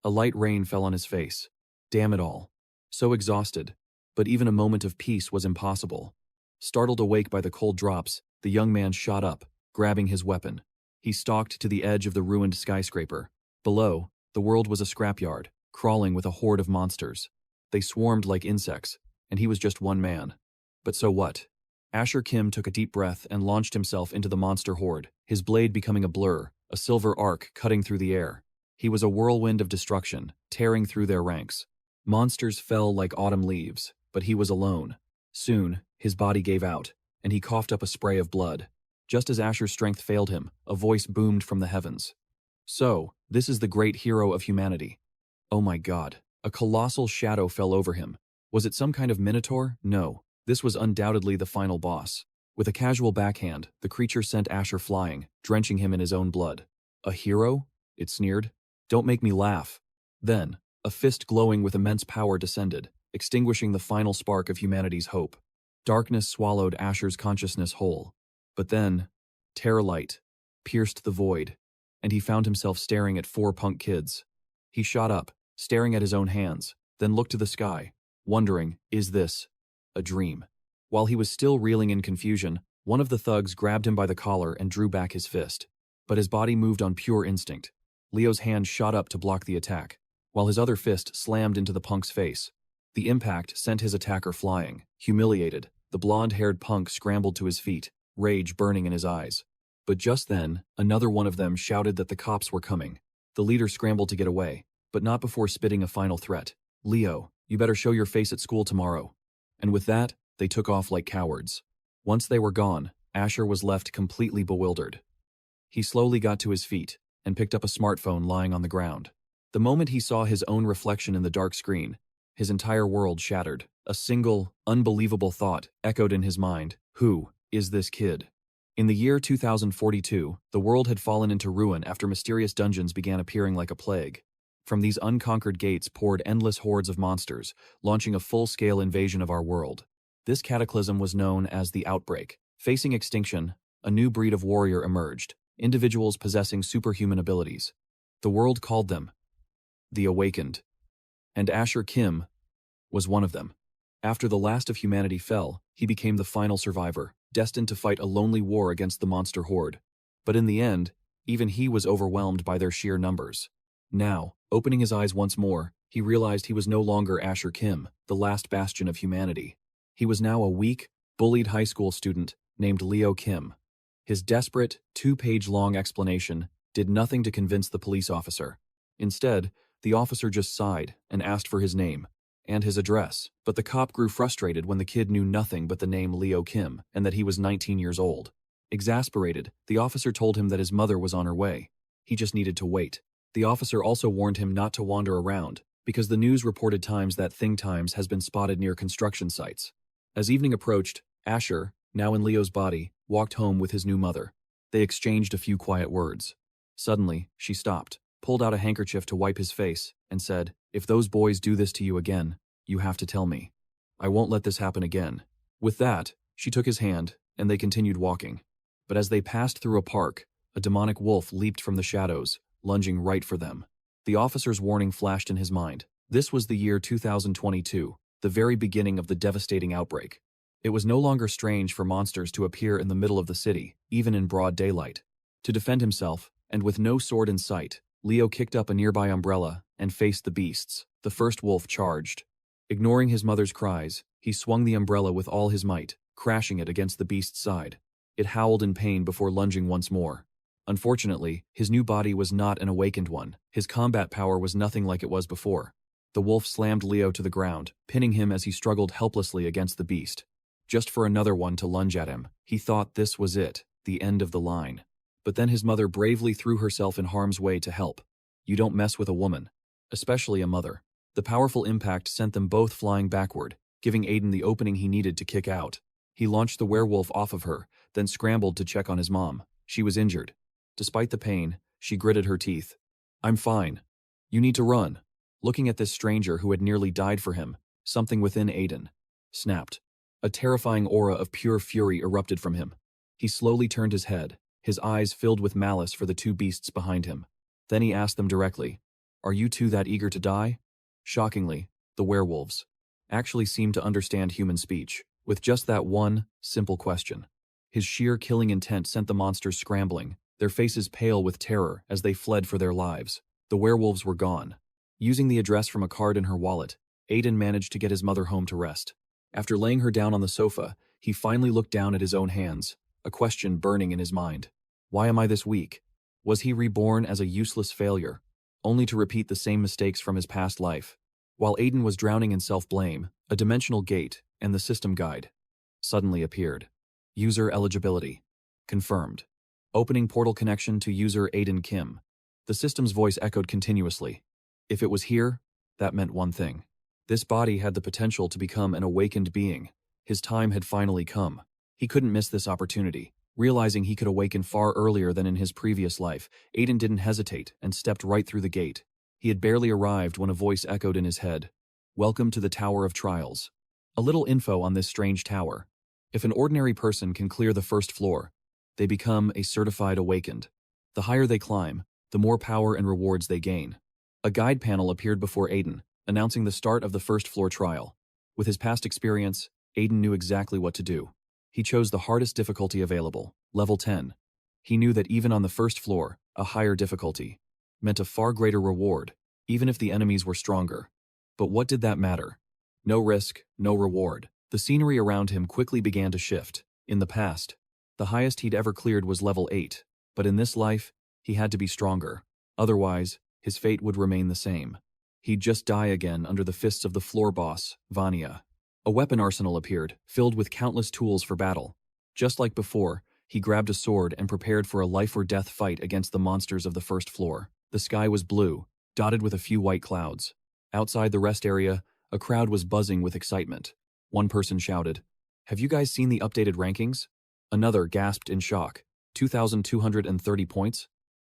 A light rain fell on his face. Damn it all. So exhausted. But even a moment of peace was impossible. Startled awake by the cold drops, the young man shot up, grabbing his weapon. He stalked to the edge of the ruined skyscraper. Below, the world was a scrapyard, crawling with a horde of monsters. They swarmed like insects, and he was just one man. But so what? Asher Kim took a deep breath and launched himself into the monster horde, his blade becoming a blur, a silver arc cutting through the air. He was a whirlwind of destruction, tearing through their ranks. Monsters fell like autumn leaves, but he was alone. Soon, his body gave out, and he coughed up a spray of blood. Just as Asher's strength failed him, a voice boomed from the heavens. So, this is the great hero of humanity. Oh my God. A colossal shadow fell over him. Was it some kind of minotaur? No. This was undoubtedly the final boss. With a casual backhand, the creature sent Asher flying, drenching him in his own blood. A hero? It sneered. Don't make me laugh. Then, a fist glowing with immense power descended, extinguishing the final spark of humanity's hope. Darkness swallowed Asher's consciousness whole. But then, terror light pierced the void, and he found himself staring at 4 punk kids. He shot up, staring at his own hands, then looked to the sky, wondering, is this a dream? While he was still reeling in confusion, one of the thugs grabbed him by the collar and drew back his fist. But his body moved on pure instinct. Leo's hand shot up to block the attack, while his other fist slammed into the punk's face. The impact sent his attacker flying. Humiliated, the blonde-haired punk scrambled to his feet, rage burning in his eyes. But just then, another one of them shouted that the cops were coming. The leader scrambled to get away, but not before spitting a final threat. Leo, you better show your face at school tomorrow. And with that, they took off like cowards. Once they were gone, Asher was left completely bewildered. He slowly got to his feet and picked up a smartphone lying on the ground. The moment he saw his own reflection in the dark screen, his entire world shattered. A single, unbelievable thought echoed in his mind. Who is this kid? In the year 2042, the world had fallen into ruin after mysterious dungeons began appearing like a plague. From these unconquered gates poured endless hordes of monsters, launching a full-scale invasion of our world. This cataclysm was known as the Outbreak. Facing extinction, a new breed of warrior emerged, individuals possessing superhuman abilities. The world called them the Awakened. And Asher Kim was one of them. After the last of humanity fell, he became the final survivor, destined to fight a lonely war against the monster horde. But in the end, even he was overwhelmed by their sheer numbers. Now, opening his eyes once more, he realized he was no longer Asher Kim, the last bastion of humanity. He was now a weak, bullied high school student named Leo Kim. His desperate, 2-page-long explanation did nothing to convince the police officer. Instead, the officer just sighed and asked for his name and his address, but the cop grew frustrated when the kid knew nothing but the name Leo Kim and that he was 19 years old. Exasperated, the officer told him that his mother was on her way. He just needed to wait. The officer also warned him not to wander around, because the news reported times that Thing Times has been spotted near construction sites. As evening approached, Asher, now in Leo's body, walked home with his new mother. They exchanged a few quiet words. Suddenly, she stopped, pulled out a handkerchief to wipe his face, and said, "If those boys do this to you again, you have to tell me. I won't let this happen again." With that, she took his hand, and they continued walking. But as they passed through a park, a demonic wolf leaped from the shadows, lunging right for them. The officer's warning flashed in his mind. This was the year 2022, the very beginning of the devastating outbreak. It was no longer strange for monsters to appear in the middle of the city, even in broad daylight. To defend himself, and with no sword in sight, Leo kicked up a nearby umbrella and faced the beasts. The first wolf charged. Ignoring his mother's cries, he swung the umbrella with all his might, crashing it against the beast's side. It howled in pain before lunging once more. Unfortunately, his new body was not an awakened one. His combat power was nothing like it was before. The wolf slammed Leo to the ground, pinning him as he struggled helplessly against the beast. Just for another one to lunge at him, he thought this was it, the end of the line. But then his mother bravely threw herself in harm's way to help. You don't mess with a woman, especially a mother. The powerful impact sent them both flying backward, giving Aiden the opening he needed to kick out. He launched the werewolf off of her, then scrambled to check on his mom. She was injured. Despite the pain, she gritted her teeth. "I'm fine. You need to run." Looking at this stranger who had nearly died for him, something within Aiden snapped. A terrifying aura of pure fury erupted from him. He slowly turned his head, his eyes filled with malice for the two beasts behind him. Then he asked them directly, Are you two that eager to die? Shockingly, the werewolves actually seemed to understand human speech, with just that one simple question. His sheer killing intent sent the monsters scrambling, their faces pale with terror as they fled for their lives. The werewolves were gone. Using the address from a card in her wallet, Aiden managed to get his mother home to rest. After laying her down on the sofa, he finally looked down at his own hands, a question burning in his mind. Why am I this weak? Was he reborn as a useless failure, only to repeat the same mistakes from his past life? While Aiden was drowning in self-blame, a dimensional gate and the system guide suddenly appeared. User eligibility confirmed. Opening portal connection to user Aiden Kim. The system's voice echoed continuously. If it was here, that meant one thing. This body had the potential to become an awakened being. His time had finally come. He couldn't miss this opportunity. Realizing he could awaken far earlier than in his previous life, Aiden didn't hesitate and stepped right through the gate. He had barely arrived when a voice echoed in his head. Welcome to the Tower of Trials. A little info on this strange tower. If an ordinary person can clear the first floor, they become a certified awakened. The higher they climb, the more power and rewards they gain. A guide panel appeared before Aiden, announcing the start of the first floor trial. With his past experience, Aiden knew exactly what to do. He chose the hardest difficulty available, level 10. He knew that even on the first floor, a higher difficulty meant a far greater reward, even if the enemies were stronger. But what did that matter? No risk, no reward. The scenery around him quickly began to shift. In the past, the highest he'd ever cleared was level 8, but in this life, he had to be stronger. Otherwise, his fate would remain the same. He'd just die again under the fists of the floor boss, Vanya. A weapon arsenal appeared, filled with countless tools for battle. Just like before, he grabbed a sword and prepared for a life-or-death fight against the monsters of the first floor. The sky was blue, dotted with a few white clouds. Outside the rest area, a crowd was buzzing with excitement. One person shouted, "Have you guys seen the updated rankings?" Another gasped in shock. 2,230 points?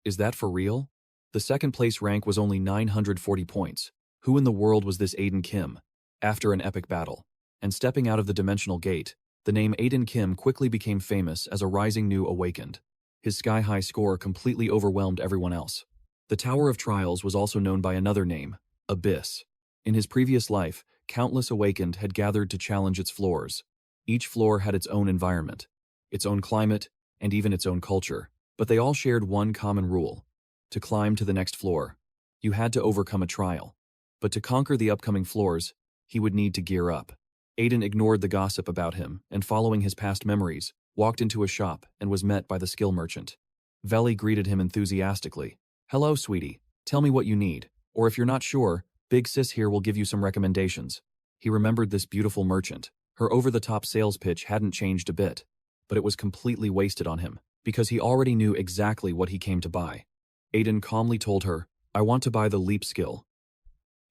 Is that for real? The second place rank was only 940 points. Who in the world was this Aiden Kim? After an epic battle, and stepping out of the dimensional gate, the name Aiden Kim quickly became famous as a rising new awakened. His sky-high score completely overwhelmed everyone else. The Tower of Trials was also known by another name, Abyss. In his previous life, countless awakened had gathered to challenge its floors. Each floor had its own environment, its own climate, and even its own culture. But they all shared one common rule. To climb to the next floor, you had to overcome a trial. But to conquer the upcoming floors, he would need to gear up. Aiden ignored the gossip about him and, following his past memories, walked into a shop and was met by the skill merchant. Veli greeted him enthusiastically. "Hello, sweetie. Tell me what you need. Or if you're not sure, Big Sis here will give you some recommendations." He remembered this beautiful merchant. Her over-the-top sales pitch hadn't changed a bit, but it was completely wasted on him, because he already knew exactly what he came to buy. Aiden calmly told her, "I want to buy the leap skill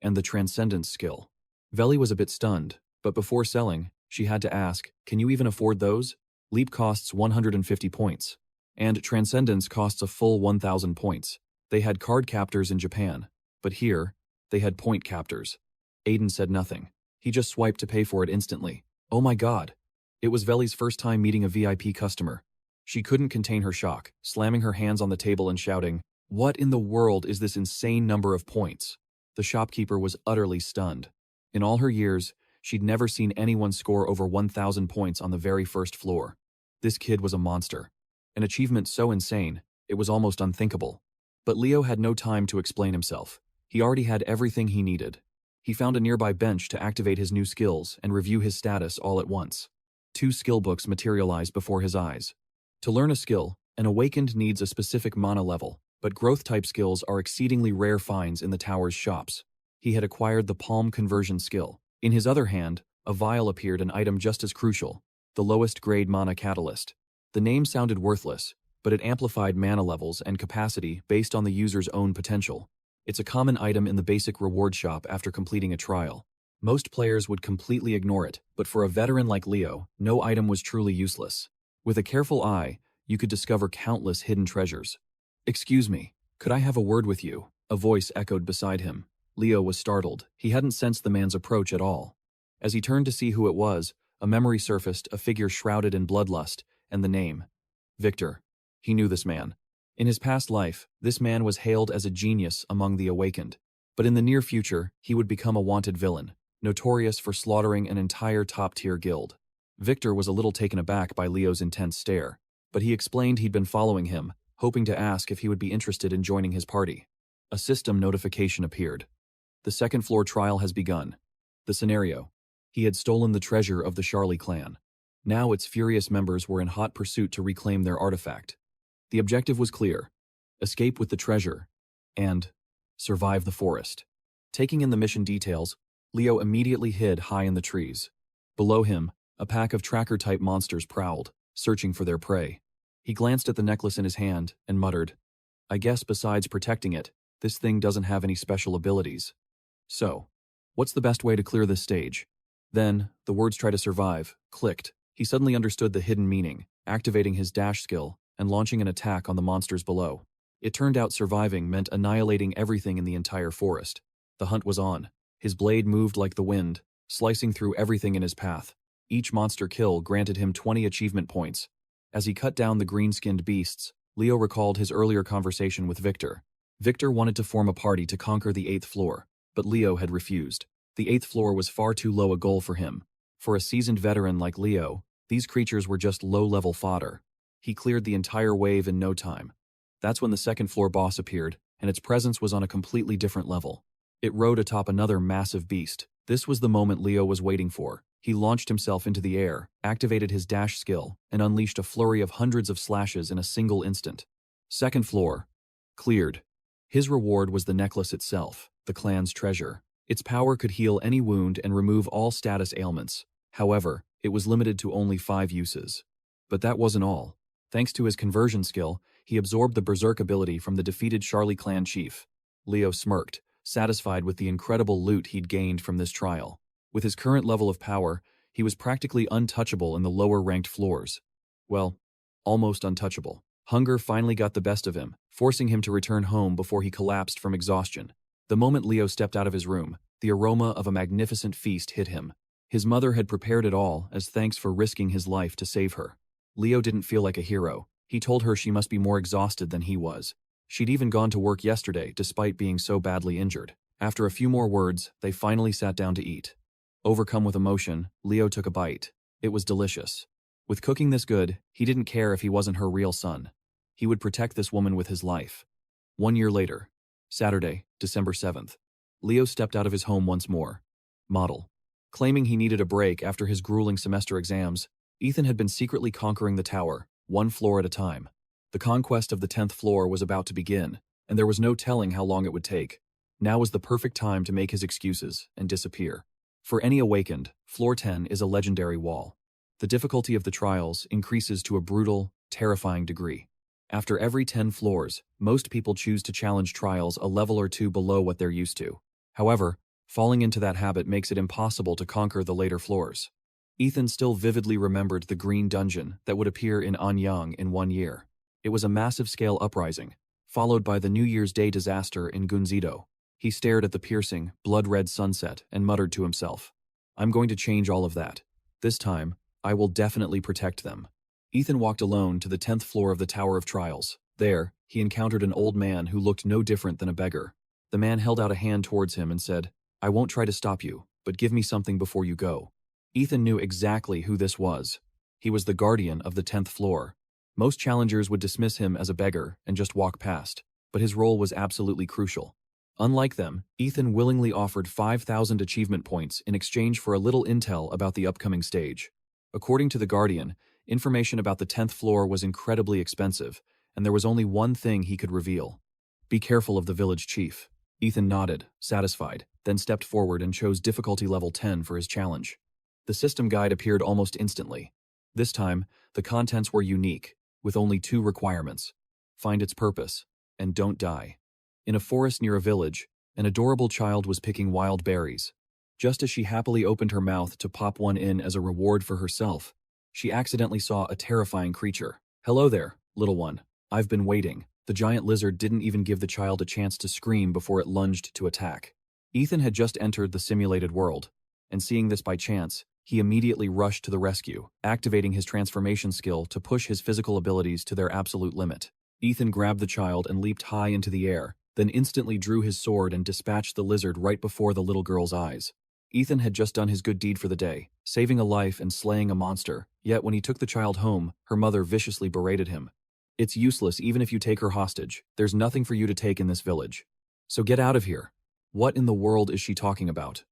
and the transcendence skill." Veli was a bit stunned, but before selling, she had to ask, "Can you even afford those?" Leap costs 150 points, and transcendence costs a full 1,000 points. They had card captors in Japan, but here, they had point captors. Aiden said nothing. He just swiped to pay for it instantly. Oh my god. It was Veli's first time meeting a VIP customer. She couldn't contain her shock, slamming her hands on the table and shouting, "What in the world is this insane number of points?" The shopkeeper was utterly stunned. In all her years, she'd never seen anyone score over 1,000 points on the very first floor. This kid was a monster. An achievement so insane, it was almost unthinkable. But Leo had no time to explain himself. He already had everything he needed. He found a nearby bench to activate his new skills and review his status all at once. 2 skill books materialized before his eyes. To learn a skill, an awakened needs a specific mana level, but growth-type skills are exceedingly rare finds in the tower's shops. He had acquired the palm conversion skill. In his other hand, a vial appeared, an item just as crucial, the lowest grade mana catalyst. The name sounded worthless, but it amplified mana levels and capacity based on the user's own potential. It's a common item in the basic reward shop after completing a trial. Most players would completely ignore it, but for a veteran like Leo, no item was truly useless. With a careful eye, you could discover countless hidden treasures. "Excuse me, could I have a word with you?" A voice echoed beside him. Leo was startled. He hadn't sensed the man's approach at all. As he turned to see who it was, a memory surfaced, a figure shrouded in bloodlust, and the name. Victor. He knew this man. In his past life, this man was hailed as a genius among the awakened. But in the near future, he would become a wanted villain, notorious for slaughtering an entire top-tier guild. Victor was a little taken aback by Leo's intense stare, but he explained he'd been following him, hoping to ask if he would be interested in joining his party. A system notification appeared. The second-floor trial has begun. The scenario: he had stolen the treasure of the Charlie clan. Now its furious members were in hot pursuit to reclaim their artifact. The objective was clear: escape with the treasure and survive the forest. Taking in the mission details, Leo immediately hid high in the trees. Below him, a pack of tracker-type monsters prowled, searching for their prey. He glanced at the necklace in his hand and muttered, "I guess besides protecting it, this thing doesn't have any special abilities. So, what's the best way to clear this stage?" Then, the words "try to survive" clicked. He suddenly understood the hidden meaning, activating his dash skill and launching an attack on the monsters below. It turned out surviving meant annihilating everything in the entire forest. The hunt was on. His blade moved like the wind, slicing through everything in his path. Each monster kill granted him 20 achievement points. As he cut down the green-skinned beasts, Leo recalled his earlier conversation with Victor. Victor wanted to form a party to conquer the 8th floor, but Leo had refused. The 8th floor was far too low a goal for him. For a seasoned veteran like Leo, these creatures were just low-level fodder. He cleared the entire wave in no time. That's when the second-floor boss appeared, and its presence was on a completely different level. It rode atop another massive beast. This was the moment Leo was waiting for. He launched himself into the air, activated his dash skill, and unleashed a flurry of hundreds of slashes in a single instant. Second floor. Cleared. His reward was the necklace itself, the clan's treasure. Its power could heal any wound and remove all status ailments. However, it was limited to only 5 uses. But that wasn't all. Thanks to his conversion skill, he absorbed the berserk ability from the defeated Charlie clan chief. Leo smirked, satisfied with the incredible loot he'd gained from this trial. With his current level of power, he was practically untouchable in the lower-ranked floors. Well, almost untouchable. Hunger finally got the best of him, forcing him to return home before he collapsed from exhaustion. The moment Leo stepped out of his room, the aroma of a magnificent feast hit him. His mother had prepared it all as thanks for risking his life to save her. Leo didn't feel like a hero. He told her she must be more exhausted than he was. She'd even gone to work yesterday despite being so badly injured. After a few more words, they finally sat down to eat. Overcome with emotion, Leo took a bite. It was delicious. With cooking this good, he didn't care if he wasn't her real son. He would protect this woman with his life. 1 year later, Saturday, December 7th, Leo stepped out of his home once more. Model. Claiming he needed a break after his grueling semester exams, Ethan had been secretly conquering the tower, 1 floor at a time. The conquest of the 10th floor was about to begin, and there was no telling how long it would take. Now was the perfect time to make his excuses and disappear. For any awakened, floor 10 is a legendary wall. The difficulty of the trials increases to a brutal, terrifying degree. After every 10 floors, most people choose to challenge trials a level or 2 below what they're used to. However, falling into that habit makes it impossible to conquer the later floors. Ethan still vividly remembered the green dungeon that would appear in Anyong in 1 year. It was a massive-scale uprising, followed by the New Year's Day disaster in Gunzido. He stared at the piercing, blood-red sunset and muttered to himself, "I'm going to change all of that. This time, I will definitely protect them." Ethan walked alone to the 10th floor of the Tower of Trials. There, he encountered an old man who looked no different than a beggar. The man held out a hand towards him and said, "I won't try to stop you, but give me something before you go." Ethan knew exactly who this was. He was the guardian of the 10th floor. Most challengers would dismiss him as a beggar and just walk past, but his role was absolutely crucial. Unlike them, Ethan willingly offered 5,000 achievement points in exchange for a little intel about the upcoming stage. According to the Guardian, information about the 10th floor was incredibly expensive, and there was only one thing he could reveal. "Be careful of the village chief." Ethan nodded, satisfied, then stepped forward and chose difficulty level 10 for his challenge. The system guide appeared almost instantly. This time, the contents were unique, with only 2 requirements: find its purpose, and don't die. In a forest near a village, an adorable child was picking wild berries. Just as she happily opened her mouth to pop one in as a reward for herself, she accidentally saw a terrifying creature. "Hello there, little one. I've been waiting." The giant lizard didn't even give the child a chance to scream before it lunged to attack. Ethan had just entered the simulated world, and seeing this by chance, he immediately rushed to the rescue, activating his transformation skill to push his physical abilities to their absolute limit. Ethan grabbed the child and leaped high into the air, then instantly drew his sword and dispatched the lizard right before the little girl's eyes. Ethan had just done his good deed for the day, saving a life and slaying a monster, yet when he took the child home, her mother viciously berated him. "It's useless even if you take her hostage. There's nothing for you to take in this village. So get out of here." What in the world is she talking about?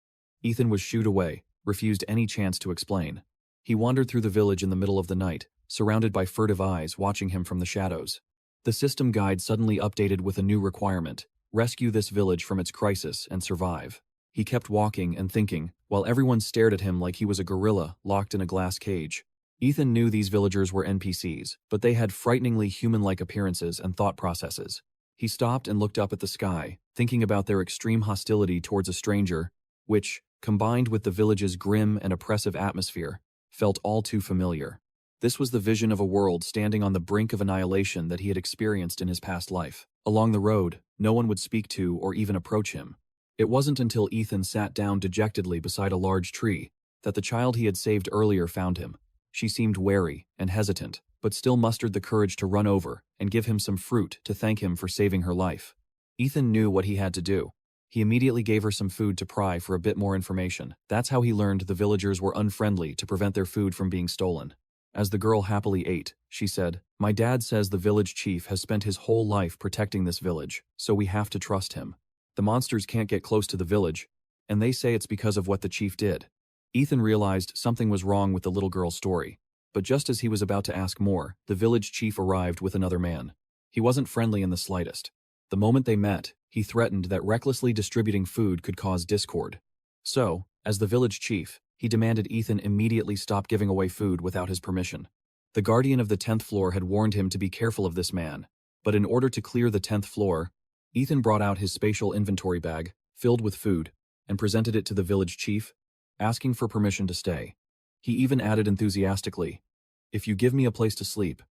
Ethan was shooed away, refused any chance to explain. He wandered through the village in the middle of the night, surrounded by furtive eyes watching him from the shadows. The system guide suddenly updated with a new requirement: rescue this village from its crisis and survive. He kept walking and thinking, while everyone stared at him like he was a gorilla locked in a glass cage. Ethan knew these villagers were NPCs, but they had frighteningly human-like appearances and thought processes. He stopped and looked up at the sky, thinking about their extreme hostility towards a stranger, which, combined with the village's grim and oppressive atmosphere, felt all too familiar. This was the vision of a world standing on the brink of annihilation that he had experienced in his past life. Along the road, no one would speak to or even approach him. It wasn't until Ethan sat down dejectedly beside a large tree that the child he had saved earlier found him. She seemed wary and hesitant, but still mustered the courage to run over and give him some fruit to thank him for saving her life. Ethan knew what he had to do. He immediately gave her some food to pry for a bit more information. That's how he learned the villagers were unfriendly to prevent their food from being stolen. As the girl happily ate, she said, "My dad says the village chief has spent his whole life protecting this village, so we have to trust him. The monsters can't get close to the village, and they say it's because of what the chief did." Ethan realized something was wrong with the little girl's story, but just as he was about to ask more, the village chief arrived with another man. He wasn't friendly in the slightest. The moment they met, he threatened that recklessly distributing food could cause discord. So, as the village chief, he demanded Ethan immediately stop giving away food without his permission. The guardian of the 10th floor had warned him to be careful of this man, but in order to clear the 10th floor, Ethan brought out his spatial inventory bag, filled with food, and presented it to the village chief, asking for permission to stay. He even added enthusiastically, "If you give me a place to sleep."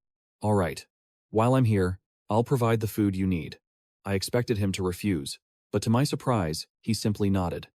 "All right. While I'm here, I'll provide the food you need." I expected him to refuse, but to my surprise, he simply nodded.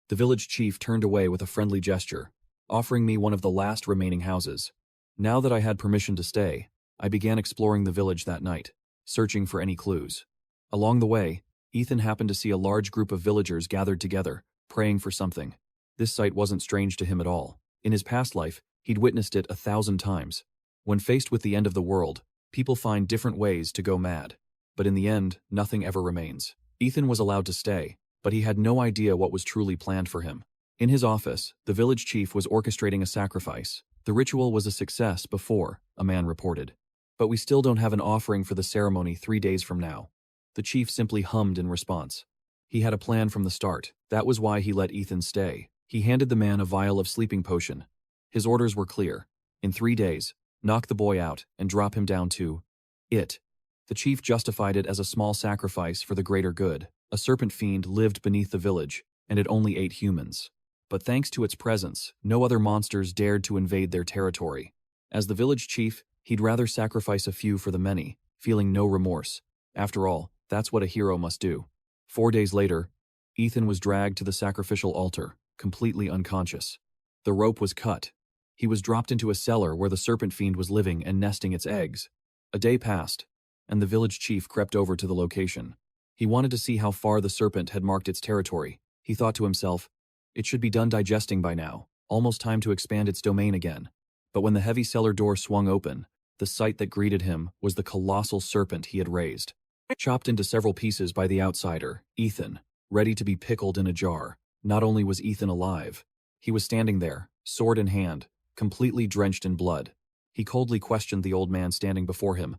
The village chief turned away with a friendly gesture, offering me one of the last remaining houses. Now that I had permission to stay, I began exploring the village that night, searching for any clues. Along the way, Ethan happened to see a large group of villagers gathered together, praying for something. This sight wasn't strange to him at all. In his past life, he'd witnessed it 1,000 times. When faced with the end of the world, people find different ways to go mad. But in the end, nothing ever remains. Ethan was allowed to stay, but he had no idea what was truly planned for him. In his office, the village chief was orchestrating a sacrifice. The ritual was a success before, a man reported. "But we still don't have an offering for the ceremony 3 days from now." The chief simply hummed in response. He had a plan from the start. That was why he let Ethan stay. He handed the man a vial of sleeping potion. His orders were clear. In 3 days, knock the boy out and drop him down to it. The chief justified it as a small sacrifice for the greater good. A serpent fiend lived beneath the village, and it only ate humans. But thanks to its presence, no other monsters dared to invade their territory. As the village chief, he'd rather sacrifice a few for the many, feeling no remorse. After all, that's what a hero must do. 4 days later, Ethan was dragged to the sacrificial altar, completely unconscious. The rope was cut. He was dropped into a cellar where the serpent fiend was living and nesting its eggs. A day passed, and the village chief crept over to the location. He wanted to see how far the serpent had marked its territory. He thought to himself, it should be done digesting by now, almost time to expand its domain again. But when the heavy cellar door swung open, the sight that greeted him was the colossal serpent he had raised. Chopped into several pieces by the outsider, Ethan, ready to be pickled in a jar. Not only was Ethan alive, he was standing there, sword in hand, completely drenched in blood. He coldly questioned the old man standing before him.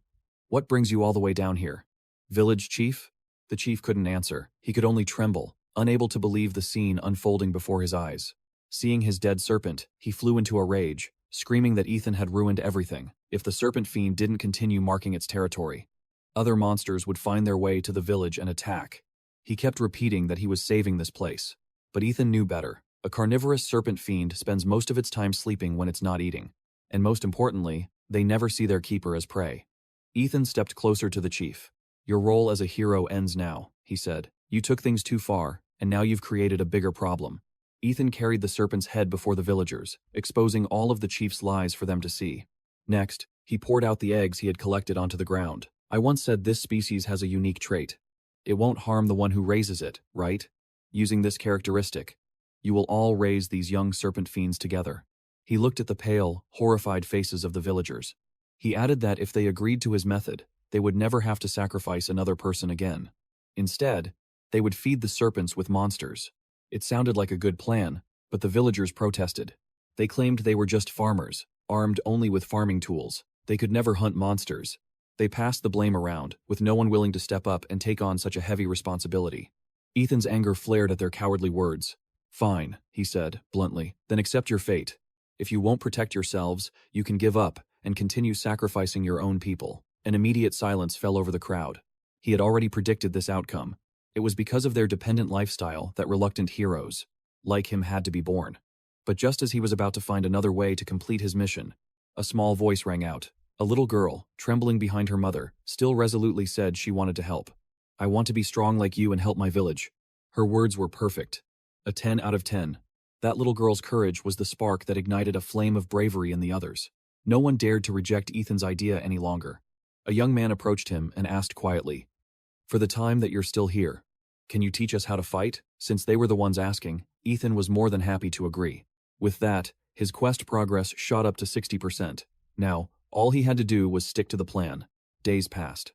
"What brings you all the way down here? Village chief?" The chief couldn't answer. He could only tremble, unable to believe the scene unfolding before his eyes. Seeing his dead serpent, he flew into a rage, screaming that Ethan had ruined everything. If the serpent fiend didn't continue marking its territory, other monsters would find their way to the village and attack. He kept repeating that he was saving this place. But Ethan knew better. A carnivorous serpent fiend spends most of its time sleeping when it's not eating. And most importantly, they never see their keeper as prey. Ethan stepped closer to the chief. "Your role as a hero ends now," he said. "You took things too far, and now you've created a bigger problem." Ethan carried the serpent's head before the villagers, exposing all of the chief's lies for them to see. Next, he poured out the eggs he had collected onto the ground. I once said this species has a unique trait. It won't harm the one who raises it, right? Using this characteristic, you will all raise these young serpent fiends together. He looked at the pale, horrified faces of the villagers. He added that if they agreed to his method, they would never have to sacrifice another person again. Instead, they would feed the serpents with monsters. It sounded like a good plan, but the villagers protested. They claimed they were just farmers, armed only with farming tools. They could never hunt monsters. They passed the blame around, with no one willing to step up and take on such a heavy responsibility. Ethan's anger flared at their cowardly words. "Fine," he said, bluntly, "then accept your fate. If you won't protect yourselves, you can give up and continue sacrificing your own people." An immediate silence fell over the crowd. He had already predicted this outcome. It was because of their dependent lifestyle that reluctant heroes, like him, had to be born. But just as he was about to find another way to complete his mission, a small voice rang out. A little girl, trembling behind her mother, still resolutely said she wanted to help. "I want to be strong like you and help my village." Her words were perfect. A 10 out of 10. That little girl's courage was the spark that ignited a flame of bravery in the others. No one dared to reject Ethan's idea any longer. A young man approached him and asked quietly, "For the time that you're still here, can you teach us how to fight?" Since they were the ones asking, Ethan was more than happy to agree. With that, his quest progress shot up to 60%. Now, all he had to do was stick to the plan. Days passed.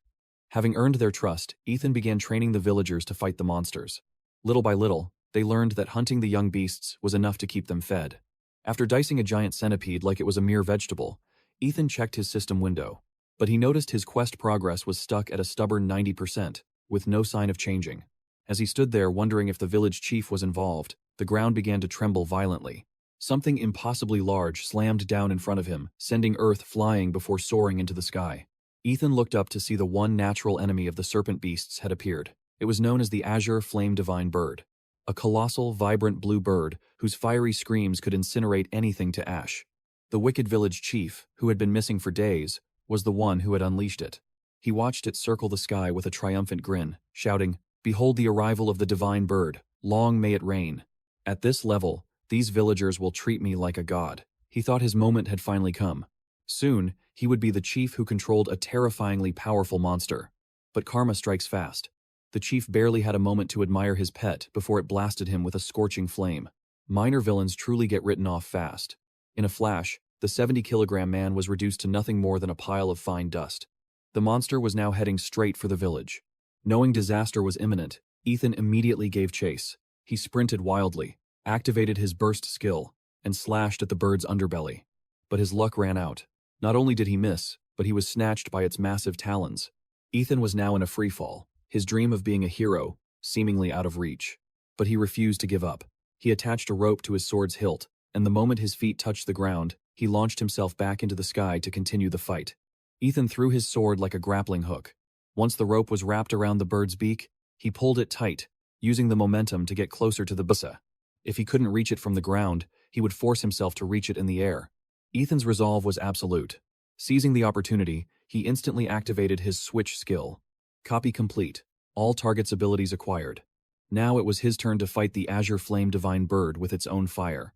Having earned their trust, Ethan began training the villagers to fight the monsters. Little by little, they learned that hunting the young beasts was enough to keep them fed. After dicing a giant centipede like it was a mere vegetable, Ethan checked his system window. But he noticed his quest progress was stuck at a stubborn 90%, with no sign of changing. As he stood there wondering if the village chief was involved, the ground began to tremble violently. Something impossibly large slammed down in front of him, sending earth flying before soaring into the sky. Ethan looked up to see the one natural enemy of the serpent beasts had appeared. It was known as the Azure Flame Divine Bird. A colossal, vibrant blue bird whose fiery screams could incinerate anything to ash. The wicked village chief, who had been missing for days, was the one who had unleashed it. He watched it circle the sky with a triumphant grin, shouting, "Behold the arrival of the divine bird, long may it reign. At this level, these villagers will treat me like a god." He thought his moment had finally come. Soon, he would be the chief who controlled a terrifyingly powerful monster. But karma strikes fast. The chief barely had a moment to admire his pet before it blasted him with a scorching flame. Minor villains truly get written off fast. In a flash, the 70-kilogram man was reduced to nothing more than a pile of fine dust. The monster was now heading straight for the village. Knowing disaster was imminent, Ethan immediately gave chase. He sprinted wildly, activated his burst skill, and slashed at the bird's underbelly. But his luck ran out. Not only did he miss, but he was snatched by its massive talons. Ethan was now in a freefall, his dream of being a hero seemingly out of reach. But he refused to give up. He attached a rope to his sword's hilt, and the moment his feet touched the ground, he launched himself back into the sky to continue the fight. Ethan threw his sword like a grappling hook. Once the rope was wrapped around the bird's beak, he pulled it tight, using the momentum to get closer to the busa. If he couldn't reach it from the ground, he would force himself to reach it in the air. Ethan's resolve was absolute. Seizing the opportunity, he instantly activated his switch skill. Copy complete. All targets' abilities acquired. Now it was his turn to fight the Azure Flame Divine Bird with its own fire.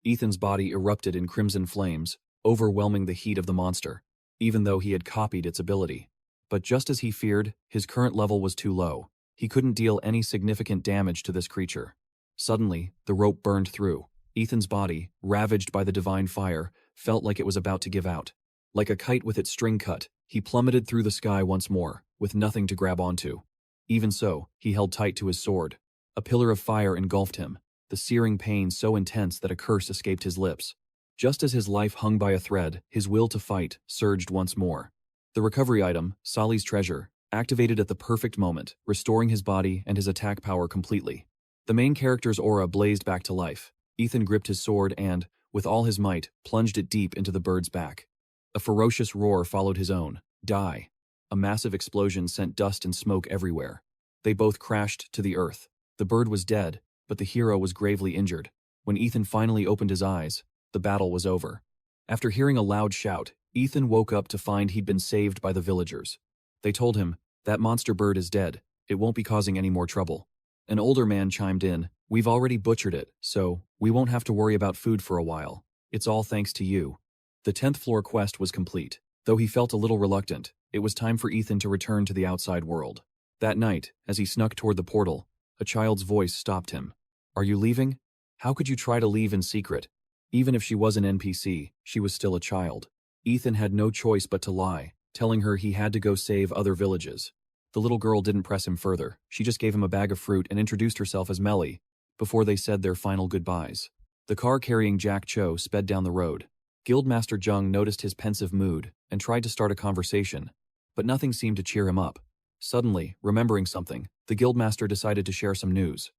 Ethan's body erupted in crimson flames, overwhelming the heat of the monster, even though he had copied its ability. But just as he feared, his current level was too low. He couldn't deal any significant damage to this creature. Suddenly, the rope burned through. Ethan's body, ravaged by the divine fire, felt like it was about to give out. Like a kite with its string cut, he plummeted through the sky once more, with nothing to grab onto. Even so, he held tight to his sword. A pillar of fire engulfed him, the searing pain so intense that a curse escaped his lips. Just as his life hung by a thread, his will to fight surged once more. The recovery item, Sali's treasure, activated at the perfect moment, restoring his body and his attack power completely. The main character's aura blazed back to life. Ethan gripped his sword and, with all his might, plunged it deep into the bird's back. A ferocious roar followed his own. Die. A massive explosion sent dust and smoke everywhere. They both crashed to the earth. The bird was dead, but the hero was gravely injured. When Ethan finally opened his eyes, the battle was over. After hearing a loud shout, Ethan woke up to find he'd been saved by the villagers. They told him, "That monster bird is dead. It won't be causing any more trouble." An older man chimed in, "We've already butchered it, so we won't have to worry about food for a while. It's all thanks to you." The 10th floor quest was complete. Though he felt a little reluctant, it was time for Ethan to return to the outside world. That night, as he snuck toward the portal, a child's voice stopped him. "Are you leaving? How could you try to leave in secret?" Even if she was an NPC, she was still a child. Ethan had no choice but to lie, telling her he had to go save other villages. The little girl didn't press him further. She just gave him a bag of fruit and introduced herself as Melly, before they said their final goodbyes. The car carrying Jack Cho sped down the road. Guildmaster Jung noticed his pensive mood and tried to start a conversation, but nothing seemed to cheer him up. Suddenly, remembering something, the Guildmaster decided to share some news.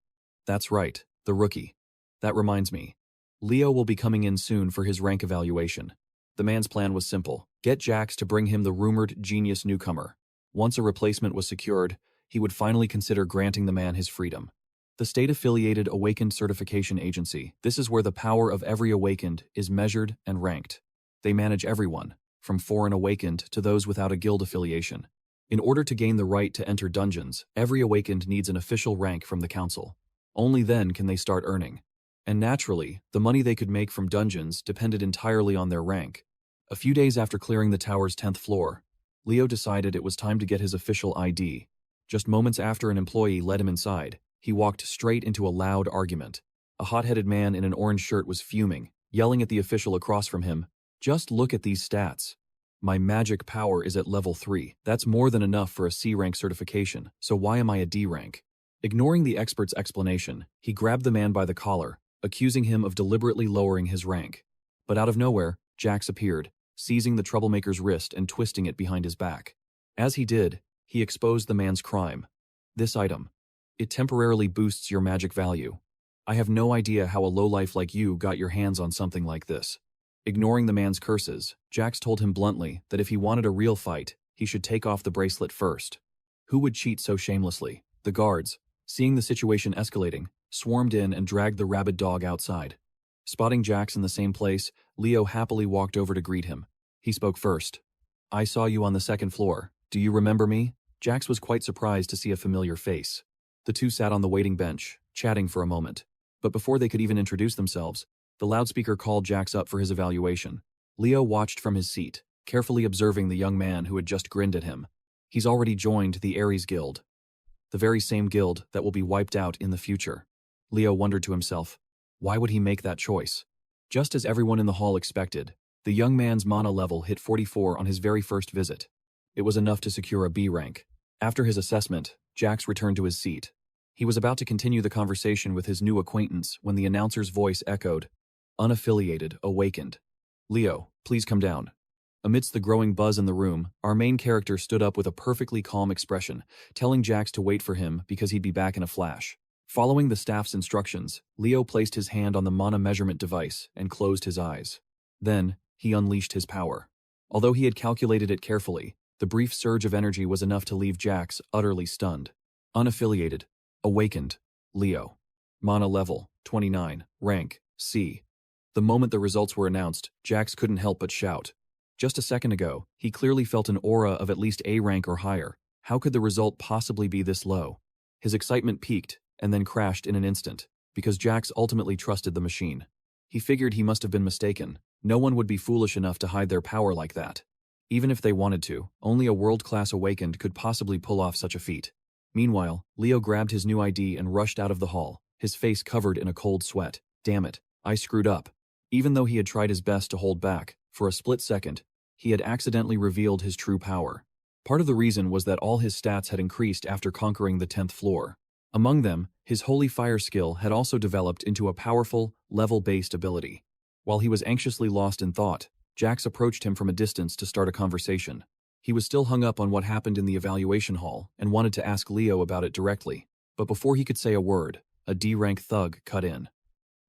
"That's right, the rookie. That reminds me. Leo will be coming in soon for his rank evaluation." The man's plan was simple: get Jax to bring him the rumored genius newcomer. Once a replacement was secured, he would finally consider granting the man his freedom. The state-affiliated Awakened Certification Agency. This is where the power of every Awakened is measured and ranked. They manage everyone, from foreign Awakened to those without a guild affiliation. In order to gain the right to enter dungeons, every Awakened needs an official rank from the council. Only then can they start earning. And naturally, the money they could make from dungeons depended entirely on their rank. A few days after clearing the tower's 10th floor, Leo decided it was time to get his official ID. Just moments after an employee led him inside, he walked straight into a loud argument. A hot-headed man in an orange shirt was fuming, yelling at the official across from him, "Just look at these stats. My magic power is at level 3. That's more than enough for a C-rank certification, so why am I a D rank?" Ignoring the expert's explanation, he grabbed the man by the collar, accusing him of deliberately lowering his rank. But out of nowhere, Jax appeared, seizing the troublemaker's wrist and twisting it behind his back. As he did, he exposed the man's crime. "This item. It temporarily boosts your magic value. I have no idea how a lowlife like you got your hands on something like this." Ignoring the man's curses, Jax told him bluntly that if he wanted a real fight, he should take off the bracelet first. Who would cheat so shamelessly? The guards, seeing the situation escalating, swarmed in and dragged the rabid dog outside. Spotting Jax in the same place, Leo happily walked over to greet him. He spoke first. "I saw you on the 2nd floor. Do you remember me?" Jax was quite surprised to see a familiar face. The two sat on the waiting bench, chatting for a moment. But before they could even introduce themselves, the loudspeaker called Jax up for his evaluation. Leo watched from his seat, carefully observing the young man who had just grinned at him. He's already joined the Aries guild. The very same guild that will be wiped out in the future. Leo wondered to himself, why would he make that choice? Just as everyone in the hall expected, the young man's mana level hit 44 on his very first visit. It was enough to secure a B rank. After his assessment, Jax returned to his seat. He was about to continue the conversation with his new acquaintance when the announcer's voice echoed, "Unaffiliated, awakened. Leo, please come down." Amidst the growing buzz in the room, our main character stood up with a perfectly calm expression, telling Jax to wait for him because he'd be back in a flash. Following the staff's instructions, Leo placed his hand on the mana measurement device and closed his eyes. Then, he unleashed his power. Although he had calculated it carefully, the brief surge of energy was enough to leave Jax utterly stunned. Unaffiliated, awakened, Leo. Mana level, 29, rank, C. The moment the results were announced, Jax couldn't help but shout. Just a second ago, he clearly felt an aura of at least A rank or higher. How could the result possibly be this low? His excitement peaked, and then crashed in an instant, because Jax ultimately trusted the machine. He figured he must have been mistaken. No one would be foolish enough to hide their power like that. Even if they wanted to, only a world-class awakened could possibly pull off such a feat. Meanwhile, Leo grabbed his new ID and rushed out of the hall, his face covered in a cold sweat. Damn it, I screwed up. Even though he had tried his best to hold back, for a split second, he had accidentally revealed his true power. Part of the reason was that all his stats had increased after conquering the 10th floor. Among them, his Holy Fire skill had also developed into a powerful, level-based ability. While he was anxiously lost in thought, Jax approached him from a distance to start a conversation. He was still hung up on what happened in the evaluation hall and wanted to ask Leo about it directly. But before he could say a word, a D-rank thug cut in.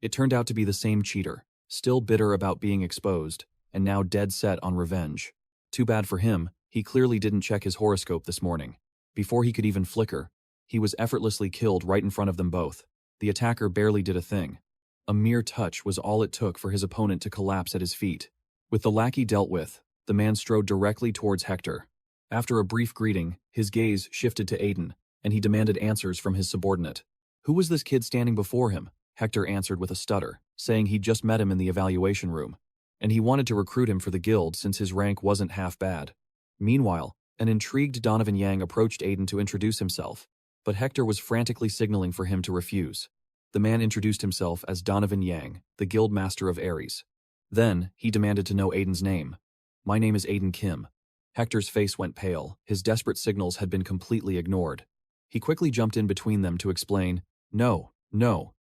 It turned out to be the same cheater, still bitter about being exposed, and now dead set on revenge. Too bad for him, he clearly didn't check his horoscope this morning. Before he could even flicker, he was effortlessly killed right in front of them both. The attacker barely did a thing. A mere touch was all it took for his opponent to collapse at his feet. With the lackey dealt with, the man strode directly towards Hector. After a brief greeting, his gaze shifted to Aiden, and he demanded answers from his subordinate. Who was this kid standing before him? Hector answered with a stutter, saying he'd just met him in the evaluation room. and he wanted to recruit him for the guild since his rank wasn't half bad. Meanwhile, an intrigued Donovan Yang approached Aiden to introduce himself, but Hector was frantically signaling for him to refuse. The man introduced himself as Donovan Yang, the guild master of Aries. Then, he demanded to know Aiden's name. "My name is Aiden Kim." Hector's face went pale. His desperate signals had been completely ignored. He quickly jumped in between them to explain, No,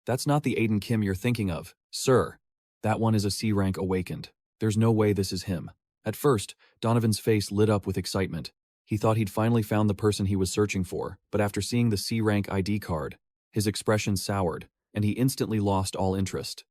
that's not the Aiden Kim you're thinking of, sir. That one is a C rank awakened. There's no way this is him." At first, Donovan's face lit up with excitement. He thought he'd finally found the person he was searching for, but after seeing the C rank ID card, his expression soured, and he instantly lost all interest.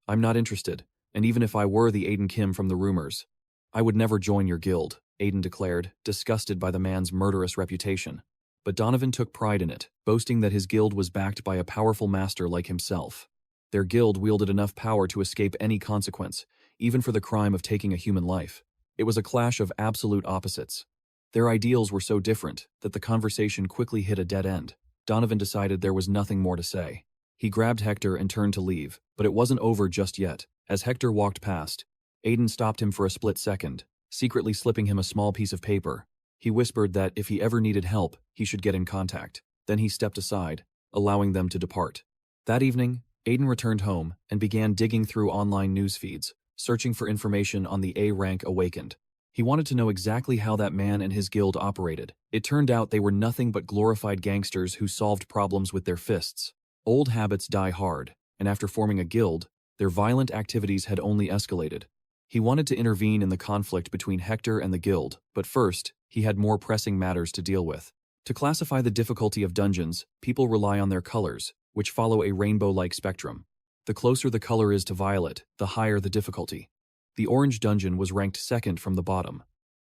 "I'm not interested, and even if I were the Aiden Kim from the rumors, I would never join your guild," Aiden declared, disgusted by the man's murderous reputation. But Donovan took pride in it, boasting that his guild was backed by a powerful master like himself. Their guild wielded enough power to escape any consequence, even for the crime of taking a human life. It was a clash of absolute opposites. Their ideals were so different that the conversation quickly hit a dead end. Donovan decided there was nothing more to say. He grabbed Hector and turned to leave, but it wasn't over just yet. As Hector walked past, Aiden stopped him for a split second, secretly slipping him a small piece of paper. He whispered that if he ever needed help, he should get in contact. Then he stepped aside, allowing them to depart. That evening, Aiden returned home and began digging through online news feeds, searching for information on the A rank awakened. He wanted to know exactly how that man and his guild operated. It turned out they were nothing but glorified gangsters who solved problems with their fists. Old habits die hard, and after forming a guild, their violent activities had only escalated. He wanted to intervene in the conflict between Hector and the guild, but first, he had more pressing matters to deal with. To classify the difficulty of dungeons, people rely on their colors, which follow a rainbow-like spectrum. The closer the color is to violet, the higher the difficulty. The orange dungeon was ranked second from the bottom.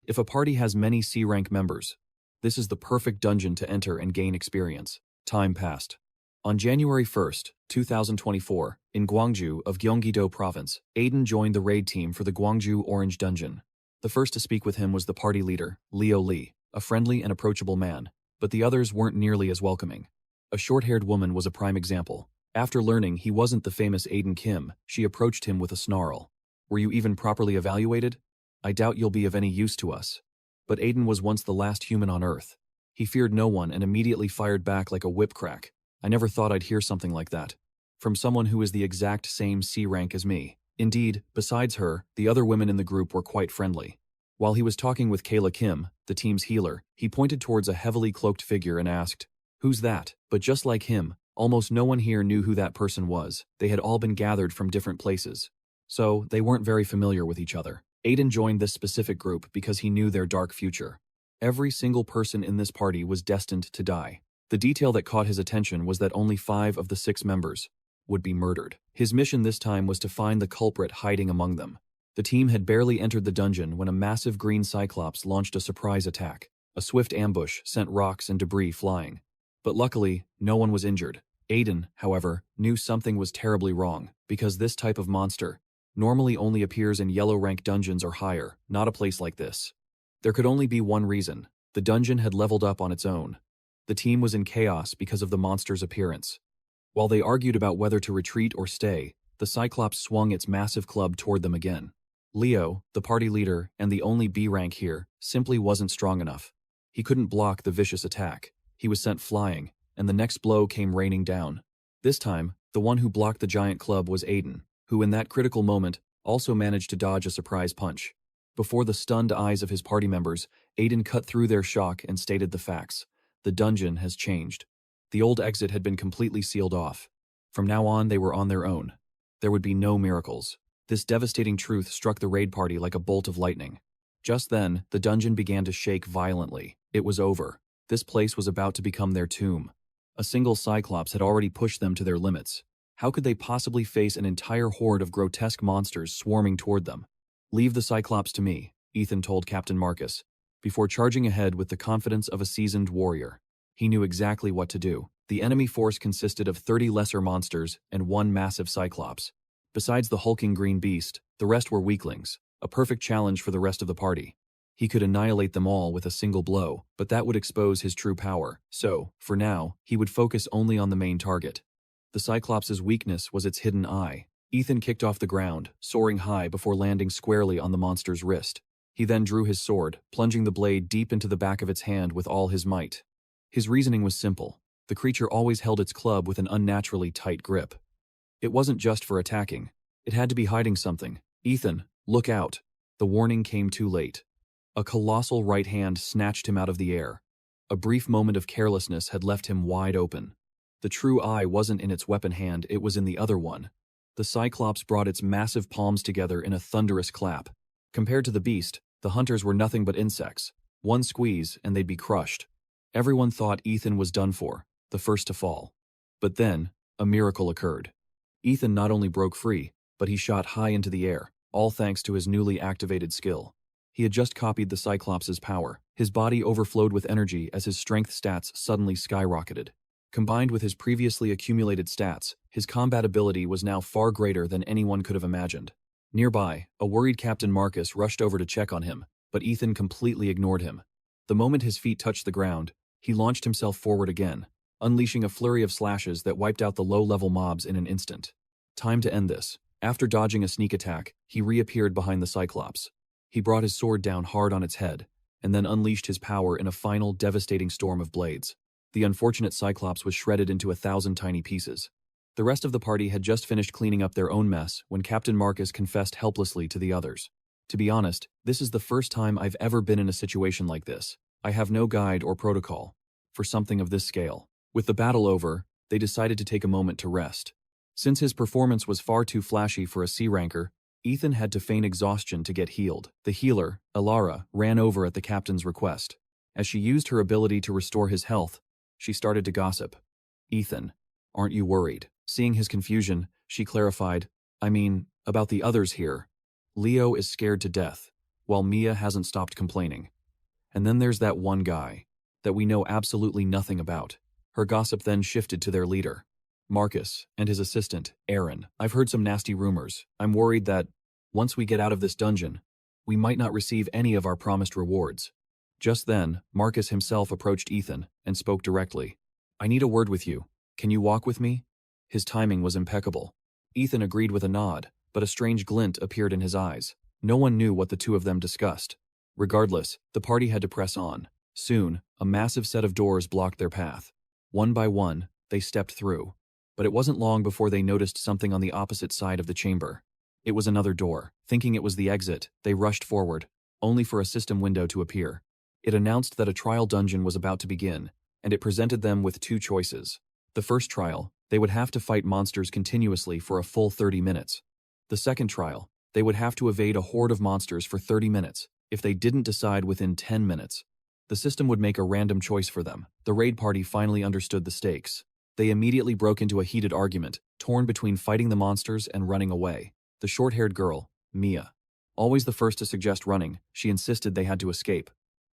If a party has many C-rank members, this is the perfect dungeon to enter and gain experience. Time passed. On January 1st, 2024, in Gwangju of Gyeonggi-do Province, Aiden joined the raid team for the Gwangju Orange Dungeon. The first to speak with him was the party leader, Leo Lee, a friendly and approachable man, but the others weren't nearly as welcoming. A short-haired woman was a prime example. After learning he wasn't the famous Aiden Kim, she approached him with a snarl. "Were you even properly evaluated? I doubt you'll be of any use to us." But Aiden was once the last human on Earth. He feared no one and immediately fired back like a whip crack. "I never thought I'd hear something like that. From someone who is the exact same C rank as me." Indeed, besides her, the other women in the group were quite friendly. While he was talking with Kayla Kim, the team's healer, he pointed towards a heavily cloaked figure and asked, "Who's that?" But just like him, almost no one here knew who that person was. They had all been gathered from different places, so they weren't very familiar with each other. Aiden joined this specific group because he knew their dark future. Every single person in this party was destined to die. The detail that caught his attention was that only 5 of the 6 members would be murdered. His mission this time was to find the culprit hiding among them. The team had barely entered the dungeon when a massive green cyclops launched a surprise attack. A swift ambush sent rocks and debris flying. But luckily, no one was injured. Aiden, however, knew something was terribly wrong, because this type of monster normally only appears in yellow rank dungeons or higher, not a place like this. There could only be one reason. The dungeon had leveled up on its own. The team was in chaos because of the monster's appearance. While they argued about whether to retreat or stay, the Cyclops swung its massive club toward them again. Leo, the party leader and the only B rank here, simply wasn't strong enough. He couldn't block the vicious attack. He was sent flying, and the next blow came raining down. This time, the one who blocked the giant club was Aiden, who in that critical moment also managed to dodge a surprise punch. Before the stunned eyes of his party members, Aiden cut through their shock and stated the facts. The dungeon has changed. The old exit had been completely sealed off. From now on, they were on their own. There would be no miracles. This devastating truth struck the raid party like a bolt of lightning. Just then, the dungeon began to shake violently. It was over. This place was about to become their tomb. A single Cyclops had already pushed them to their limits. How could they possibly face an entire horde of grotesque monsters swarming toward them? "Leave the Cyclops to me," Ethan told Captain Marcus, before charging ahead with the confidence of a seasoned warrior. He knew exactly what to do. The enemy force consisted of 30 lesser monsters and 1 massive Cyclops. Besides the hulking green beast, the rest were weaklings, a perfect challenge for the rest of the party. He could annihilate them all with a single blow, but that would expose his true power. So, for now, he would focus only on the main target. The Cyclops' weakness was its hidden eye. Ethan kicked off the ground, soaring high before landing squarely on the monster's wrist. He then drew his sword, plunging the blade deep into the back of its hand with all his might. His reasoning was simple. The creature always held its club with an unnaturally tight grip. It wasn't just for attacking. It had to be hiding something. "Ethan, look out." The warning came too late. A colossal right hand snatched him out of the air. A brief moment of carelessness had left him wide open. The true eye wasn't in its weapon hand, it was in the other one. The Cyclops brought its massive palms together in a thunderous clap. Compared to the beast, the hunters were nothing but insects. One squeeze, and they'd be crushed. Everyone thought Ethan was done for, the first to fall. But then, a miracle occurred. Ethan not only broke free, but he shot high into the air, all thanks to his newly activated skill. He had just copied the Cyclops' power. His body overflowed with energy as his strength stats suddenly skyrocketed. Combined with his previously accumulated stats, his combat ability was now far greater than anyone could have imagined. Nearby, a worried Captain Marcus rushed over to check on him, but Ethan completely ignored him. The moment his feet touched the ground, he launched himself forward again, unleashing a flurry of slashes that wiped out the low-level mobs in an instant. Time to end this. After dodging a sneak attack, he reappeared behind the Cyclops. He brought his sword down hard on its head, and then unleashed his power in a final devastating storm of blades. The unfortunate Cyclops was shredded into 1,000 tiny pieces. The rest of the party had just finished cleaning up their own mess when Captain Marcus confessed helplessly to the others. "To be honest, this is the first time I've ever been in a situation like this. I have no guide or protocol for something of this scale." With the battle over, they decided to take a moment to rest. Since his performance was far too flashy for a C-ranker, Ethan had to feign exhaustion to get healed. The healer, Alara, ran over at the captain's request. As she used her ability to restore his health, she started to gossip. "Ethan, aren't you worried?" Seeing his confusion, she clarified, "I mean, about the others here. Leo is scared to death, while Mia hasn't stopped complaining. And then there's that one guy that we know absolutely nothing about." Her gossip then shifted to their leader, Marcus, and his assistant, Aaron. "I've heard some nasty rumors. I'm worried that, once we get out of this dungeon, we might not receive any of our promised rewards." Just then, Marcus himself approached Ethan and spoke directly. "I need a word with you. Can you walk with me?" His timing was impeccable. Ethan agreed with a nod, but a strange glint appeared in his eyes. No one knew what the two of them discussed. Regardless, the party had to press on. Soon, a massive set of doors blocked their path. One by one, they stepped through. But it wasn't long before they noticed something on the opposite side of the chamber. It was another door. Thinking it was the exit, they rushed forward, only for a system window to appear. It announced that a trial dungeon was about to begin, and it presented them with two choices. The first trial, they would have to fight monsters continuously for a full 30 minutes. The second trial, they would have to evade a horde of monsters for 30 minutes. If they didn't decide within 10 minutes, the system would make a random choice for them. The raid party finally understood the stakes. They immediately broke into a heated argument, torn between fighting the monsters and running away. The short-haired girl, Mia, always the first to suggest running, she insisted they had to escape.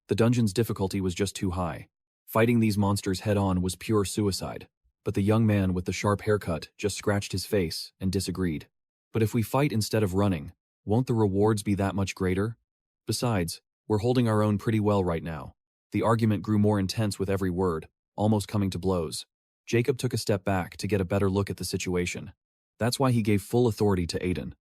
The dungeon's difficulty was just too high. Fighting these monsters head-on was pure suicide. But the young man with the sharp haircut just scratched his face and disagreed. "But if we fight instead of running, won't the rewards be that much greater? Besides, we're holding our own pretty well right now." The argument grew more intense with every word, almost coming to blows. Jacob took a step back to get a better look at the situation. That's why he gave full authority to Aiden.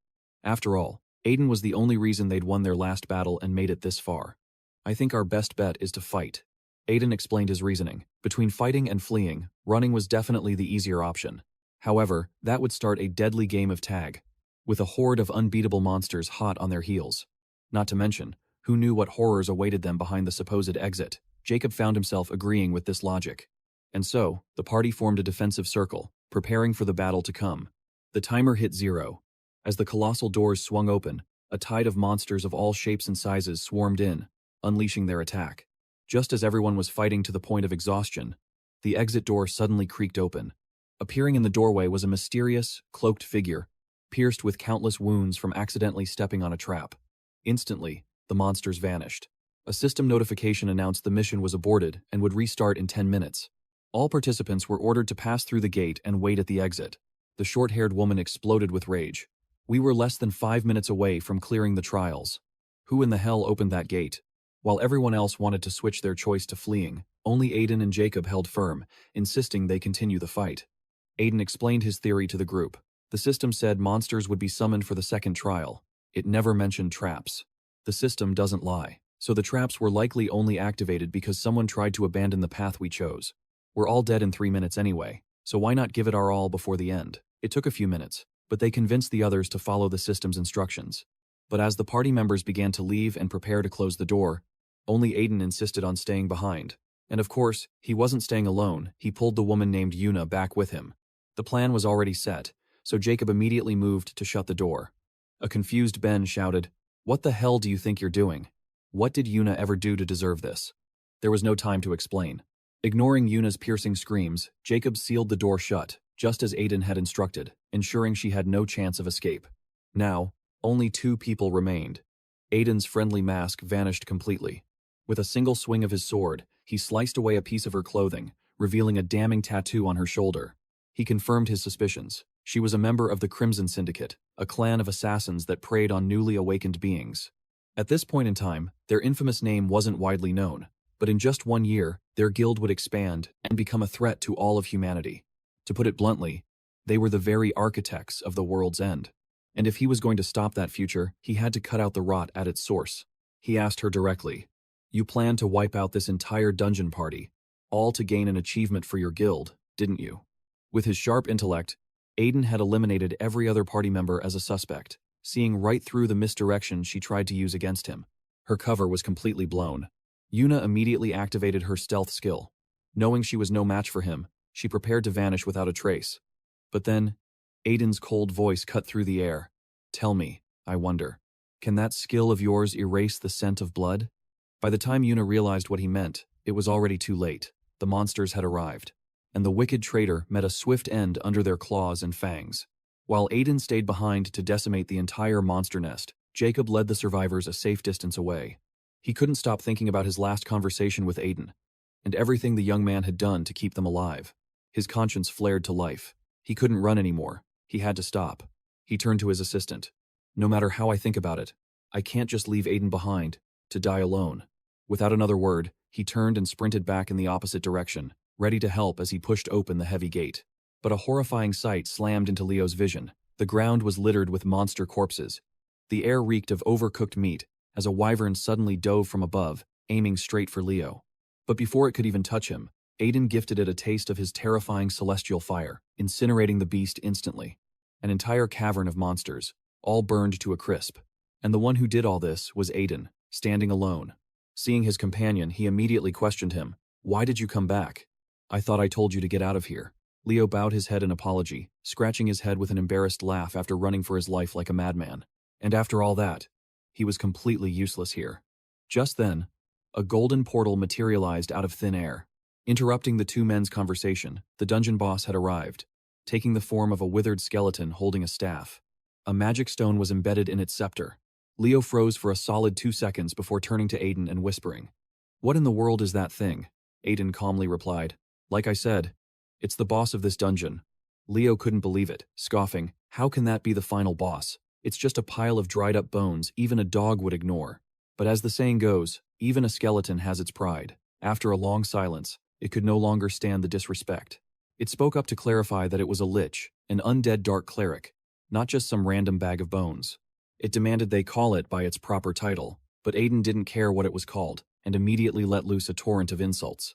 After all, Aiden was the only reason they'd won their last battle and made it this far. "I think our best bet is to fight." Aiden explained his reasoning. Between fighting and fleeing, running was definitely the easier option. However, that would start a deadly game of tag, with a horde of unbeatable monsters hot on their heels. Not to mention, who knew what horrors awaited them behind the supposed exit? Jacob found himself agreeing with this logic. And so, the party formed a defensive circle, preparing for the battle to come. The timer hit 0. As the colossal doors swung open, a tide of monsters of all shapes and sizes swarmed in, unleashing their attack. Just as everyone was fighting to the point of exhaustion, the exit door suddenly creaked open. Appearing in the doorway was a mysterious, cloaked figure, pierced with countless wounds from accidentally stepping on a trap. Instantly, the monsters vanished. A system notification announced the mission was aborted and would restart in 10 minutes. All participants were ordered to pass through the gate and wait at the exit. The short-haired woman exploded with rage. "We were less than 5 minutes away from clearing the trials. Who in the hell opened that gate?" While everyone else wanted to switch their choice to fleeing, only Aiden and Jacob held firm, insisting they continue the fight. Aiden explained his theory to the group. The system said monsters would be summoned for the second trial. It never mentioned traps. The system doesn't lie, so the traps were likely only activated because someone tried to abandon the path we chose. We're all dead in 3 minutes anyway, so why not give it our all before the end? It took a few minutes, but they convinced the others to follow the system's instructions. But as the party members began to leave and prepare to close the door, only Aiden insisted on staying behind. And of course, he wasn't staying alone. He pulled the woman named Yuna back with him. The plan was already set, so Jacob immediately moved to shut the door. A confused Ben shouted, "What the hell do you think you're doing? What did Yuna ever do to deserve this?" There was no time to explain. Ignoring Yuna's piercing screams, Jacob sealed the door shut, just as Aiden had instructed, ensuring she had no chance of escape. Now, only 2 people remained. Aiden's friendly mask vanished completely. With a single swing of his sword, he sliced away a piece of her clothing, revealing a damning tattoo on her shoulder. He confirmed his suspicions. She was a member of the Crimson Syndicate, a clan of assassins that preyed on newly awakened beings. At this point in time, their infamous name wasn't widely known, but in just 1 year, their guild would expand and become a threat to all of humanity. To put it bluntly, they were the very architects of the world's end. And if he was going to stop that future, he had to cut out the rot at its source. He asked her directly, "You planned to wipe out this entire dungeon party, all to gain an achievement for your guild, didn't you?" With his sharp intellect, Aiden had eliminated every other party member as a suspect, seeing right through the misdirection she tried to use against him. Her cover was completely blown. Yuna immediately activated her stealth skill. Knowing she was no match for him, she prepared to vanish without a trace. But then, Aiden's cold voice cut through the air. "Tell me, I wonder, can that skill of yours erase the scent of blood?" By the time Yuna realized what he meant, it was already too late. The monsters had arrived, and the wicked traitor met a swift end under their claws and fangs. While Aiden stayed behind to decimate the entire monster nest, Jacob led the survivors a safe distance away. He couldn't stop thinking about his last conversation with Aiden, and everything the young man had done to keep them alive. His conscience flared to life. He couldn't run anymore. He had to stop. He turned to his assistant. "No matter how I think about it, I can't just leave Aiden behind, to die alone." Without another word, he turned and sprinted back in the opposite direction, ready to help as he pushed open the heavy gate. But a horrifying sight slammed into Leo's vision. The ground was littered with monster corpses. The air reeked of overcooked meat, as a wyvern suddenly dove from above, aiming straight for Leo. But before it could even touch him, Aiden gifted it a taste of his terrifying celestial fire, incinerating the beast instantly. An entire cavern of monsters, all burned to a crisp. And the one who did all this was Aiden, standing alone. Seeing his companion, he immediately questioned him. "Why did you come back? I thought I told you to get out of here." Leo bowed his head in apology, scratching his head with an embarrassed laugh after running for his life like a madman. And after all that, he was completely useless here. Just then, a golden portal materialized out of thin air. Interrupting the 2 men's conversation, the dungeon boss had arrived, taking the form of a withered skeleton holding a staff. A magic stone was embedded in its scepter. Leo froze for a solid 2 seconds before turning to Aiden and whispering, "What in the world is that thing?" Aiden calmly replied, "Like I said, it's the boss of this dungeon." Leo couldn't believe it, scoffing, "How can that be the final boss? It's just a pile of dried up bones even a dog would ignore." But as the saying goes, even a skeleton has its pride. After a long silence, it could no longer stand the disrespect. It spoke up to clarify that it was a lich, an undead dark cleric, not just some random bag of bones. It demanded they call it by its proper title, but Aiden didn't care what it was called, and immediately let loose a torrent of insults.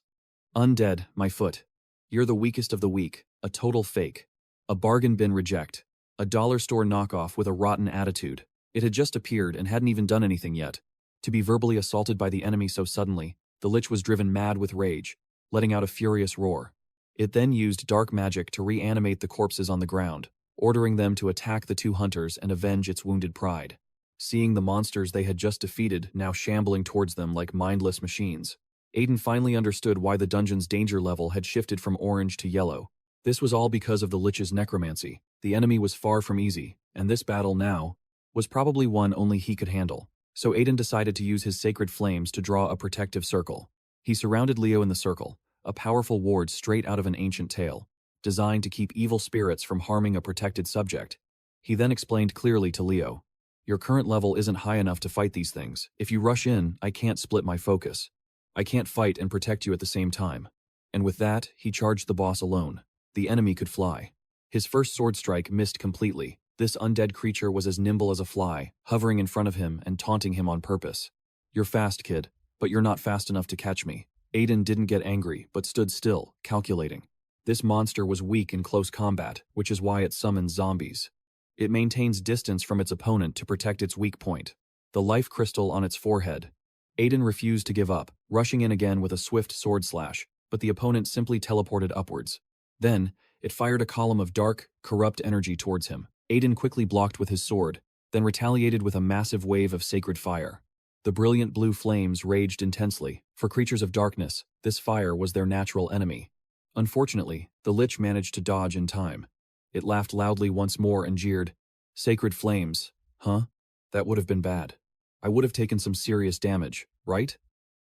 "Undead, my foot. You're the weakest of the weak, a total fake. A bargain bin reject. A dollar store knockoff with a rotten attitude." It had just appeared and hadn't even done anything yet. To be verbally assaulted by the enemy so suddenly, the lich was driven mad with rage, letting out a furious roar. It then used dark magic to reanimate the corpses on the ground, ordering them to attack the 2 hunters and avenge its wounded pride. Seeing the monsters they had just defeated now shambling towards them like mindless machines, Aiden finally understood why the dungeon's danger level had shifted from orange to yellow. This was all because of the lich's necromancy. The enemy was far from easy, and this battle now was probably one only he could handle. So Aiden decided to use his sacred flames to draw a protective circle. He surrounded Leo in the circle, a powerful ward straight out of an ancient tale, designed to keep evil spirits from harming a protected subject. He then explained clearly to Leo, "Your current level isn't high enough to fight these things. If you rush in, I can't split my focus. I can't fight and protect you at the same time." And with that, he charged the boss alone. The enemy could fly. His first sword strike missed completely. This undead creature was as nimble as a fly, hovering in front of him and taunting him on purpose. "You're fast, kid, but you're not fast enough to catch me." Aiden didn't get angry, but stood still, calculating. This monster was weak in close combat, which is why it summons zombies. It maintains distance from its opponent to protect its weak point, the life crystal on its forehead. Aiden refused to give up, rushing in again with a swift sword slash, but the opponent simply teleported upwards. Then, it fired a column of dark, corrupt energy towards him. Aiden quickly blocked with his sword, then retaliated with a massive wave of sacred fire. The brilliant blue flames raged intensely. For creatures of darkness, this fire was their natural enemy. Unfortunately, the lich managed to dodge in time. It laughed loudly once more and jeered, "Sacred flames, huh? That would have been bad. I would have taken some serious damage, right?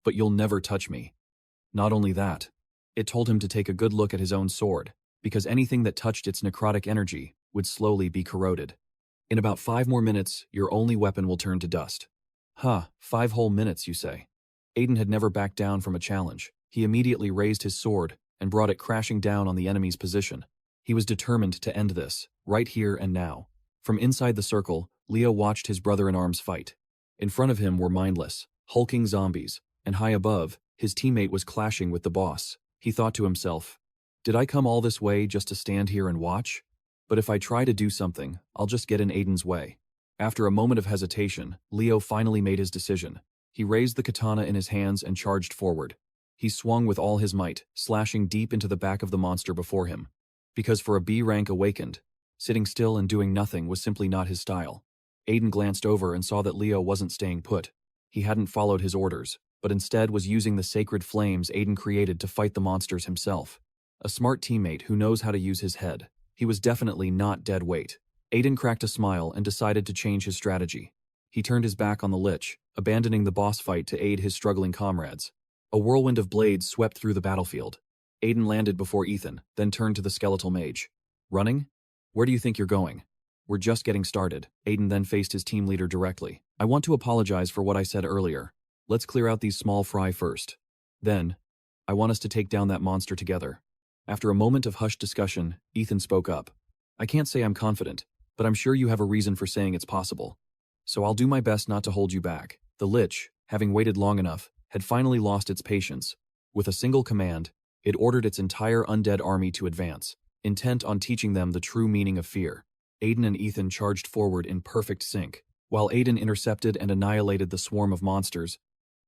But you'll never touch me." Not only that, it told him to take a good look at his own sword, because anything that touched its necrotic energy would slowly be corroded. "In about 5 more minutes, your only weapon will turn to dust." "Huh, 5 whole minutes, you say?" Aiden had never backed down from a challenge. He immediately raised his sword and brought it crashing down on the enemy's position. He was determined to end this, right here and now. From inside the circle, Leo watched his brother-in-arms fight. In front of him were mindless, hulking zombies, and high above, his teammate was clashing with the boss. He thought to himself, "Did I come all this way just to stand here and watch? But if I try to do something, I'll just get in Aiden's way." After a moment of hesitation, Leo finally made his decision. He raised the katana in his hands and charged forward. He swung with all his might, slashing deep into the back of the monster before him. Because for a B rank awakened, sitting still and doing nothing was simply not his style. Aiden glanced over and saw that Leo wasn't staying put. He hadn't followed his orders, but instead was using the sacred flames Aiden created to fight the monsters himself. A smart teammate who knows how to use his head. He was definitely not dead weight. Aiden cracked a smile and decided to change his strategy. He turned his back on the lich, abandoning the boss fight to aid his struggling comrades. A whirlwind of blades swept through the battlefield. Aiden landed before Ethan, then turned to the skeletal mage. "Running? Where do you think you're going?" "We're just getting started." Aiden then faced his team leader directly. "I want to apologize for what I said earlier. Let's clear out these small fry first. Then, I want us to take down that monster together." After a moment of hushed discussion, Ethan spoke up. "I can't say I'm confident, but I'm sure you have a reason for saying it's possible. So I'll do my best not to hold you back." The lich, having waited long enough, had finally lost its patience. With a single command, it ordered its entire undead army to advance, intent on teaching them the true meaning of fear. Aiden and Ethan charged forward in perfect sync. While Aiden intercepted and annihilated the swarm of monsters,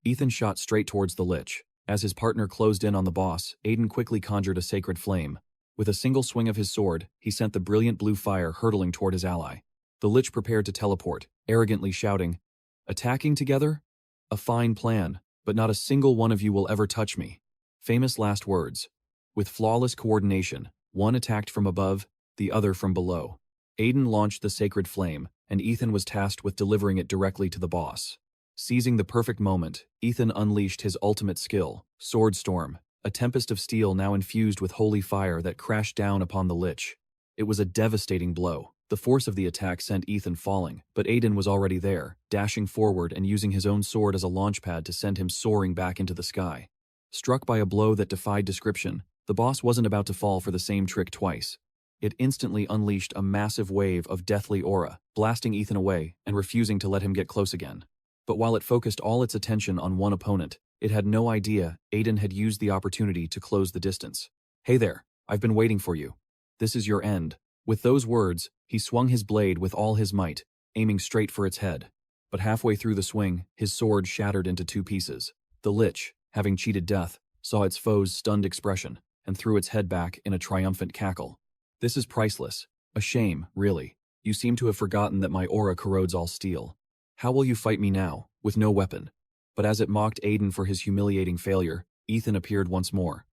Ethan shot straight towards the lich. As his partner closed in on the boss, Aiden quickly conjured a sacred flame. With a single swing of his sword, he sent the brilliant blue fire hurtling toward his ally. The lich prepared to teleport, arrogantly shouting, "Attacking together? A fine plan, but not a single one of you will ever touch me." Famous last words. With flawless coordination, one attacked from above, the other from below. Aiden launched the sacred flame, and Ethan was tasked with delivering it directly to the boss. Seizing the perfect moment, Ethan unleashed his ultimate skill, Sword Storm, a tempest of steel now infused with holy fire that crashed down upon the lich. It was a devastating blow. The force of the attack sent Ethan falling, but Aiden was already there, dashing forward and using his own sword as a launchpad to send him soaring back into the sky. Struck by a blow that defied description, the boss wasn't about to fall for the same trick twice. It instantly unleashed a massive wave of deathly aura, blasting Ethan away and refusing to let him get close again. But while it focused all its attention on one opponent, it had no idea Aiden had used the opportunity to close the distance. "Hey there, I've been waiting for you. This is your end." With those words, he swung his blade with all his might, aiming straight for its head. But halfway through the swing, his sword shattered into 2 pieces. The lich, having cheated death, saw its foe's stunned expression and threw its head back in a triumphant cackle. "This is priceless. A shame, really. You seem to have forgotten that my aura corrodes all steel. How will you fight me now, with no weapon?" But as it mocked Aiden for his humiliating failure, Ethan appeared once more.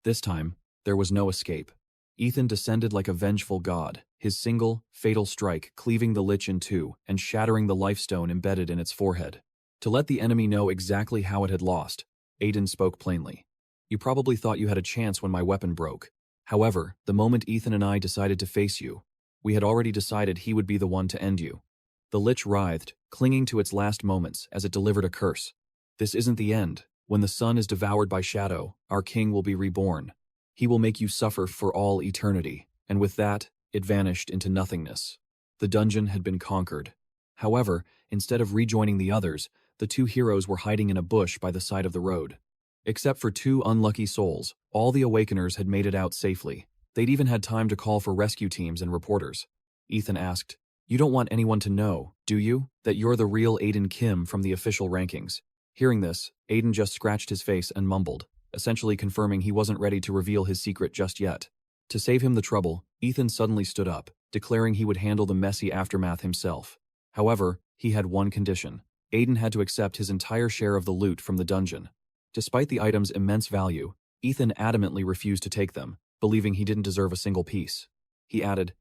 This time, there was no escape. Ethan descended like a vengeful god, his single, fatal strike cleaving the lich in 2 and shattering the lifestone embedded in its forehead. To let the enemy know exactly how it had lost, Aiden spoke plainly. "You probably thought you had a chance when my weapon broke. However, the moment Ethan and I decided to face you, we had already decided he would be the one to end you." The lich writhed, clinging to its last moments as it delivered a curse. "This isn't the end. When the sun is devoured by shadow, our king will be reborn. He will make you suffer for all eternity." And with that, It vanished into nothingness. The dungeon had been conquered. However, instead of rejoining the others, the two heroes were hiding in a bush by the side of the road. Except for two unlucky souls, all the Awakeners had made it out safely. They'd even had time to call for rescue teams and reporters. Ethan asked, "You don't want anyone to know, do you, that you're the real Aiden Kim from the official rankings?" Hearing this, Aiden just scratched his face and mumbled, essentially confirming he wasn't ready to reveal his secret just yet. To save him the trouble, Ethan suddenly stood up, declaring he would handle the messy aftermath himself. However, he had one condition. Aiden had to accept his entire share of the loot from the dungeon. Despite the item's immense value, Ethan adamantly refused to take them, believing he didn't deserve a single piece. He added,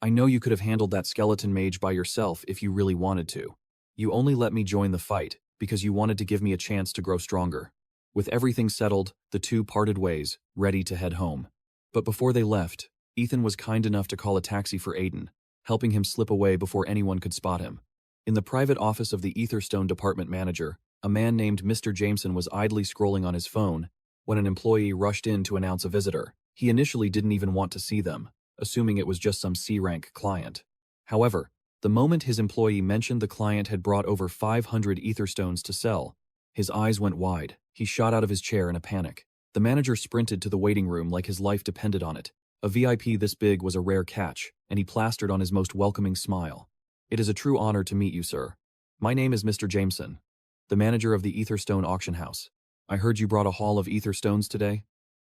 "I know you could have handled that skeleton mage by yourself if you really wanted to. You only let me join the fight because you wanted to give me a chance to grow stronger." With everything settled, the two parted ways, ready to head home. But before they left, Ethan was kind enough to call a taxi for Aiden, helping him slip away before anyone could spot him. In the private office of the Etherstone department manager, a man named Mr. Jameson was idly scrolling on his phone when an employee rushed in to announce a visitor. He initially didn't even want to see them, assuming it was just some C-rank client. However, the moment his employee mentioned the client had brought over 500 Etherstones to sell, his eyes went wide. He shot out of his chair in a panic. The manager sprinted to the waiting room like his life depended on it. A VIP this big was a rare catch, and he plastered on his most welcoming smile. "It is a true honor to meet you, sir. My name is Mr. Jameson, the manager of the Etherstone auction house. I heard you brought a haul of Etherstones today?"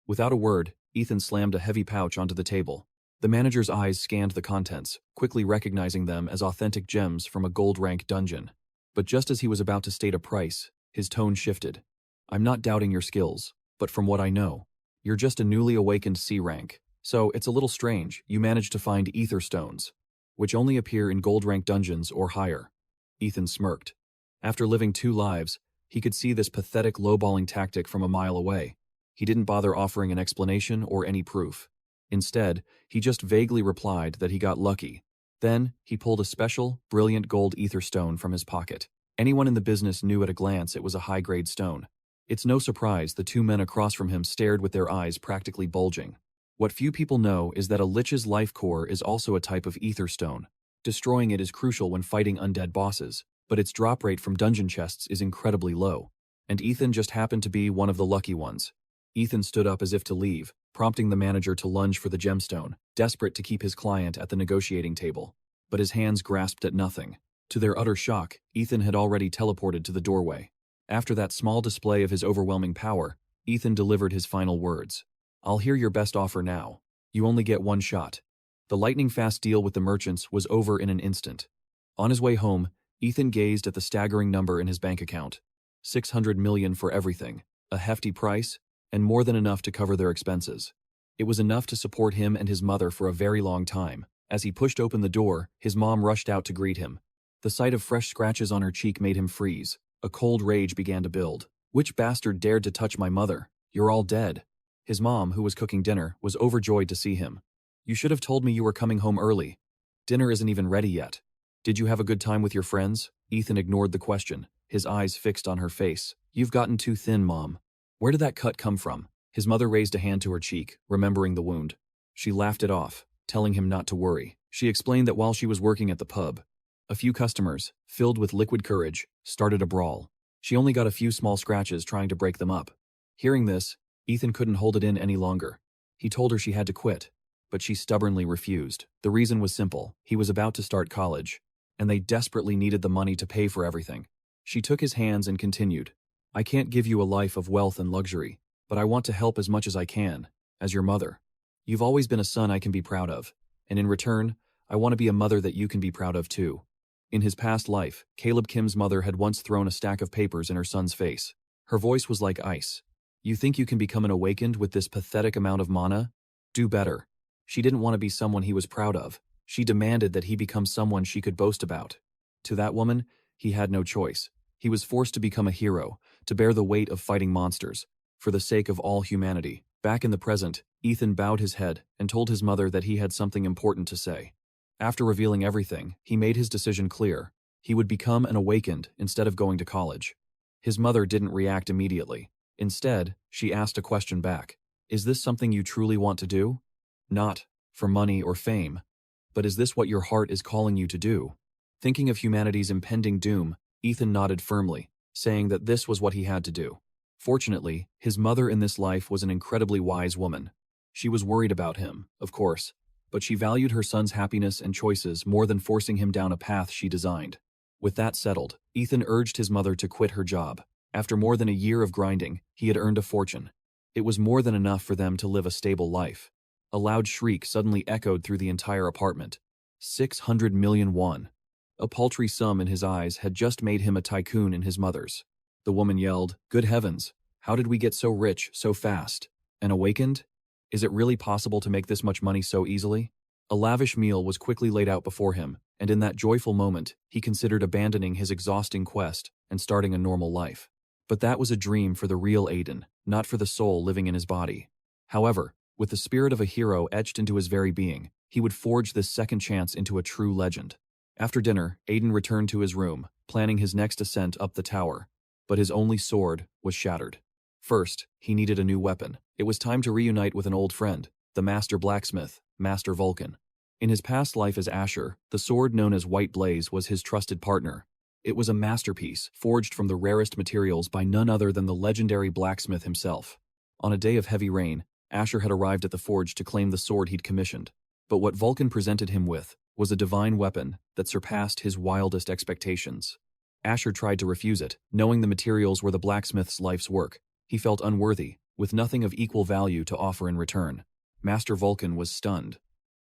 Without a word, Ethan slammed a heavy pouch onto the table. The manager's eyes scanned the contents, quickly recognizing them as authentic gems from a gold-rank dungeon. But just as he was about to state a price, his tone shifted. "I'm not doubting your skills, but from what I know, you're just a newly awakened C-rank. So it's a little strange you managed to find Etherstones, which only appear in gold-rank dungeons or higher." Ethan smirked. After living 2 lives, he could see this pathetic lowballing tactic from a mile away. He didn't bother offering an explanation or any proof. Instead, he just vaguely replied that he got lucky. Then, he pulled a special, brilliant gold Etherstone from his pocket. Anyone in the business knew at a glance it was a high-grade stone. It's no surprise the two men across from him stared with their eyes practically bulging. What few people know is that a lich's life core is also a type of Etherstone. Destroying it is crucial when fighting undead bosses, but its drop rate from dungeon chests is incredibly low. And Ethan just happened to be one of the lucky ones. Ethan stood up as if to leave, prompting the manager to lunge for the gemstone, desperate to keep his client at the negotiating table. But his hands grasped at nothing. To their utter shock, Ethan had already teleported to the doorway. After that small display of his overwhelming power, Ethan delivered his final words. "I'll hear your best offer now. You only get one shot." The lightning-fast deal with the merchants was over in an instant. On his way home, Ethan gazed at the staggering number in his bank account. 600 million for everything, a hefty price, and more than enough to cover their expenses. It was enough to support him and his mother for a very long time. As he pushed open the door, his mom rushed out to greet him. The sight of fresh scratches on her cheek made him freeze. A cold rage began to build. "Which bastard dared to touch my mother? You're all dead." His mom, who was cooking dinner, was overjoyed to see him. "You should have told me you were coming home early. Dinner isn't even ready yet. Did you have a good time with your friends?" Ethan ignored the question, his eyes fixed on her face. "You've gotten too thin, Mom. Where did that cut come from?" His mother raised a hand to her cheek, remembering the wound. She laughed it off, telling him not to worry. She explained that while she was working at the pub, a few customers, filled with liquid courage, started a brawl. She only got a few small scratches trying to break them up. Hearing this, Ethan couldn't hold it in any longer. He told her she had to quit, but she stubbornly refused. The reason was simple. He was about to start college, and they desperately needed the money to pay for everything. She took his hands and continued, "I can't give you a life of wealth and luxury, but I want to help as much as I can, as your mother. You've always been a son I can be proud of, and in return, I want to be a mother that you can be proud of too." In his past life, Caleb Kim's mother had once thrown a stack of papers in her son's face. Her voice was like ice. "You think you can become an awakened with this pathetic amount of mana? Do better." She didn't want to be someone he was proud of. She demanded that he become someone she could boast about. To that woman, he had no choice. He was forced to become a hero, to bear the weight of fighting monsters, for the sake of all humanity. Back in the present, Ethan bowed his head and told his mother that he had something important to say. After revealing everything, he made his decision clear. He would become an awakened instead of going to college. His mother didn't react immediately. Instead, she asked a question back. "Is this something you truly want to do? Not for money or fame, But is this what your heart is calling you to do? Thinking of humanity's impending doom, Ethan nodded firmly, saying that this was what he had to do. Fortunately, his mother in this life was an incredibly wise woman. She was worried about him, of course, but she valued her son's happiness and choices more than forcing him down a path she designed. With that settled, Ethan urged his mother to quit her job. After more than a year of grinding, he had earned a fortune. It was more than enough for them to live a stable life. A loud shriek suddenly echoed through the entire apartment. 600 million won. A paltry sum in his eyes had just made him a tycoon in his mother's. The woman yelled, "Good heavens, how did we get so rich so fast?" And awakened? Is it really possible to make this much money so easily? A lavish meal was quickly laid out before him, and in that joyful moment, he considered abandoning his exhausting quest and starting a normal life. But that was a dream for the real Aiden, not for the soul living in his body. However, with the spirit of a hero etched into his very being, he would forge this second chance into a true legend. After dinner, Aiden returned to his room, planning his next ascent up the tower. But his only sword was shattered. First, he needed a new weapon. It was time to reunite with an old friend, the master blacksmith, Master Vulcan. In his past life as Asher, the sword known as White Blaze was his trusted partner. It was a masterpiece, forged from the rarest materials by none other than the legendary blacksmith himself. On a day of heavy rain, Asher had arrived at the forge to claim the sword he'd commissioned. But what Vulcan presented him with was a divine weapon that surpassed his wildest expectations. Asher tried to refuse it, knowing the materials were the blacksmith's life's work. He felt unworthy, with nothing of equal value to offer in return. Master Vulcan was stunned.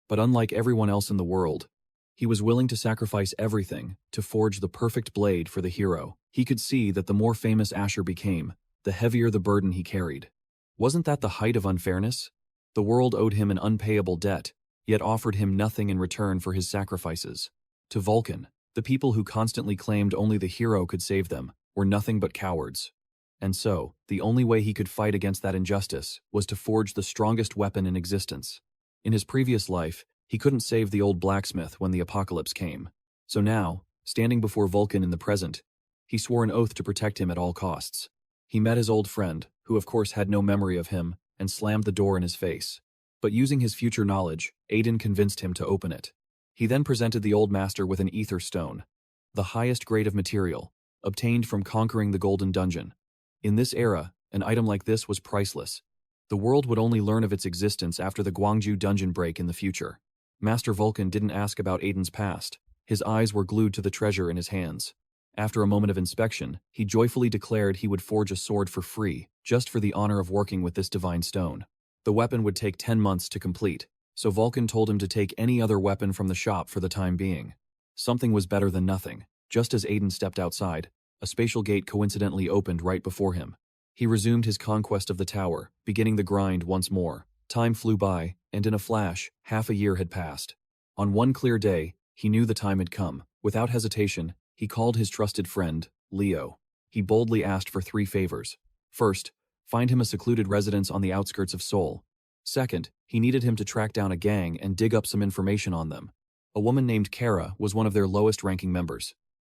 But unlike everyone else in the world, he was willing to sacrifice everything to forge the perfect blade for the hero. He could see that the more famous Asher became, the heavier the burden he carried. Wasn't that the height of unfairness? The world owed him an unpayable debt, yet offered him nothing in return for his sacrifices. To Vulcan, the people who constantly claimed only the hero could save them were nothing but cowards. And so, the only way he could fight against that injustice was to forge the strongest weapon in existence. In his previous life, he couldn't save the old blacksmith when the apocalypse came. So now, standing before Vulcan in the present, he swore an oath to protect him at all costs. He met his old friend, who of course had no memory of him, and slammed the door in his face. But using his future knowledge, Aiden convinced him to open it. He then presented the old master with an ether stone, the highest grade of material, obtained from conquering the Golden Dungeon. In this era, an item like this was priceless. The world would only learn of its existence after the Gwangju dungeon break in the future. Master Vulcan didn't ask about Aiden's past. His eyes were glued to the treasure in his hands. After a moment of inspection, he joyfully declared he would forge a sword for free, just for the honor of working with this divine stone. The weapon would take 10 months to complete, so Vulcan told him to take any other weapon from the shop for the time being. Something was better than nothing. Just as Aiden stepped outside, a spatial gate coincidentally opened right before him. He resumed his conquest of the tower, beginning the grind once more. Time flew by, and in a flash, half a year had passed. On one clear day, he knew the time had come. Without hesitation, he called his trusted friend, Leo. He boldly asked for 3 favors. First, find him a secluded residence on the outskirts of Seoul. Second, he needed him to track down a gang and dig up some information on them. A woman named Kara was one of their lowest-ranking members.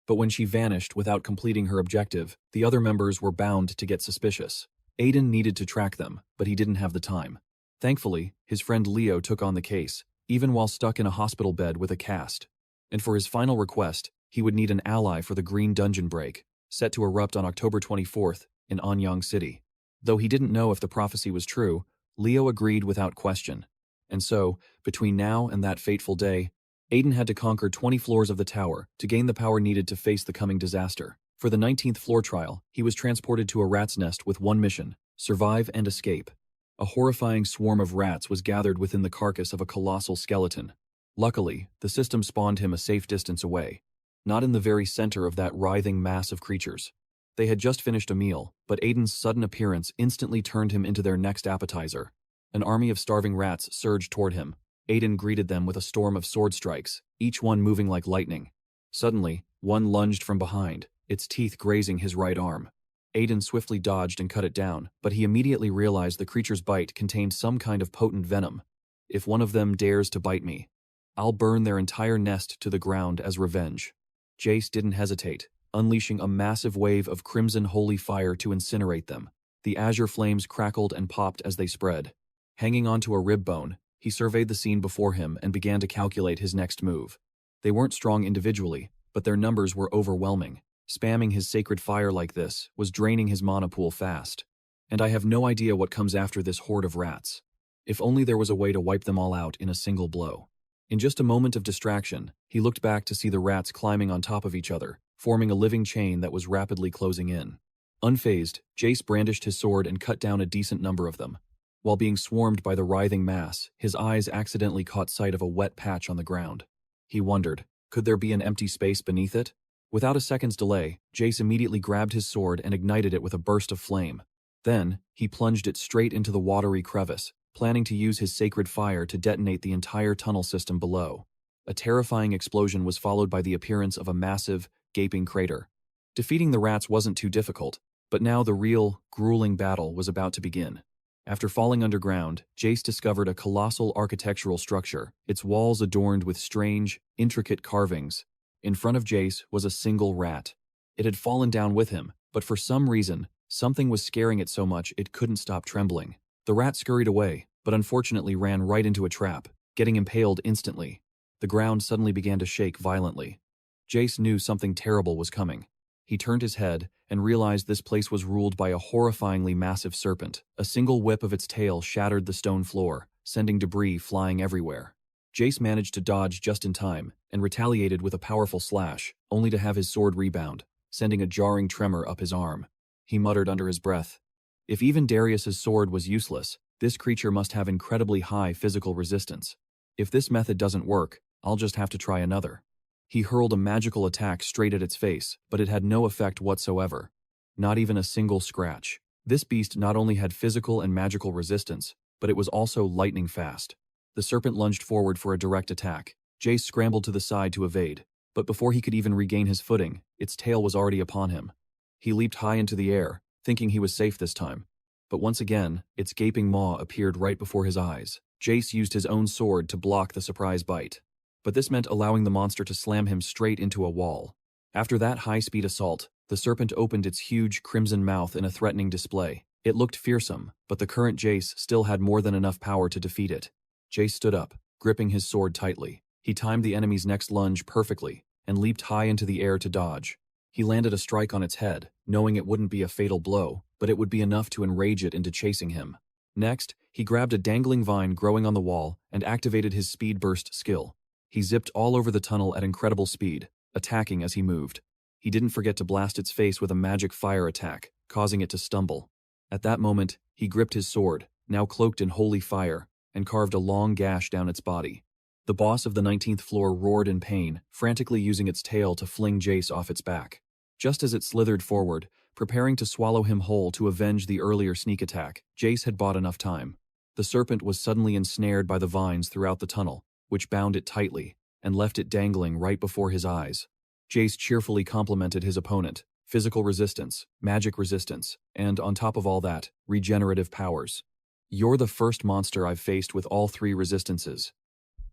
But when she vanished without completing her objective, the other members were bound to get suspicious. Aiden needed to track them, but he didn't have the time. Thankfully, his friend Leo took on the case, even while stuck in a hospital bed with a cast. And for his final request, he would need an ally for the Green Dungeon break, set to erupt on October 24th in Anyong City. Though he didn't know if the prophecy was true, Leo agreed without question. And so, between now and that fateful day, Aiden had to conquer 20 floors of the tower to gain the power needed to face the coming disaster. For the 19th floor trial, he was transported to a rat's nest with one mission: survive and escape. A horrifying swarm of rats was gathered within the carcass of a colossal skeleton. Luckily, the system spawned him a safe distance away, not in the very center of that writhing mass of creatures. They had just finished a meal, but Aiden's sudden appearance instantly turned him into their next appetizer. An army of starving rats surged toward him. Aiden greeted them with a storm of sword strikes, each one moving like lightning. Suddenly, one lunged from behind, its teeth grazing his right arm. Aiden swiftly dodged and cut it down, but he immediately realized the creature's bite contained some kind of potent venom. If one of them dares to bite me, I'll burn their entire nest to the ground as revenge. Jace didn't hesitate, unleashing a massive wave of crimson holy fire to incinerate them. The azure flames crackled and popped as they spread. Hanging onto a rib bone, He surveyed the scene before him and began to calculate his next move. They weren't strong individually, but their numbers were overwhelming. Spamming his sacred fire like this was draining his mana pool fast. And I have no idea what comes after this horde of rats. If only there was a way to wipe them all out in a single blow. In just a moment of distraction, he looked back to see the rats climbing on top of each other, forming a living chain that was rapidly closing in. Unfazed, Jace brandished his sword and cut down a decent number of them. While being swarmed by the writhing mass, his eyes accidentally caught sight of a wet patch on the ground. He wondered, could there be an empty space beneath it? Without a second's delay, Jace immediately grabbed his sword and ignited it with a burst of flame. Then, he plunged it straight into the watery crevice, planning to use his sacred fire to detonate the entire tunnel system below. A terrifying explosion was followed by the appearance of a massive, gaping crater. Defeating the rats wasn't too difficult, but now the real, grueling battle was about to begin. After falling underground, Jace discovered a colossal architectural structure, its walls adorned with strange, intricate carvings. In front of Jace was a single rat. It had fallen down with him, but for some reason, something was scaring it so much it couldn't stop trembling. The rat scurried away, but unfortunately ran right into a trap, getting impaled instantly. The ground suddenly began to shake violently. Jace knew something terrible was coming. He turned his head and realized this place was ruled by a horrifyingly massive serpent. A single whip of its tail shattered the stone floor, sending debris flying everywhere. Jace managed to dodge just in time and retaliated with a powerful slash, only to have his sword rebound, sending a jarring tremor up his arm. He muttered under his breath. If even Darius's sword was useless, this creature must have incredibly high physical resistance. If this method doesn't work, I'll just have to try another. He hurled a magical attack straight at its face, but it had no effect whatsoever. Not even a single scratch. This beast not only had physical and magical resistance, but it was also lightning fast. The serpent lunged forward for a direct attack. Jace scrambled to the side to evade, but before he could even regain his footing, its tail was already upon him. He leaped high into the air, thinking he was safe this time. But once again, its gaping maw appeared right before his eyes. Jace used his own sword to block the surprise bite. But this meant allowing the monster to slam him straight into a wall. After that high-speed assault, the serpent opened its huge crimson mouth in a threatening display. It looked fearsome, but the current Jace still had more than enough power to defeat it. Jace stood up, gripping his sword tightly. He timed the enemy's next lunge perfectly, and leaped high into the air to dodge. He landed a strike on its head, knowing it wouldn't be a fatal blow, but it would be enough to enrage it into chasing him. Next, he grabbed a dangling vine growing on the wall and activated his speed burst skill. He zipped all over the tunnel at incredible speed, attacking as he moved. He didn't forget to blast its face with a magic fire attack, causing it to stumble. At that moment, he gripped his sword, now cloaked in holy fire, and carved a long gash down its body. The boss of the 19th floor roared in pain, frantically using its tail to fling Jace off its back. Just as it slithered forward, preparing to swallow him whole to avenge the earlier sneak attack, Jace had bought enough time. The serpent was suddenly ensnared by the vines throughout the tunnel, which bound it tightly and left it dangling right before his eyes. Jace cheerfully complimented his opponent: physical resistance, magic resistance, and, on top of all that, regenerative powers. You're the first monster I've faced with all three resistances.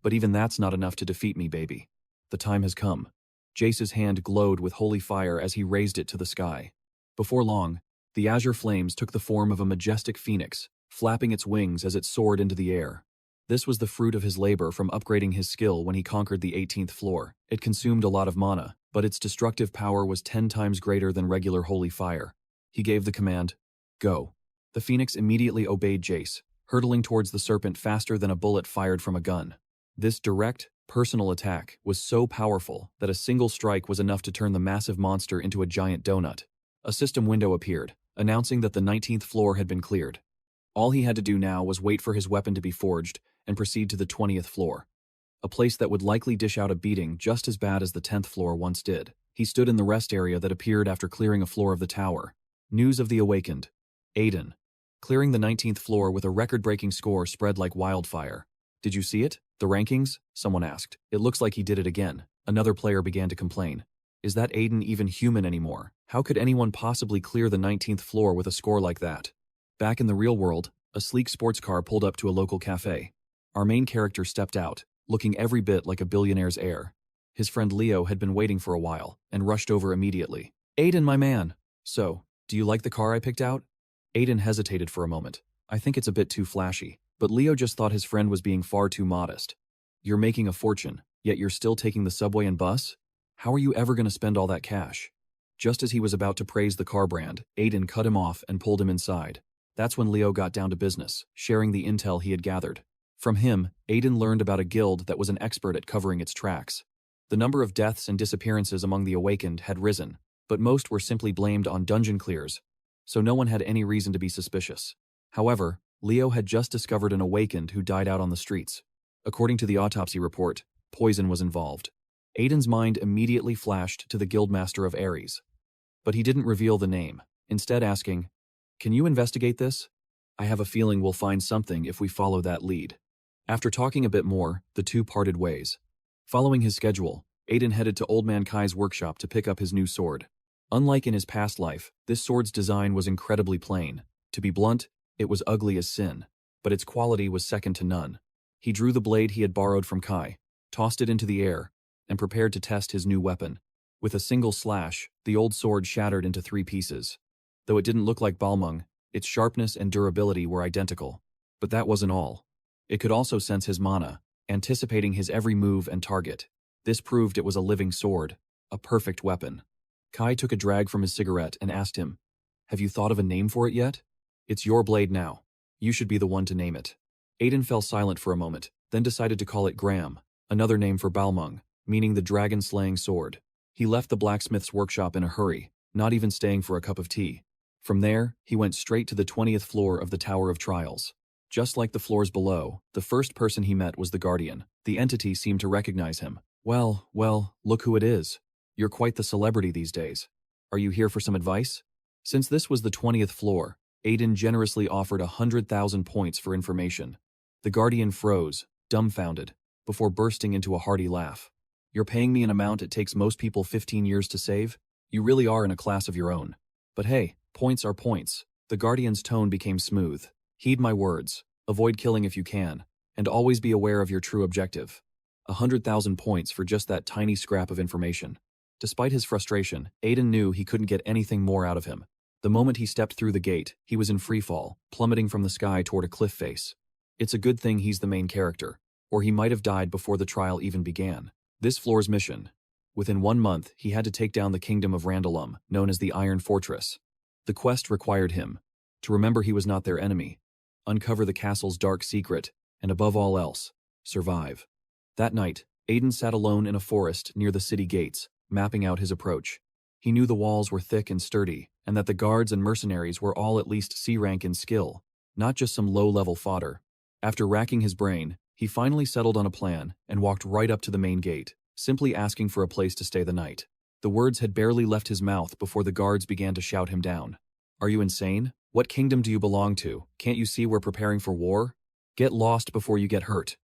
But even that's not enough to defeat me, baby. The time has come. Jace's hand glowed with holy fire as he raised it to the sky. Before long, the azure flames took the form of a majestic phoenix, flapping its wings as it soared into the air. This was the fruit of his labor from upgrading his skill when he conquered the 18th floor. It consumed a lot of mana, but its destructive power was 10 times greater than regular holy fire. He gave the command, "Go." The phoenix immediately obeyed Jace, hurtling towards the serpent faster than a bullet fired from a gun. This direct, personal attack was so powerful that a single strike was enough to turn the massive monster into a giant donut. A system window appeared, announcing that the 19th floor had been cleared. All he had to do now was wait for his weapon to be forged and proceed to the 20th floor, a place that would likely dish out a beating just as bad as the 10th floor once did. He stood in the rest area that appeared after clearing a floor of the tower. News of the awakened. Aiden. Clearing the 19th floor with a record-breaking score spread like wildfire. "Did you see it? The rankings?" someone asked. "It looks like he did it again." Another player began to complain. "Is that Aiden even human anymore? How could anyone possibly clear the 19th floor with a score like that?" Back in the real world, a sleek sports car pulled up to a local cafe. Our main character stepped out, looking every bit like a billionaire's heir. His friend Leo had been waiting for a while, and rushed over immediately. "Aiden, my man! So, do you like the car I picked out?" Aiden hesitated for a moment. "I think it's a bit too flashy." But Leo just thought his friend was being far too modest. You're making a fortune, yet you're still taking the subway and bus? How are you ever going to spend all that cash? Just as he was about to praise the car brand, Aiden cut him off and pulled him inside. That's when Leo got down to business, sharing the intel he had gathered. From him, Aiden learned about a guild that was an expert at covering its tracks. The number of deaths and disappearances among the awakened had risen, but most were simply blamed on dungeon clears, so no one had any reason to be suspicious. However, Leo had just discovered an awakened who died out on the streets. According to the autopsy report, poison was involved. Aiden's mind immediately flashed to the guildmaster of Aries. But he didn't reveal the name, instead asking, "Can you investigate this? I have a feeling we'll find something if we follow that lead." After talking a bit more, the two parted ways. Following his schedule, Aiden headed to Old Man Kai's workshop to pick up his new sword. Unlike in his past life, this sword's design was incredibly plain. To be blunt, it was ugly as sin, but its quality was second to none. He drew the blade he had borrowed from Kai, tossed it into the air, and prepared to test his new weapon. With a single slash, the old sword shattered into 3 pieces. Though it didn't look like Balmung, its sharpness and durability were identical. But that wasn't all. It could also sense his mana, anticipating his every move and target. This proved it was a living sword, a perfect weapon. Kai took a drag from his cigarette and asked him, "Have you thought of a name for it yet?" "It's your blade now. You should be the one to name it." Aiden fell silent for a moment, then decided to call it Graham, another name for Balmung, meaning the dragon-slaying sword. He left the blacksmith's workshop in a hurry, not even staying for a cup of tea. From there, he went straight to the 20th floor of the Tower of Trials. Just like the floors below, the first person he met was the Guardian. The entity seemed to recognize him. Well, look who it is. You're quite the celebrity these days. Are you here for some advice?" Since this was the 20th floor, Aiden generously offered 100,000 points for information. The Guardian froze, dumbfounded, before bursting into a hearty laugh. "You're paying me an amount it takes most people 15 years to save? You really are in a class of your own. But hey, points are points." The Guardian's tone became smooth. "Heed my words, avoid killing if you can, and always be aware of your true objective." 100,000 points for just that tiny scrap of information. Despite his frustration, Aiden knew he couldn't get anything more out of him. The moment he stepped through the gate, he was in freefall, plummeting from the sky toward a cliff face. It's a good thing he's the main character, or he might have died before the trial even began. This floor's mission. Within 1 month, he had to take down the kingdom of Randalum, known as the Iron Fortress. The quest required him to remember he was not their enemy, uncover the castle's dark secret, and above all else, survive. That night, Aiden sat alone in a forest near the city gates, mapping out his approach. He knew the walls were thick and sturdy, and that the guards and mercenaries were all at least C-rank in skill, not just some low-level fodder. After racking his brain, he finally settled on a plan and walked right up to the main gate, simply asking for a place to stay the night. The words had barely left his mouth before the guards began to shout him down. "Are you insane? What kingdom do you belong to? Can't you see we're preparing for war? Get lost before you get hurt."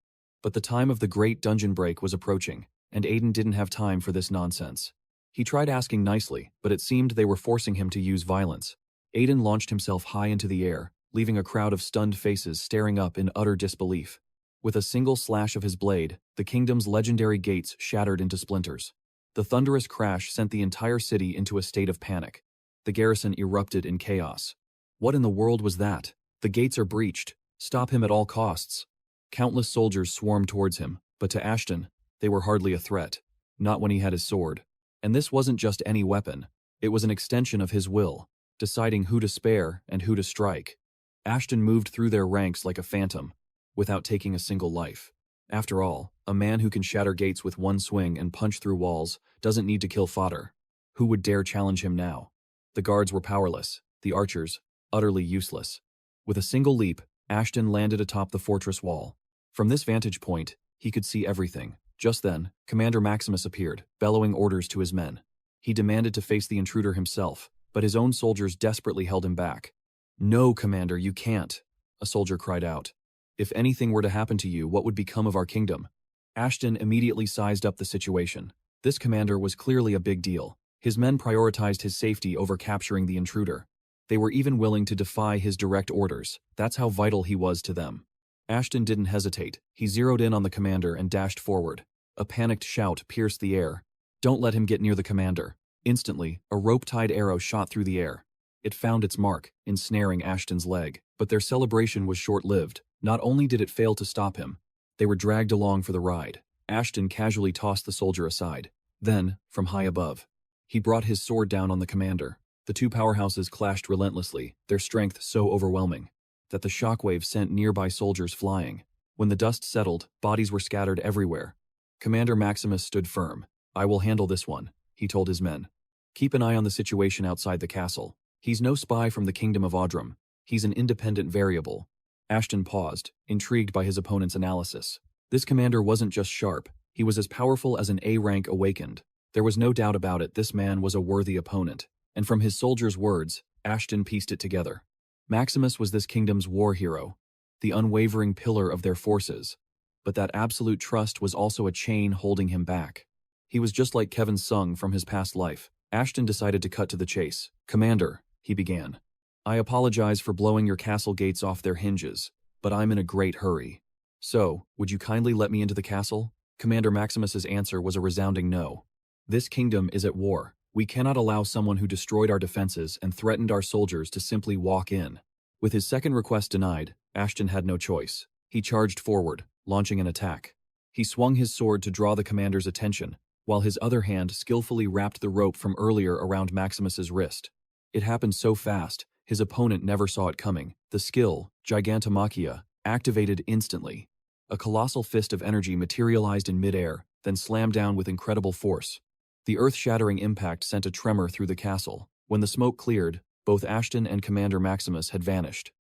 But the time of the great dungeon break was approaching, and Aiden didn't have time for this nonsense. He tried asking nicely, but it seemed they were forcing him to use violence. Aiden launched himself high into the air, leaving a crowd of stunned faces staring up in utter disbelief. With a single slash of his blade, the kingdom's legendary gates shattered into splinters. The thunderous crash sent the entire city into a state of panic. The garrison erupted in chaos. What in the world was that? "The gates are breached. Stop him at all costs." Countless soldiers swarmed towards him, but to Ashton, they were hardly a threat. Not when he had his sword. And this wasn't just any weapon. It was an extension of his will, deciding who to spare and who to strike. Ashton moved through their ranks like a phantom, without taking a single life. After all, a man who can shatter gates with one swing and punch through walls doesn't need to kill fodder. Who would dare challenge him now? The guards were powerless, the archers, utterly useless. With a single leap, Ashton landed atop the fortress wall. From this vantage point, he could see everything. Just then, Commander Maximus appeared, bellowing orders to his men. He demanded to face the intruder himself, but his own soldiers desperately held him back. "No, Commander, you can't," a soldier cried out. "If anything were to happen to you, what would become of our kingdom?" Ashton immediately sized up the situation. This commander was clearly a big deal. His men prioritized his safety over capturing the intruder. They were even willing to defy his direct orders. That's how vital he was to them. Ashton didn't hesitate. He zeroed in on the commander and dashed forward. A panicked shout pierced the air. "Don't let him get near the commander." Instantly, a rope-tied arrow shot through the air. It found its mark, ensnaring Ashton's leg. But their celebration was short-lived. Not only did it fail to stop him, they were dragged along for the ride. Ashton casually tossed the soldier aside. Then, from high above, he brought his sword down on the commander. The two powerhouses clashed relentlessly, their strength so overwhelming that the shockwave sent nearby soldiers flying. When the dust settled, bodies were scattered everywhere. Commander Maximus stood firm. "I will handle this one," he told his men. "Keep an eye on the situation outside the castle. He's no spy from the kingdom of Audrum. He's an independent variable." Ashton paused, intrigued by his opponent's analysis. This commander wasn't just sharp, he was as powerful as an A-rank awakened. There was no doubt about it, this man was a worthy opponent. And from his soldiers' words, Ashton pieced it together. Maximus was this kingdom's war hero, the unwavering pillar of their forces. But that absolute trust was also a chain holding him back. He was just like Kevin Sung from his past life. Ashton decided to cut to the chase. "Commander," he began, "I apologize for blowing your castle gates off their hinges, but I'm in a great hurry. So, would you kindly let me into the castle?" Commander Maximus's answer was a resounding no. "This kingdom is at war. We cannot allow someone who destroyed our defenses and threatened our soldiers to simply walk in." With his second request denied, Ashton had no choice. He charged forward, launching an attack. He swung his sword to draw the commander's attention, while his other hand skillfully wrapped the rope from earlier around Maximus's wrist. It happened so fast, his opponent never saw it coming. The skill, Gigantomachia, activated instantly. A colossal fist of energy materialized in midair, then slammed down with incredible force. The earth-shattering impact sent a tremor through the castle. When the smoke cleared, both Ashton and Commander Maximus had vanished.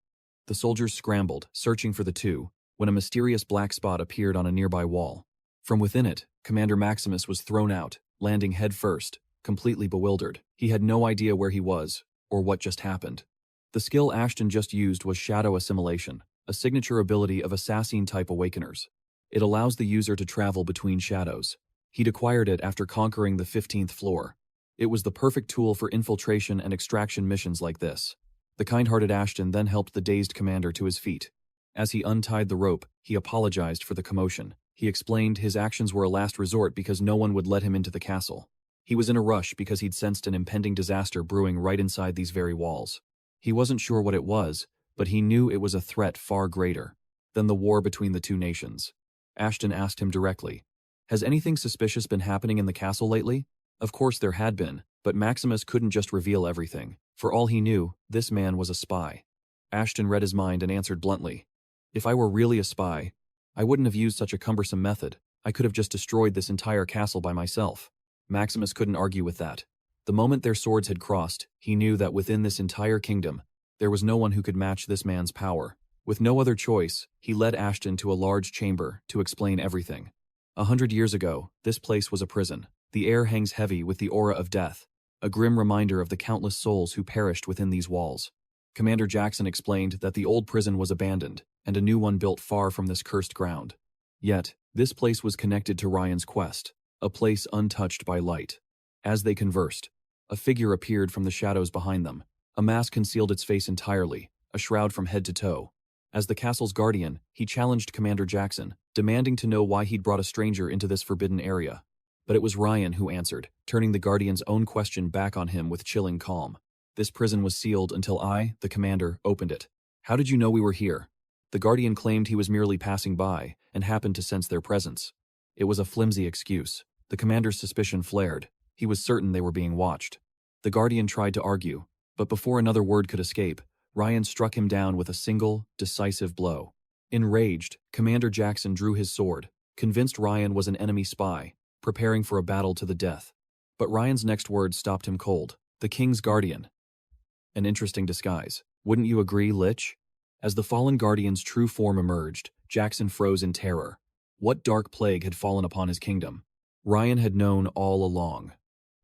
The soldiers scrambled, searching for the two, when a mysterious black spot appeared on a nearby wall. From within it, Commander Maximus was thrown out, landing headfirst, completely bewildered. He had no idea where he was, or what just happened. The skill Ashton just used was Shadow Assimilation, a signature ability of assassin-type awakeners. It allows the user to travel between shadows. He'd acquired it after conquering the 15th floor. It was the perfect tool for infiltration and extraction missions like this. The kind-hearted Ashton then helped the dazed commander to his feet. As he untied the rope, he apologized for the commotion. He explained his actions were a last resort because no one would let him into the castle. He was in a rush because he'd sensed an impending disaster brewing right inside these very walls. He wasn't sure what it was, but he knew it was a threat far greater than the war between the two nations. Ashton asked him directly, "Has anything suspicious been happening in the castle lately?" Of course there had been, but Maximus couldn't just reveal everything. For all he knew, this man was a spy. Ashton read his mind and answered bluntly, "If I were really a spy, I wouldn't have used such a cumbersome method. I could have just destroyed this entire castle by myself." Maximus couldn't argue with that. The moment their swords had crossed, he knew that within this entire kingdom, there was no one who could match this man's power. With no other choice, he led Ashton to a large chamber to explain everything. 100 years ago, this place was a prison. The air hangs heavy with the aura of death, a grim reminder of the countless souls who perished within these walls. Commander Jackson explained that the old prison was abandoned, and a new one built far from this cursed ground. Yet, this place was connected to Ryan's quest, a place untouched by light. As they conversed, a figure appeared from the shadows behind them. A mask concealed its face entirely, a shroud from head to toe. As the castle's guardian, he challenged Commander Jackson, demanding to know why he'd brought a stranger into this forbidden area. But it was Ryan who answered, turning the guardian's own question back on him with chilling calm. "This prison was sealed until I, the commander, opened it. How did you know we were here?" The guardian claimed he was merely passing by and happened to sense their presence. It was a flimsy excuse. The commander's suspicion flared. He was certain they were being watched. The guardian tried to argue, but before another word could escape, Ryan struck him down with a single, decisive blow. Enraged, Commander Jackson drew his sword, convinced Ryan was an enemy spy, preparing for a battle to the death. But Ryan's next words stopped him cold. "The king's guardian." An interesting disguise. Wouldn't you agree, Lich? As the fallen guardian's true form emerged, Jackson froze in terror. What dark plague had fallen upon his kingdom? Ryan had known all along.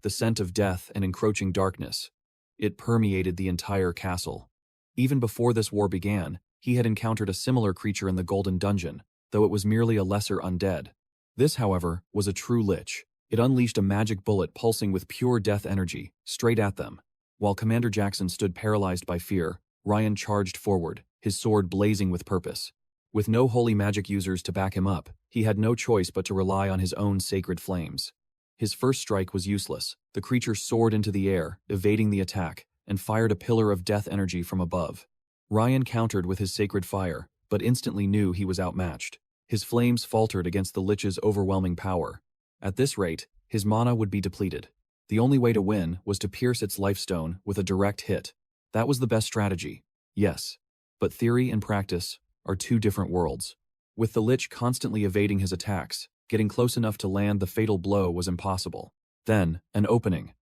The scent of death and encroaching darkness. It permeated the entire castle. Even before this war began, he had encountered a similar creature in the Golden Dungeon, though it was merely a lesser undead. This, however, was a true lich. It unleashed a magic bullet pulsing with pure death energy, straight at them. While Commander Jackson stood paralyzed by fear, Ryan charged forward, his sword blazing with purpose. With no holy magic users to back him up, he had no choice but to rely on his own sacred flames. His first strike was useless. The creature soared into the air, evading the attack, and fired a pillar of death energy from above. Ryan countered with his sacred fire, but instantly knew he was outmatched. His flames faltered against the lich's overwhelming power. At this rate, his mana would be depleted. The only way to win was to pierce its lifestone with a direct hit. That was the best strategy. Yes. But theory and practice are two different worlds. With the lich constantly evading his attacks, getting close enough to land the fatal blow was impossible. Then, an opening.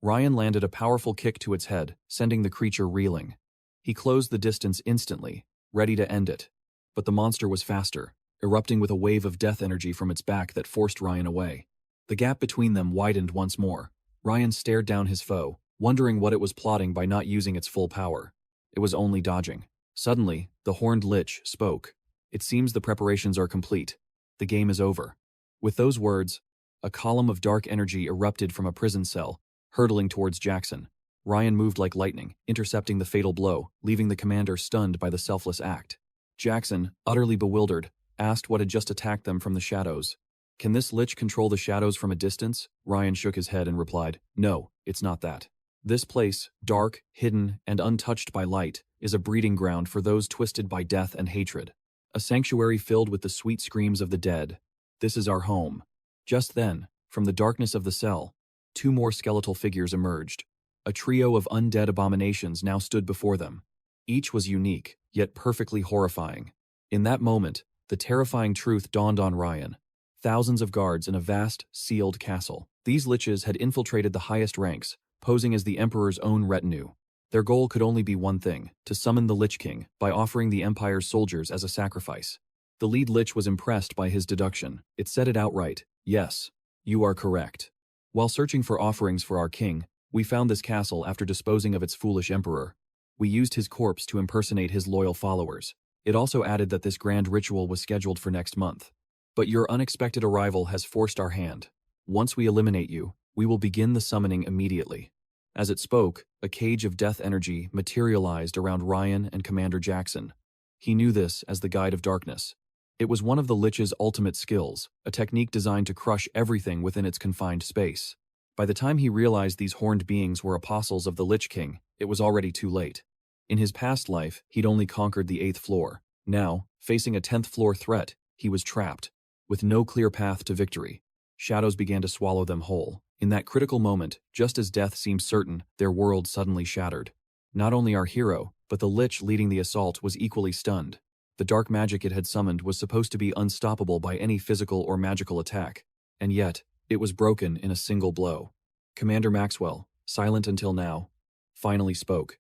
Ryan landed a powerful kick to its head, sending the creature reeling. He closed the distance instantly, ready to end it. But the monster was faster, erupting with a wave of death energy from its back that forced Ryan away. The gap between them widened once more. Ryan stared down his foe, wondering what it was plotting by not using its full power. It was only dodging. Suddenly, the horned lich spoke. "It seems the preparations are complete. The game is over." With those words, a column of dark energy erupted from a prison cell, hurtling towards Jackson. Ryan moved like lightning, intercepting the fatal blow, leaving the commander stunned by the selfless act. Jackson, utterly bewildered, asked what had just attacked them from the shadows. "Can this lich control the shadows from a distance?" Ryan shook his head and replied, "No, it's not that. This place, dark, hidden, and untouched by light, is a breeding ground for those twisted by death and hatred. A sanctuary filled with the sweet screams of the dead. This is our home." Just then, from the darkness of the cell, two more skeletal figures emerged. A trio of undead abominations now stood before them. Each was unique, yet perfectly horrifying. In that moment, the terrifying truth dawned on Ryan. Thousands of guards in a vast, sealed castle. These liches had infiltrated the highest ranks, posing as the Emperor's own retinue. Their goal could only be one thing: to summon the Lich King by offering the Empire's soldiers as a sacrifice. The lead lich was impressed by his deduction. It said it outright: "Yes, you are correct. While searching for offerings for our king, we found this castle after disposing of its foolish emperor. We used his corpse to impersonate his loyal followers." It also added that this grand ritual was scheduled for next month. "But your unexpected arrival has forced our hand. Once we eliminate you, we will begin the summoning immediately." As it spoke, a cage of death energy materialized around Ryan and Commander Jackson. He knew this as the Guide of Darkness. It was one of the Lich's ultimate skills, a technique designed to crush everything within its confined space. By the time he realized these horned beings were apostles of the Lich King, it was already too late. In his past life, he'd only conquered the 8th floor. Now, facing a 10th floor threat, he was trapped, with no clear path to victory. Shadows began to swallow them whole. In that critical moment, just as death seemed certain, their world suddenly shattered. Not only our hero, but the Lich leading the assault was equally stunned. The dark magic it had summoned was supposed to be unstoppable by any physical or magical attack. And yet, it was broken in a single blow. Commander Maxwell, silent until now, finally spoke.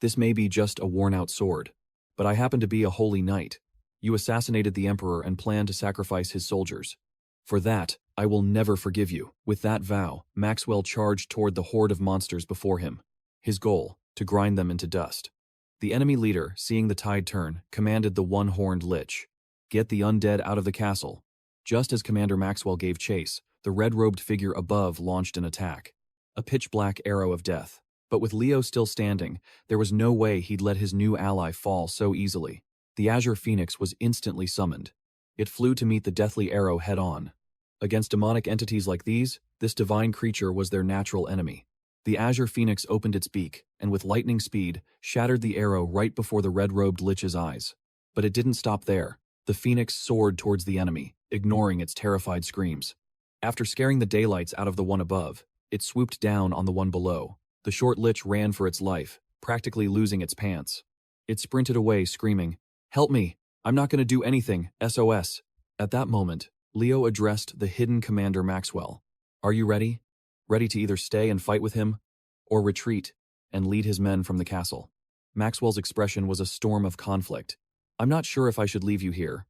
"This may be just a worn-out sword, but I happen to be a holy knight. You assassinated the Emperor and planned to sacrifice his soldiers. For that, I will never forgive you." With that vow, Maxwell charged toward the horde of monsters before him. His goal: to grind them into dust. The enemy leader, seeing the tide turn, commanded the one-horned lich, "Get the undead out of the castle." Just as Commander Maxwell gave chase, the red-robed figure above launched an attack. A pitch-black arrow of death. But with Leo still standing, there was no way he'd let his new ally fall so easily. The Azure Phoenix was instantly summoned. It flew to meet the deathly arrow head-on. Against demonic entities like these, this divine creature was their natural enemy. The Azure Phoenix opened its beak, and with lightning speed, shattered the arrow right before the red-robed lich's eyes. But it didn't stop there. The Phoenix soared towards the enemy, ignoring its terrified screams. After scaring the daylights out of the one above, it swooped down on the one below. The short lich ran for its life, practically losing its pants. It sprinted away, screaming, "Help me! I'm not going to do anything, SOS." At that moment, Leo addressed the hidden Commander Maxwell. "Are you ready? Ready to either stay and fight with him, or retreat and lead his men from the castle?" Maxwell's expression was a storm of conflict. "I'm not sure if I should leave you here.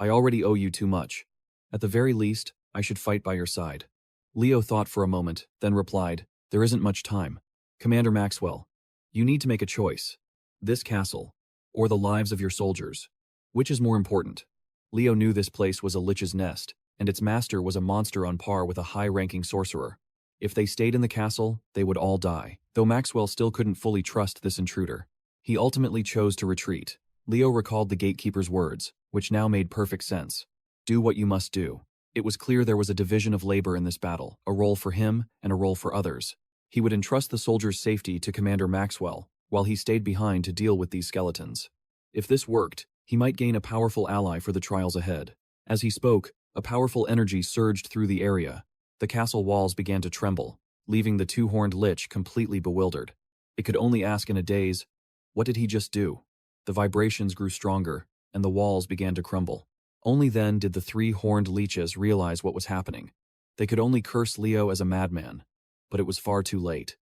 I already owe you too much. At the very least, I should fight by your side." Leo thought for a moment, then replied, "There isn't much time. Commander Maxwell, you need to make a choice. This castle, or the lives of your soldiers. Which is more important?" Leo knew this place was a lich's nest, and its master was a monster on par with a high-ranking sorcerer. If they stayed in the castle, they would all die, though Maxwell still couldn't fully trust this intruder. He ultimately chose to retreat. Leo recalled the gatekeeper's words, which now made perfect sense. Do what you must do. It was clear there was a division of labor in this battle, a role for him and a role for others. He would entrust the soldiers' safety to Commander Maxwell, while he stayed behind to deal with these skeletons. If this worked, he might gain a powerful ally for the trials ahead. As he spoke, a powerful energy surged through the area. The castle walls began to tremble, leaving the two-horned lich completely bewildered. It could only ask in a daze, what did he just do? The vibrations grew stronger, and the walls began to crumble. Only then did the three-horned liches realize what was happening. They could only curse Leo as a madman, but it was far too late.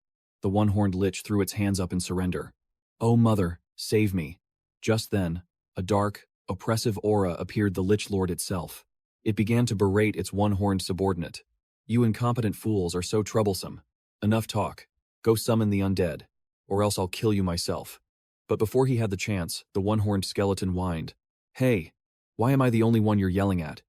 The one-horned lich threw its hands up in surrender. "Oh, mother, save me." Just then, a dark, oppressive aura appeared the Lich Lord itself. It began to berate its one-horned subordinate. "You incompetent fools are so troublesome. Enough talk. Go summon the undead, or else I'll kill you myself." But before he had the chance, the one-horned skeleton whined. "Hey, why am I the only one you're yelling at?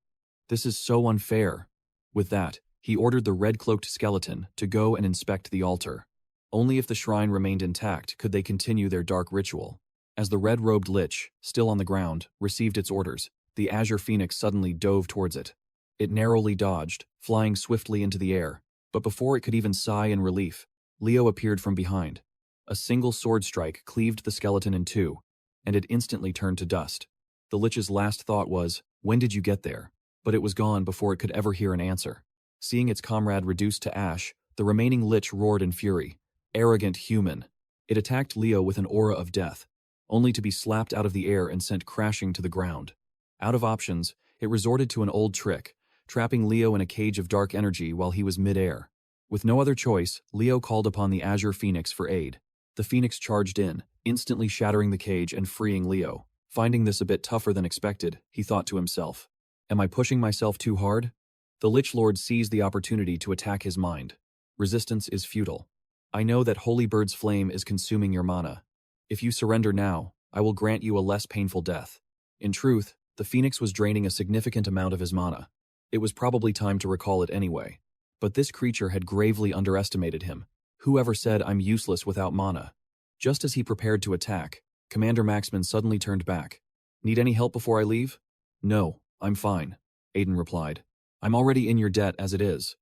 This is so unfair." With that, he ordered the red-cloaked skeleton to go and inspect the altar. Only if the shrine remained intact could they continue their dark ritual. As the red-robed lich, still on the ground, received its orders, the azure phoenix suddenly dove towards it. It narrowly dodged, flying swiftly into the air, but before it could even sigh in relief, Leo appeared from behind. A single sword strike cleaved the skeleton in two, and it instantly turned to dust. The lich's last thought was, "When did you get there?" But it was gone before it could ever hear an answer. Seeing its comrade reduced to ash, the remaining lich roared in fury. "Arrogant human!" It attacked Leo with an aura of death, only to be slapped out of the air and sent crashing to the ground. Out of options, it resorted to an old trick, trapping Leo in a cage of dark energy while he was mid-air. With no other choice, Leo called upon the azure phoenix for aid. The phoenix charged in, instantly shattering the cage and freeing Leo. Finding this a bit tougher than expected, he thought to himself, "Am I pushing myself too hard?" The Lich Lord seized the opportunity to attack his mind. "Resistance is futile. I know that Holy Bird's flame is consuming your mana. If you surrender now, I will grant you a less painful death." In truth, the phoenix was draining a significant amount of his mana. It was probably time to recall it anyway. But this creature had gravely underestimated him. Whoever said I'm useless without mana? Just as he prepared to attack, Commander Maxman suddenly turned back. "Need any help before I leave?" "No, I'm fine," Aiden replied. "I'm already in your debt as it is."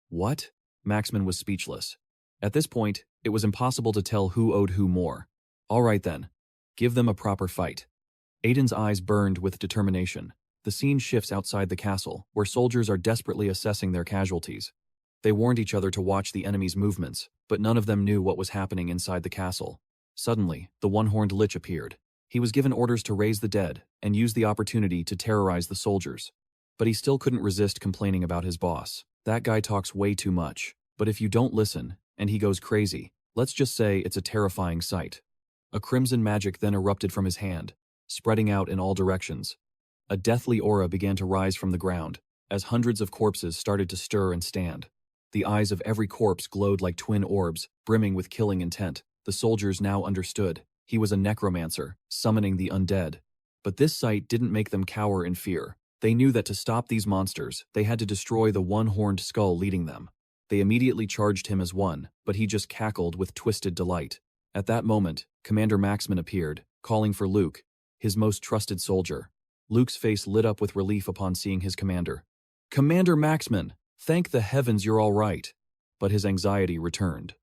"What?" Maxman was speechless. At this point, it was impossible to tell who owed who more. "All right then. Give them a proper fight." Aiden's eyes burned with determination. The scene shifts outside the castle, where soldiers are desperately assessing their casualties. They warned each other to watch the enemy's movements, but none of them knew what was happening inside the castle. Suddenly, the one-horned lich appeared. He was given orders to raise the dead and use the opportunity to terrorize the soldiers. But he still couldn't resist complaining about his boss. "That guy talks way too much, but if you don't listen, and he goes crazy, let's just say it's a terrifying sight." A crimson magic then erupted from his hand, spreading out in all directions. A deathly aura began to rise from the ground, as hundreds of corpses started to stir and stand. The eyes of every corpse glowed like twin orbs, brimming with killing intent. The soldiers now understood. He was a necromancer, summoning the undead. But this sight didn't make them cower in fear. They knew that to stop these monsters, they had to destroy the one-horned skull leading them. They immediately charged him as one, but he just cackled with twisted delight. At that moment, Commander Maxman appeared, calling for Luke, his most trusted soldier. Luke's face lit up with relief upon seeing his commander. "Commander Maxman, thank the heavens you're all right." But his anxiety returned.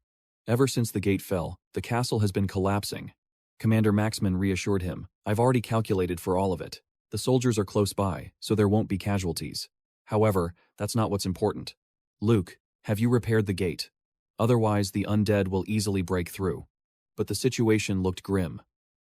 Ever since the gate fell, the castle has been collapsing. Commander Maxman reassured him, "I've already calculated for all of it. The soldiers are close by, so there won't be casualties. However, that's not what's important. Luke, have you repaired the gate? Otherwise, the undead will easily break through." But the situation looked grim.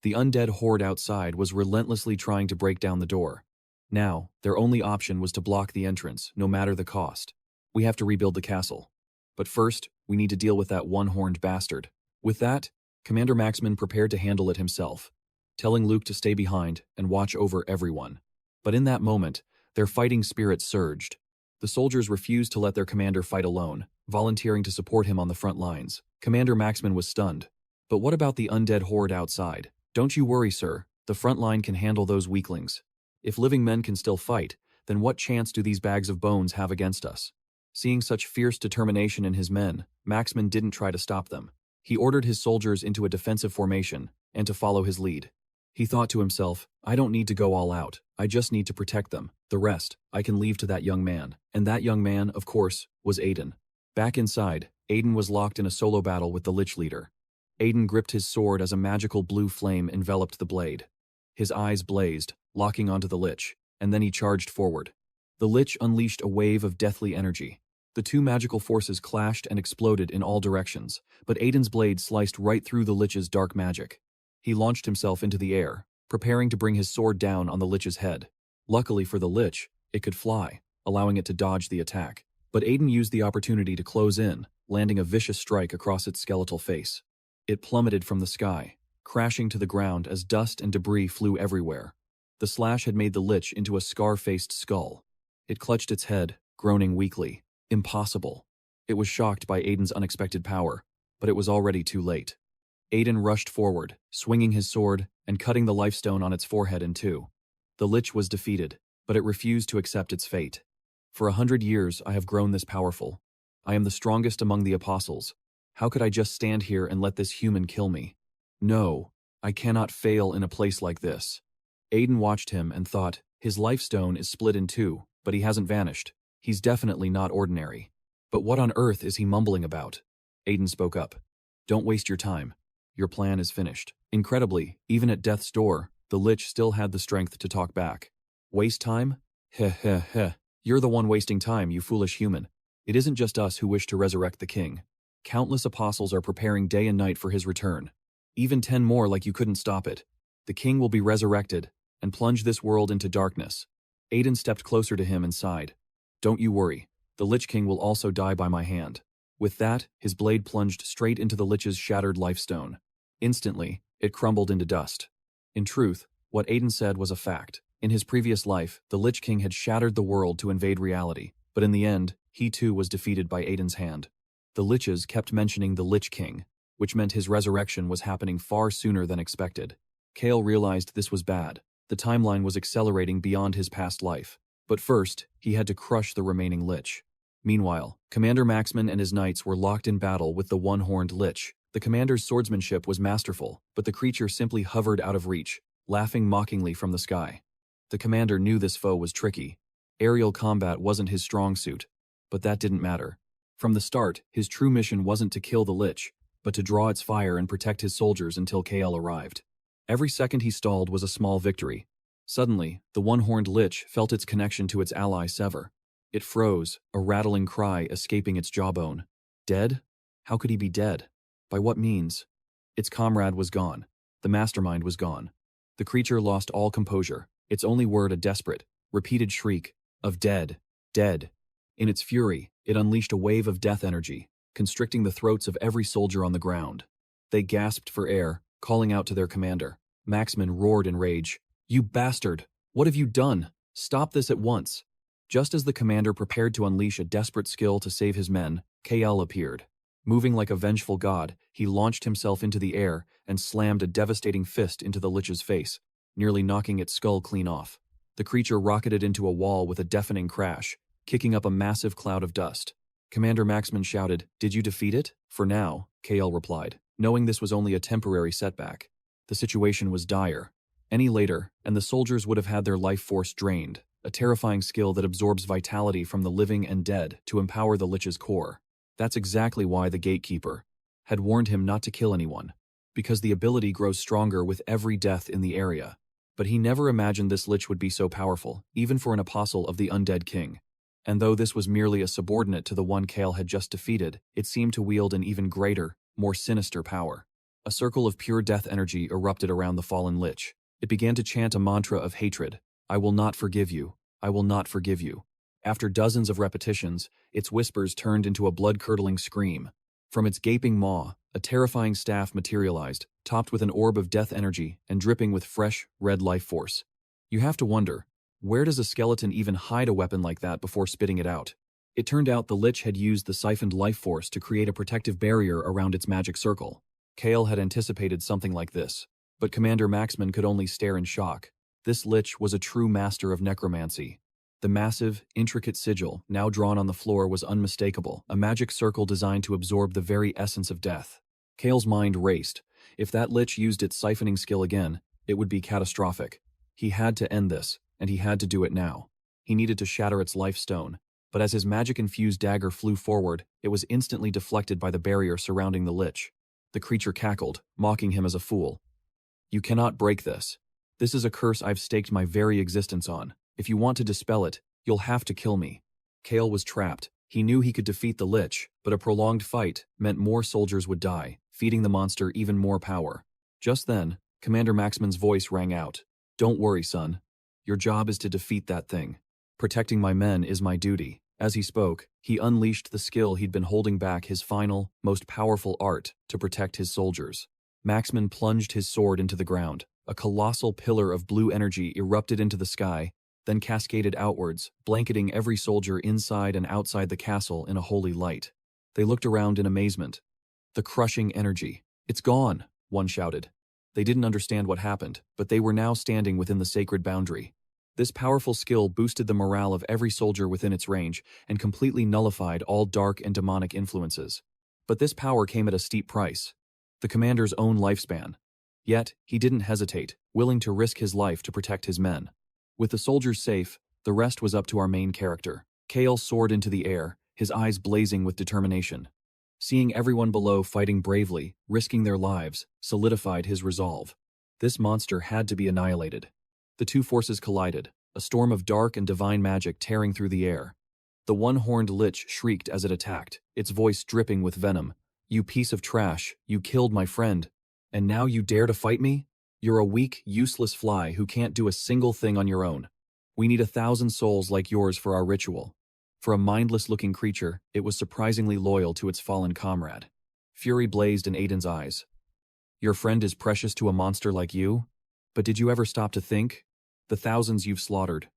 The undead horde outside was relentlessly trying to break down the door. Now, their only option was to block the entrance, no matter the cost. "We have to rebuild the castle. But first, we need to deal with that one-horned bastard." With that, Commander Maxman prepared to handle it himself, telling Luke to stay behind and watch over everyone. But in that moment, their fighting spirit surged. The soldiers refused to let their commander fight alone, volunteering to support him on the front lines. Commander Maxman was stunned. "But what about the undead horde outside?" "Don't you worry, sir. The front line can handle those weaklings. If living men can still fight, then what chance do these bags of bones have against us?" Seeing such fierce determination in his men, Maxman didn't try to stop them. He ordered his soldiers into a defensive formation and to follow his lead. He thought to himself, "I don't need to go all out. I just need to protect them. The rest, I can leave to that young man." And that young man, of course, was Aiden. Back inside, Aiden was locked in a solo battle with the Lich leader. Aiden gripped his sword as a magical blue flame enveloped the blade. His eyes blazed, locking onto the Lich, and then he charged forward. The Lich unleashed a wave of deathly energy. The two magical forces clashed and exploded in all directions, but Aiden's blade sliced right through the Lich's dark magic. He launched himself into the air, preparing to bring his sword down on the Lich's head. Luckily for the Lich, it could fly, allowing it to dodge the attack. But Aiden used the opportunity to close in, landing a vicious strike across its skeletal face. It plummeted from the sky, crashing to the ground as dust and debris flew everywhere. The slash had made the Lich into a scar-faced skull. It clutched its head, groaning weakly. Impossible. It was shocked by Aiden's unexpected power, but it was already too late. Aiden rushed forward, swinging his sword and cutting the lifestone on its forehead in two. The Lich was defeated, but it refused to accept its fate. For 100 years I have grown this powerful. I am the strongest among the apostles. How could I just stand here and let this human kill me? No, I cannot fail in a place like this. Aiden watched him and thought, his lifestone is split in two, but he hasn't vanished. He's definitely not ordinary. But what on earth is he mumbling about? Aiden spoke up. Don't waste your time. Your plan is finished. Incredibly, even at death's door, the Lich still had the strength to talk back. Waste time? Heh heh heh. You're the one wasting time, you foolish human. It isn't just us who wish to resurrect the king. Countless apostles are preparing day and night for his return. Even 10 more like you couldn't stop it. The king will be resurrected and plunge this world into darkness. Aiden stepped closer to him and sighed. Don't you worry. The Lich King will also die by my hand. With that, his blade plunged straight into the Lich's shattered lifestone. Instantly, it crumbled into dust. In truth, what Aiden said was a fact. In his previous life, the Lich King had shattered the world to invade reality, but in the end, he too was defeated by Aiden's hand. The Liches kept mentioning the Lich King, which meant his resurrection was happening far sooner than expected. Kale realized this was bad. The timeline was accelerating beyond his past life. But first, he had to crush the remaining Lich. Meanwhile, Commander Maxman and his knights were locked in battle with the one-horned Lich. The commander's swordsmanship was masterful, but the creature simply hovered out of reach, laughing mockingly from the sky. The commander knew this foe was tricky. Aerial combat wasn't his strong suit, but that didn't matter. From the start, his true mission wasn't to kill the Lich, but to draw its fire and protect his soldiers until KL arrived. Every second he stalled was a small victory. Suddenly, the one-horned Lich felt its connection to its ally sever. It froze, a rattling cry escaping its jawbone. Dead? How could he be dead? By what means? Its comrade was gone. The mastermind was gone. The creature lost all composure, its only word a desperate, repeated shriek of dead, dead. In its fury, it unleashed a wave of death energy, constricting the throats of every soldier on the ground. They gasped for air, calling out to their commander. Maxman roared in rage. You bastard! What have you done? Stop this at once! Just as the commander prepared to unleash a desperate skill to save his men, KL appeared. Moving like a vengeful god, he launched himself into the air and slammed a devastating fist into the Lich's face, nearly knocking its skull clean off. The creature rocketed into a wall with a deafening crash, kicking up a massive cloud of dust. Commander Maxman shouted, "Did you defeat it?" "For now," KL replied, knowing this was only a temporary setback. The situation was dire. Any later, and the soldiers would have had their life force drained, a terrifying skill that absorbs vitality from the living and dead to empower the Lich's core. That's exactly why the gatekeeper had warned him not to kill anyone, because the ability grows stronger with every death in the area. But he never imagined this Lich would be so powerful, even for an apostle of the undead king. And though this was merely a subordinate to the one Kale had just defeated, it seemed to wield an even greater, more sinister power. A circle of pure death energy erupted around the fallen Lich. It began to chant a mantra of hatred. I will not forgive you. I will not forgive you. After dozens of repetitions, its whispers turned into a blood-curdling scream. From its gaping maw, a terrifying staff materialized, topped with an orb of death energy and dripping with fresh, red life force. You have to wonder, where does a skeleton even hide a weapon like that before spitting it out? It turned out the Lich had used the siphoned life force to create a protective barrier around its magic circle. Kale had anticipated something like this, but Commander Maxman could only stare in shock. This Lich was a true master of necromancy. The massive, intricate sigil, now drawn on the floor, was unmistakable, a magic circle designed to absorb the very essence of death. Kale's mind raced. If that Lich used its siphoning skill again, it would be catastrophic. He had to end this, and he had to do it now. He needed to shatter its life stone, But as his magic-infused dagger flew forward, it was instantly deflected by the barrier surrounding the lich. The creature cackled, mocking him as a fool. "You cannot break this. This is a curse I've staked my very existence on. If you want to dispel it, you'll have to kill me." Kale was trapped. He knew he could defeat the lich, but a prolonged fight meant more soldiers would die, feeding the monster even more power. Just then, Commander Maxman's voice rang out. "Don't worry, son. Your job is to defeat that thing. Protecting my men is my duty." As he spoke, he unleashed the skill he'd been holding back, his final, most powerful art to protect his soldiers. Maxman plunged his sword into the ground. A colossal pillar of blue energy erupted into the sky, then cascaded outwards, blanketing every soldier inside and outside the castle in a holy light. They looked around in amazement. "The crushing energy. It's gone," one shouted. They didn't understand what happened, but they were now standing within the sacred boundary. This powerful skill boosted the morale of every soldier within its range and completely nullified all dark and demonic influences. But this power came at a steep price: the commander's own lifespan. Yet, he didn't hesitate, willing to risk his life to protect his men. With the soldiers safe, the rest was up to our main character. Kale soared into the air, his eyes blazing with determination. Seeing everyone below fighting bravely, risking their lives, solidified his resolve. This monster had to be annihilated. The two forces collided, a storm of dark and divine magic tearing through the air. The one-horned lich shrieked as it attacked, its voice dripping with venom. "You piece of trash, you killed my friend. And now you dare to fight me? You're a weak, useless fly who can't do a single thing on your own. We need 1,000 souls like yours for our ritual." For a mindless-looking creature, it was surprisingly loyal to its fallen comrade. Fury blazed in Aiden's eyes. "Your friend is precious to a monster like you? But did you ever stop to think? The thousands you've slaughtered,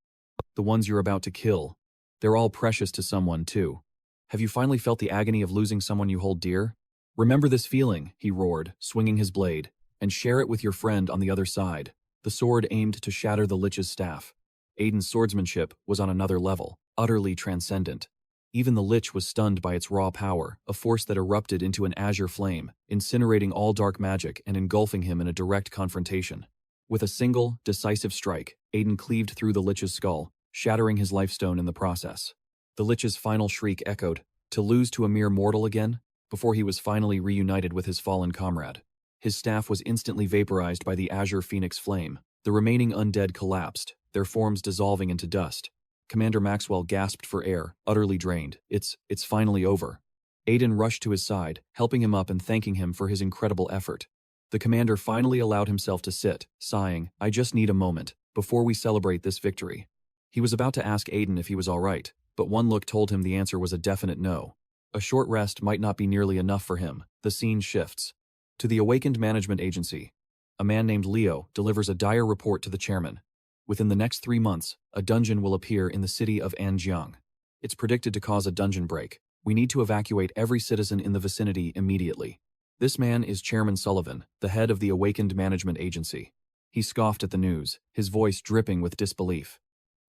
the ones you're about to kill, they're all precious to someone, too. Have you finally felt the agony of losing someone you hold dear? Remember this feeling," he roared, swinging his blade, "and share it with your friend on the other side." The sword aimed to shatter the lich's staff. Aiden's swordsmanship was on another level, utterly transcendent. Even the lich was stunned by its raw power, a force that erupted into an azure flame, incinerating all dark magic and engulfing him in a direct confrontation. With a single, decisive strike, Aiden cleaved through the lich's skull, shattering his lifestone in the process. The lich's final shriek echoed, to lose to a mere mortal again, before he was finally reunited with his fallen comrade. His staff was instantly vaporized by the azure phoenix flame. The remaining undead collapsed, their forms dissolving into dust. Commander Maxwell gasped for air, utterly drained. It's finally over." Aiden rushed to his side, helping him up and thanking him for his incredible effort. The commander finally allowed himself to sit, sighing, "I just need a moment, before we celebrate this victory." He was about to ask Aiden if he was all right, but one look told him the answer was a definite no. A short rest might not be nearly enough for him. The scene shifts. To the Awakened Management Agency. A man named Leo delivers a dire report to the chairman. Within the next 3 months, a dungeon will appear in the city of Anyong. It's predicted to cause a dungeon break. We need to evacuate every citizen in the vicinity immediately. This man is Chairman Sullivan, the head of the Awakened Management Agency. He scoffed at the news, his voice dripping with disbelief.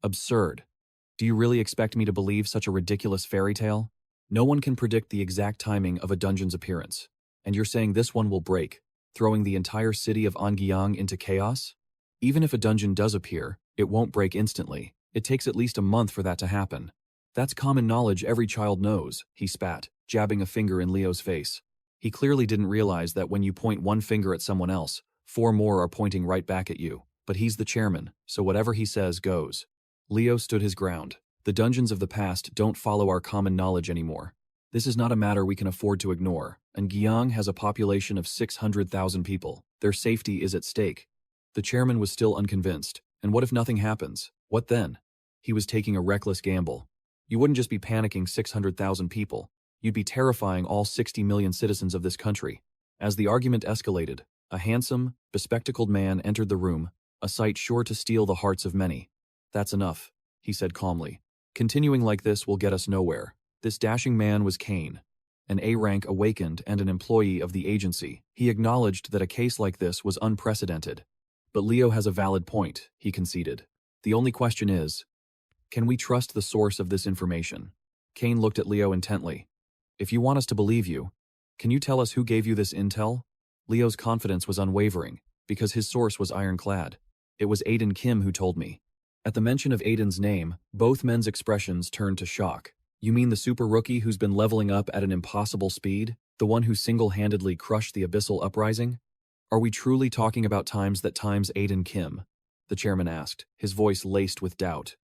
"Absurd. Do you really expect me to believe such a ridiculous fairy tale? No one can predict the exact timing of a dungeon's appearance. And you're saying this one will break, throwing the entire city of Anyong into chaos? Even if a dungeon does appear, it won't break instantly. It takes at least a month for that to happen. That's common knowledge every child knows," he spat, jabbing a finger in Leo's face. He clearly didn't realize that when you point one finger at someone else, 4 more are pointing right back at you. But he's the chairman, so whatever he says goes. Leo stood his ground. "The dungeons of the past don't follow our common knowledge anymore. This is not a matter we can afford to ignore, and Gyeong has a population of 600,000 people. Their safety is at stake." The chairman was still unconvinced. And what if nothing happens? What then? He was taking a reckless gamble. You wouldn't just be panicking 600,000 people. You'd be terrifying all 60 million citizens of this country. As the argument escalated, a handsome, bespectacled man entered the room, a sight sure to steal the hearts of many. "That's enough," he said calmly. "Continuing like this will get us nowhere." This dashing man was Kane, an A-rank awakened and an employee of the agency. He acknowledged that a case like this was unprecedented. But Leo has a valid point, he conceded. The only question is, can we trust the source of this information? Kane looked at Leo intently. "If you want us to believe you, can you tell us who gave you this intel?" Leo's confidence was unwavering, because his source was ironclad. "It was Aiden Kim who told me." At the mention of Aiden's name, both men's expressions turned to shock. You mean the super rookie who's been leveling up at an impossible speed? The one who single-handedly crushed the abyssal uprising? Are we truly talking about times Aiden Kim? The chairman asked, his voice laced with doubt.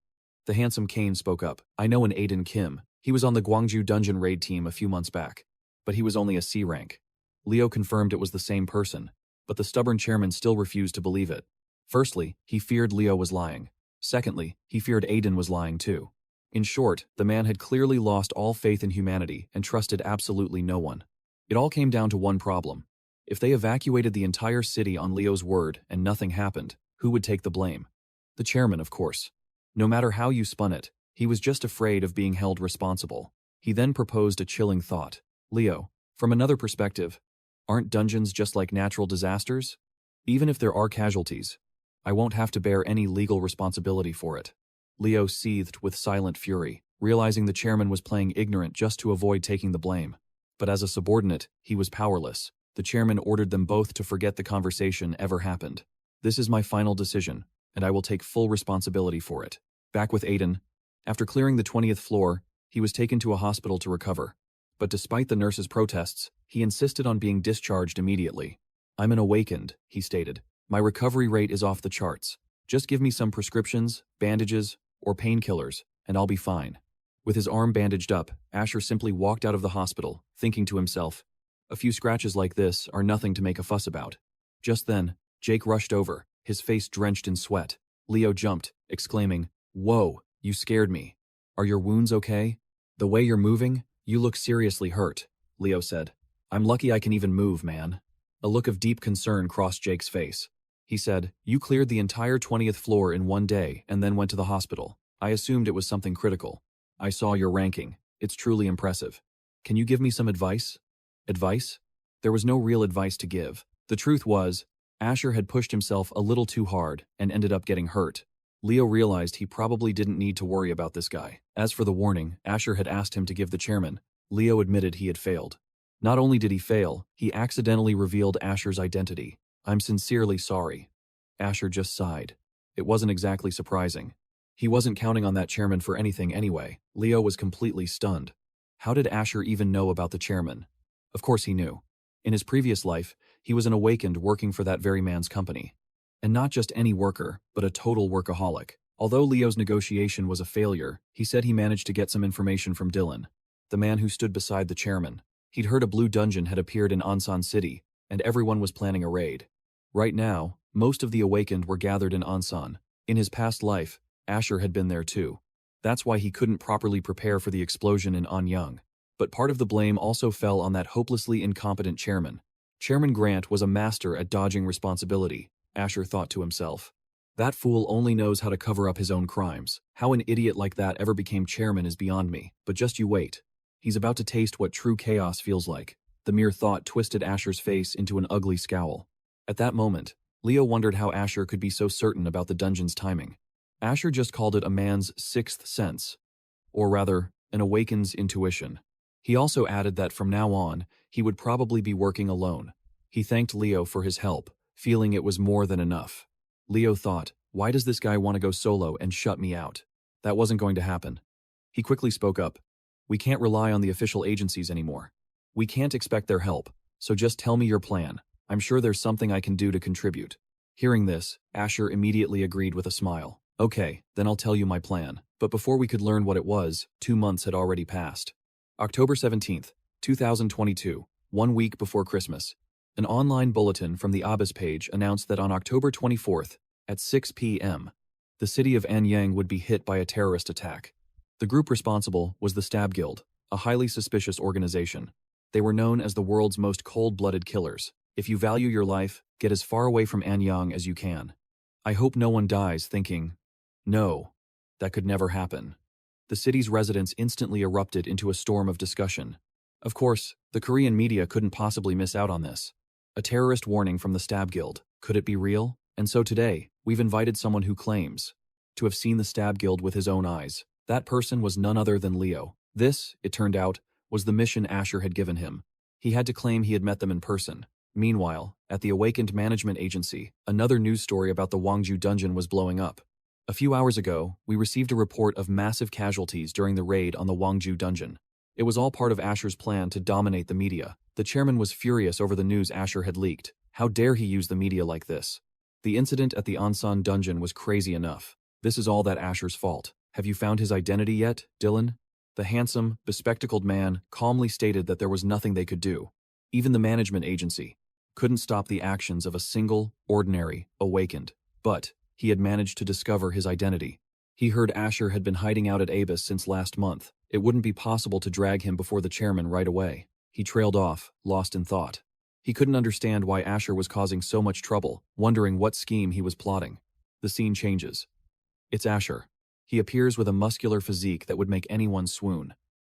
The handsome Kane spoke up. I know an Aiden Kim. He was on the Gwangju dungeon raid team a few months back. But he was only a C rank. Leo confirmed it was the same person, but the stubborn chairman still refused to believe it. Firstly, he feared Leo was lying. Secondly, he feared Aiden was lying too. In short, the man had clearly lost all faith in humanity and trusted absolutely no one. It all came down to one problem. If they evacuated the entire city on Leo's word and nothing happened, who would take the blame? The chairman, of course. No matter how you spun it, he was just afraid of being held responsible. He then proposed a chilling thought. Leo, from another perspective, aren't dungeons just like natural disasters? Even if there are casualties, I won't have to bear any legal responsibility for it. Leo seethed with silent fury, realizing the chairman was playing ignorant just to avoid taking the blame. But as a subordinate, he was powerless. The chairman ordered them both to forget the conversation ever happened. This is my final decision, and I will take full responsibility for it. Back with Aiden. After clearing the 20th floor, he was taken to a hospital to recover. But despite the nurse's protests, he insisted on being discharged immediately. I'm an awakened, he stated. My recovery rate is off the charts. Just give me some prescriptions, bandages, or painkillers, and I'll be fine. With his arm bandaged up, Asher simply walked out of the hospital, thinking to himself, a few scratches like this are nothing to make a fuss about. Just then, Jake rushed over, his face drenched in sweat. Leo jumped, exclaiming, Whoa, you scared me. Are your wounds okay? The way you're moving, you look seriously hurt, Leo said. I'm lucky I can even move, man. A look of deep concern crossed Jake's face. He said, You cleared the entire 20th floor in one day and then went to the hospital. I assumed it was something critical. I saw your ranking. It's truly impressive. Can you give me some advice? Advice? There was no real advice to give. The truth was, Asher had pushed himself a little too hard and ended up getting hurt. Leo realized he probably didn't need to worry about this guy. As for the warning Asher had asked him to give the chairman, Leo admitted he had failed. Not only did he fail, he accidentally revealed Asher's identity. I'm sincerely sorry. Asher just sighed. It wasn't exactly surprising. He wasn't counting on that chairman for anything anyway. Leo was completely stunned. How did Asher even know about the chairman? Of course he knew. In his previous life, he was an awakened working for that very man's company. And not just any worker, but a total workaholic. Although Leo's negotiation was a failure, he said he managed to get some information from Dylan, the man who stood beside the chairman. He'd heard a blue dungeon had appeared in Ansan City, and everyone was planning a raid. Right now, most of the awakened were gathered in Ansan. In his past life, Asher had been there too. That's why he couldn't properly prepare for the explosion in Anyong. But part of the blame also fell on that hopelessly incompetent chairman. Chairman Grant was a master at dodging responsibility, Asher thought to himself. That fool only knows how to cover up his own crimes. How an idiot like that ever became chairman is beyond me. But just you wait. He's about to taste what true chaos feels like. The mere thought twisted Asher's face into an ugly scowl. At that moment, Leo wondered how Asher could be so certain about the dungeon's timing. Asher just called it a man's sixth sense. Or rather, an awakened's intuition. He also added that from now on, he would probably be working alone. He thanked Leo for his help, feeling it was more than enough. Leo thought, why does this guy want to go solo and shut me out? That wasn't going to happen. He quickly spoke up. We can't rely on the official agencies anymore. We can't expect their help, so just tell me your plan. I'm sure there's something I can do to contribute. Hearing this, Asher immediately agreed with a smile. Okay, then I'll tell you my plan. But before we could learn what it was, 2 months had already passed. October 17th, 2022, 1 week before Christmas. An online bulletin from the Abyss page announced that on October 24th, at 6 p.m., the city of Anyong would be hit by a terrorist attack. The group responsible was the Stab Guild, a highly suspicious organization. They were known as the world's most cold-blooded killers. If you value your life, get as far away from Anyong as you can. I hope no one dies thinking, no, that could never happen. The city's residents instantly erupted into a storm of discussion. Of course, the Korean media couldn't possibly miss out on this. A terrorist warning from the Stab Guild. Could it be real? And so today, we've invited someone who claims to have seen the Stab Guild with his own eyes. That person was none other than Leo. This, it turned out, was the mission Asher had given him. He had to claim he had met them in person. Meanwhile, at the Awakened Management Agency, another news story about the Gwangju dungeon was blowing up. A few hours ago, we received a report of massive casualties during the raid on the Wangju dungeon. It was all part of Asher's plan to dominate the media. The chairman was furious over the news Asher had leaked. How dare he use the media like this? The incident at the Ansan dungeon was crazy enough. This is all that Asher's fault. Have you found his identity yet, Dylan? The handsome, bespectacled man calmly stated that there was nothing they could do. Even the management agency couldn't stop the actions of a single, ordinary, awakened. But he had managed to discover his identity. He heard Asher had been hiding out at Abyss since last month. It wouldn't be possible to drag him before the chairman right away. He trailed off, lost in thought. He couldn't understand why Asher was causing so much trouble, wondering what scheme he was plotting. The scene changes. It's Asher. He appears with a muscular physique that would make anyone swoon.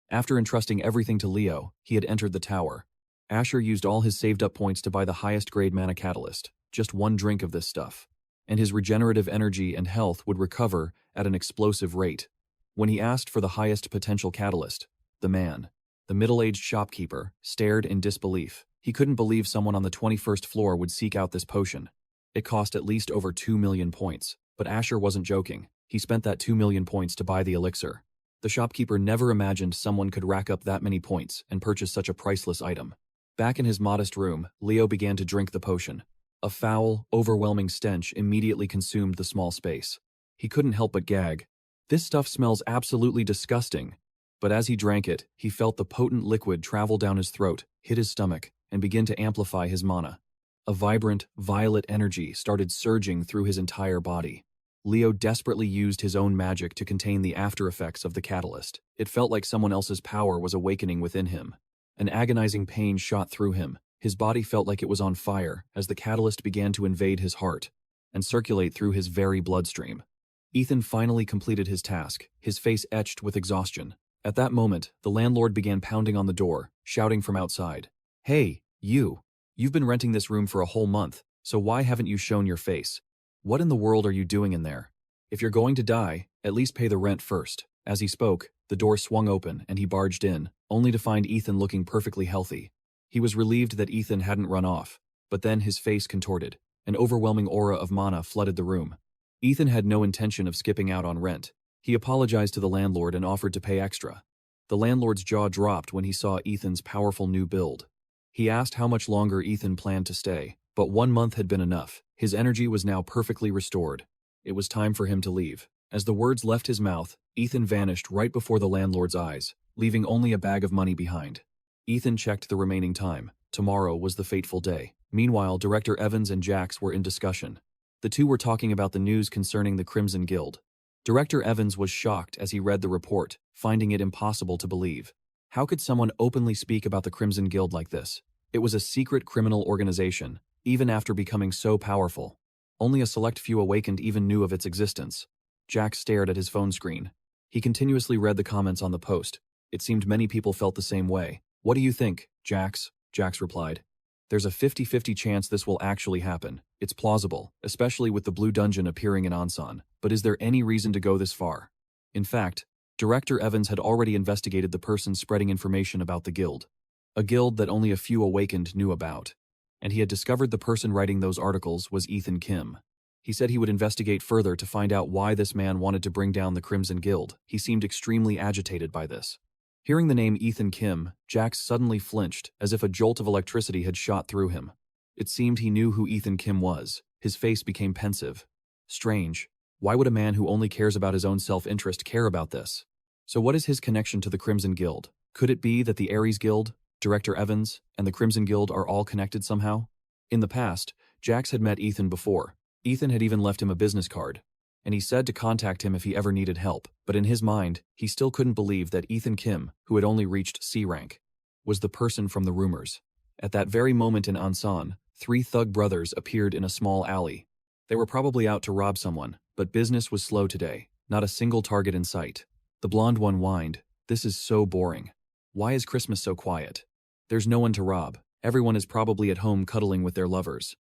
After entrusting everything to Leo, he had entered the tower. Asher used all his saved-up points to buy the highest-grade mana catalyst, just one drink of this stuff, and his regenerative energy and health would recover at an explosive rate. When he asked for the highest potential catalyst, the middle-aged shopkeeper, stared in disbelief. He couldn't believe someone on the 21st floor would seek out this potion. It cost at least over 2 million points, but Asher wasn't joking. He spent that 2 million points to buy the elixir. The shopkeeper never imagined someone could rack up that many points and purchase such a priceless item. Back in his modest room, Leo began to drink the potion. A foul, overwhelming stench immediately consumed the small space. He couldn't help but gag. This stuff smells absolutely disgusting. But as he drank it, he felt the potent liquid travel down his throat, hit his stomach, and begin to amplify his mana. A vibrant, violet energy started surging through his entire body. Leo desperately used his own magic to contain the after-effects of the catalyst. It felt like someone else's power was awakening within him. An agonizing pain shot through him. His body felt like it was on fire as the catalyst began to invade his heart and circulate through his very bloodstream. Ethan finally completed his task, his face etched with exhaustion. At that moment, the landlord began pounding on the door, shouting from outside. "Hey, you've been renting this room for a whole month, so why haven't you shown your face? What in the world are you doing in there? If you're going to die, at least pay the rent first." As he spoke, the door swung open and he barged in, only to find Ethan looking perfectly healthy. He was relieved that Ethan hadn't run off, but then his face contorted. An overwhelming aura of mana flooded the room. Ethan had no intention of skipping out on rent. He apologized to the landlord and offered to pay extra. The landlord's jaw dropped when he saw Ethan's powerful new build. He asked how much longer Ethan planned to stay, but 1 month had been enough. His energy was now perfectly restored. It was time for him to leave. As the words left his mouth, Ethan vanished right before the landlord's eyes, leaving only a bag of money behind. Ethan checked the remaining time. Tomorrow was the fateful day. Meanwhile, Director Evans and Jax were in discussion. The two were talking about the news concerning the Crimson Guild. Director Evans was shocked as he read the report, finding it impossible to believe. How could someone openly speak about the Crimson Guild like this? It was a secret criminal organization, even after becoming so powerful. Only a select few awakened even knew of its existence. Jax stared at his phone screen. He continuously read the comments on the post. It seemed many people felt the same way. "What do you think, Jax?" Jax replied. "There's a 50-50 chance this will actually happen. It's plausible, especially with the blue dungeon appearing in Ansan. But is there any reason to go this far?" In fact, Director Evans had already investigated the person spreading information about the guild. A guild that only a few awakened knew about. And he had discovered the person writing those articles was Ethan Kim. He said he would investigate further to find out why this man wanted to bring down the Crimson Guild. He seemed extremely agitated by this. Hearing the name Ethan Kim, Jax suddenly flinched, as if a jolt of electricity had shot through him. It seemed he knew who Ethan Kim was. His face became pensive. Strange. Why would a man who only cares about his own self-interest care about this? So what is his connection to the Crimson Guild? Could it be that the Aries Guild, Director Evans, and the Crimson Guild are all connected somehow? In the past, Jax had met Ethan before. Ethan had even left him a business card, and he said to contact him if he ever needed help, but in his mind, he still couldn't believe that Ethan Kim, who had only reached C rank, was the person from the rumors. At that very moment in Ansan, 3 thug brothers appeared in a small alley. They were probably out to rob someone, but business was slow today, not a single target in sight. The blonde one whined, "This is so boring. Why is Christmas so quiet? There's no one to rob. Everyone is probably at home cuddling with their lovers.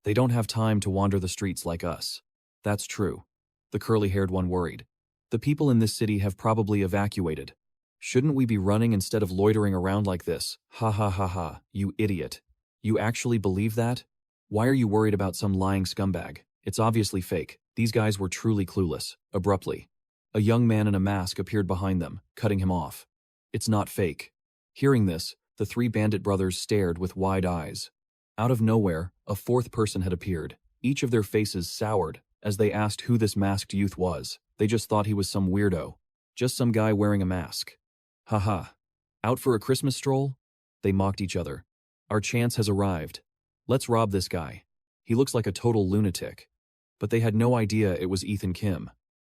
They don't have time to wander the streets like us." "That's true," the curly-haired one worried. "The people in this city have probably evacuated. Shouldn't we be running instead of loitering around like this? Ha ha ha ha, you idiot. You actually believe that? Why are you worried about some lying scumbag? It's obviously fake. These guys were truly clueless. Abruptly, a young man in a mask appeared behind them, cutting him off. It's not fake. Hearing this, the three bandit brothers stared with wide eyes. Out of nowhere, a fourth person had appeared. Each of their faces soured as they asked who this masked youth was. They just thought he was some weirdo. Just some guy wearing a mask. Haha. Out for a Christmas stroll? They mocked each other. Our chance has arrived. Let's rob this guy. He looks like a total lunatic. But they had no idea it was Ethan Kim.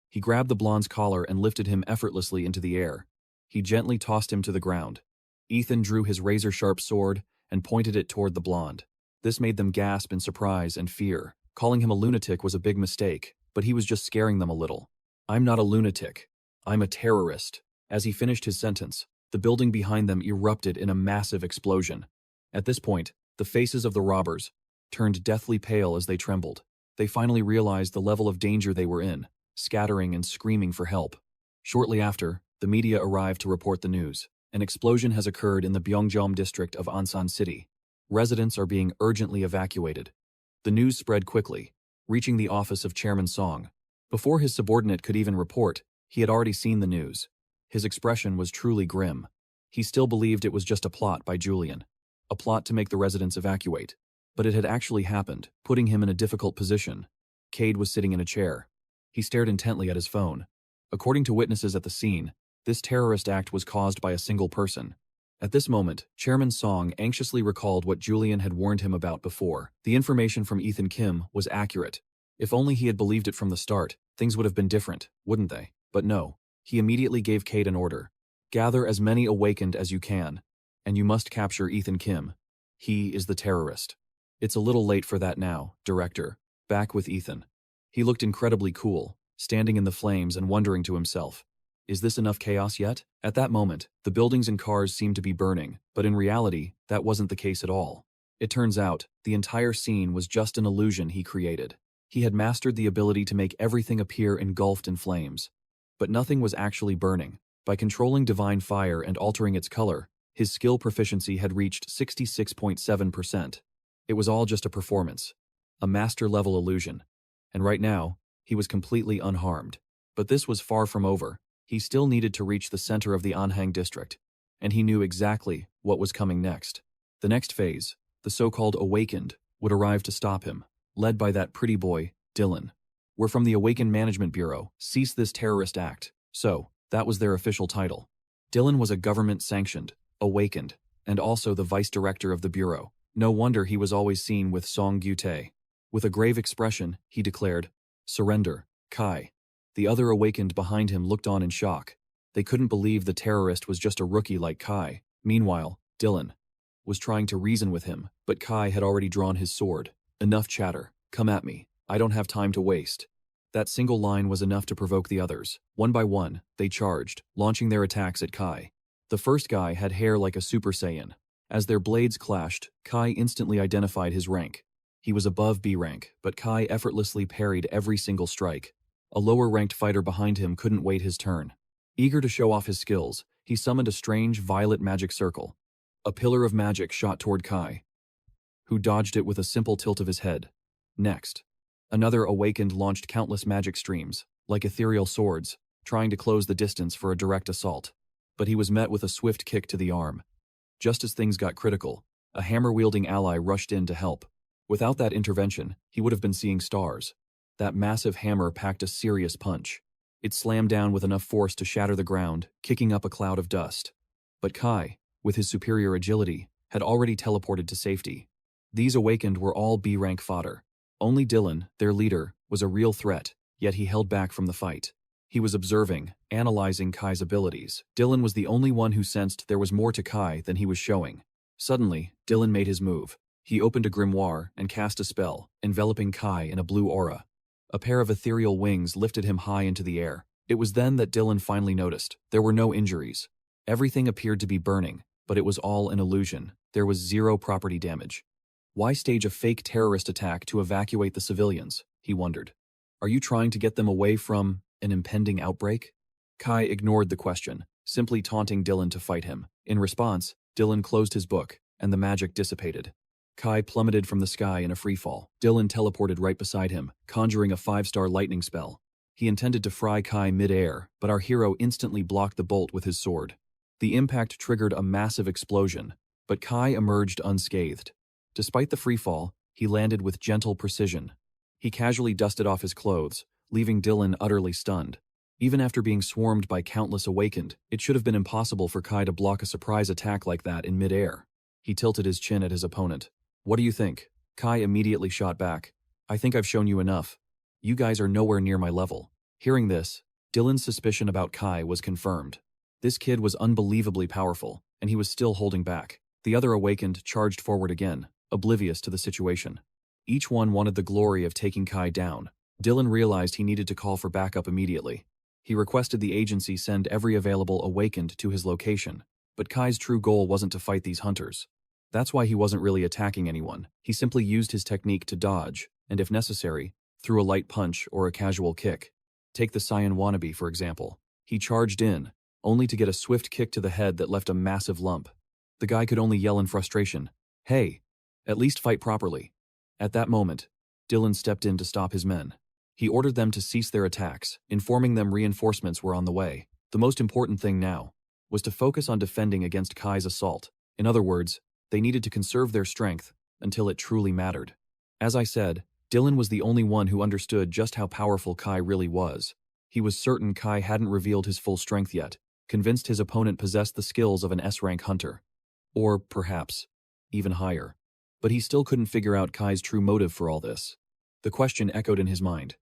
He grabbed the blonde's collar and lifted him effortlessly into the air. He gently tossed him to the ground. Ethan drew his razor-sharp sword and pointed it toward the blonde. This made them gasp in surprise and fear. Calling him a lunatic was a big mistake, but he was just scaring them a little. I'm not a lunatic. I'm a terrorist. As he finished his sentence, the building behind them erupted in a massive explosion. At this point, the faces of the robbers turned deathly pale as they trembled. They finally realized the level of danger they were in, scattering and screaming for help. Shortly after, the media arrived to report the news. An explosion has occurred in the Byongjom district of Ansan City. Residents are being urgently evacuated. The news spread quickly, reaching the office of Chairman Song. Before his subordinate could even report, he had already seen the news. His expression was truly grim. He still believed it was just a plot by Julian. A plot to make the residents evacuate. But it had actually happened, putting him in a difficult position. Cade was sitting in a chair. He stared intently at his phone. According to witnesses at the scene, this terrorist act was caused by a single person. At this moment, Chairman Song anxiously recalled what Julian had warned him about before. The information from Ethan Kim was accurate. If only he had believed it from the start, things would have been different, wouldn't they? But no. He immediately gave Cade an order. Gather as many awakened as you can, and you must capture Ethan Kim. He is the terrorist. It's a little late for that now, Director. Back with Ethan. He looked incredibly cool, standing in the flames and wondering to himself, is this enough chaos yet? At that moment, the buildings and cars seemed to be burning, but in reality, that wasn't the case at all. It turns out, the entire scene was just an illusion he created. He had mastered the ability to make everything appear engulfed in flames. But nothing was actually burning. By controlling divine fire and altering its color, his skill proficiency had reached 66.7%. It was all just a performance, a master-level illusion. And right now, he was completely unharmed. But this was far from over. He still needed to reach the center of the Anhang district, and he knew exactly what was coming next. The next phase, the so-called Awakened, would arrive to stop him, led by that pretty boy, Dylan. We're from the Awakened Management Bureau, cease this terrorist act. So, that was their official title. Dylan was a government-sanctioned, Awakened, and also the vice director of the Bureau. No wonder he was always seen with Song Gyute. With a grave expression, he declared, "Surrender, Kai." The other Awakened behind him looked on in shock. They couldn't believe the terrorist was just a rookie like Kai. Meanwhile, Dylan was trying to reason with him, but Kai had already drawn his sword. Enough chatter. Come at me. I don't have time to waste. That single line was enough to provoke the others. One by one, they charged, launching their attacks at Kai. The first guy had hair like a Super Saiyan. As their blades clashed, Kai instantly identified his rank. He was above B rank, but Kai effortlessly parried every single strike. A lower-ranked fighter behind him couldn't wait his turn. Eager to show off his skills, he summoned a strange violet magic circle. A pillar of magic shot toward Kai, who dodged it with a simple tilt of his head. Next, another Awakened launched countless magic streams, like ethereal swords, trying to close the distance for a direct assault. But he was met with a swift kick to the arm. Just as things got critical, a hammer-wielding ally rushed in to help. Without that intervention, he would have been seeing stars. That massive hammer packed a serious punch. It slammed down with enough force to shatter the ground, kicking up a cloud of dust. But Kai, with his superior agility, had already teleported to safety. These Awakened were all B-rank fodder. Only Dylan, their leader, was a real threat, yet he held back from the fight. He was observing, analyzing Kai's abilities. Dylan was the only one who sensed there was more to Kai than he was showing. Suddenly, Dylan made his move. He opened a grimoire and cast a spell, enveloping Kai in a blue aura. A pair of ethereal wings lifted him high into the air. It was then that Dylan finally noticed. There were no injuries. Everything appeared to be burning, but it was all an illusion. There was zero property damage. Why stage a fake terrorist attack to evacuate the civilians? He wondered. Are you trying to get them away from an impending outbreak? Kai ignored the question, simply taunting Dylan to fight him. In response, Dylan closed his book, and the magic dissipated. Kai plummeted from the sky in a freefall. Dylan teleported right beside him, conjuring a 5-star lightning spell. He intended to fry Kai mid-air, but our hero instantly blocked the bolt with his sword. The impact triggered a massive explosion, but Kai emerged unscathed. Despite the freefall, he landed with gentle precision. He casually dusted off his clothes, leaving Dylan utterly stunned. Even after being swarmed by countless awakened, it should have been impossible for Kai to block a surprise attack like that in mid-air. He tilted his chin at his opponent. "What do you think?" Kai immediately shot back. "I think I've shown you enough. You guys are nowhere near my level." Hearing this, Dylan's suspicion about Kai was confirmed. This kid was unbelievably powerful, and he was still holding back. The other awakened charged forward again, oblivious to the situation. Each one wanted the glory of taking Kai down. Dylan realized he needed to call for backup immediately. He requested the agency send every available awakened to his location, but Kai's true goal wasn't to fight these hunters. That's why he wasn't really attacking anyone. He simply used his technique to dodge, and if necessary, threw a light punch or a casual kick. Take the Cyan wannabe, for example. He charged in, only to get a swift kick to the head that left a massive lump. The guy could only yell in frustration, "Hey, at least fight properly." At that moment, Dylan stepped in to stop his men. He ordered them to cease their attacks, informing them reinforcements were on the way. The most important thing now was to focus on defending against Kai's assault. In other words, they needed to conserve their strength until it truly mattered. As I said, Dylan was the only one who understood just how powerful Kai really was. He was certain Kai hadn't revealed his full strength yet, convinced his opponent possessed the skills of an S-rank hunter. Or, perhaps, even higher. But he still couldn't figure out Kai's true motive for all this. The question echoed in his mind.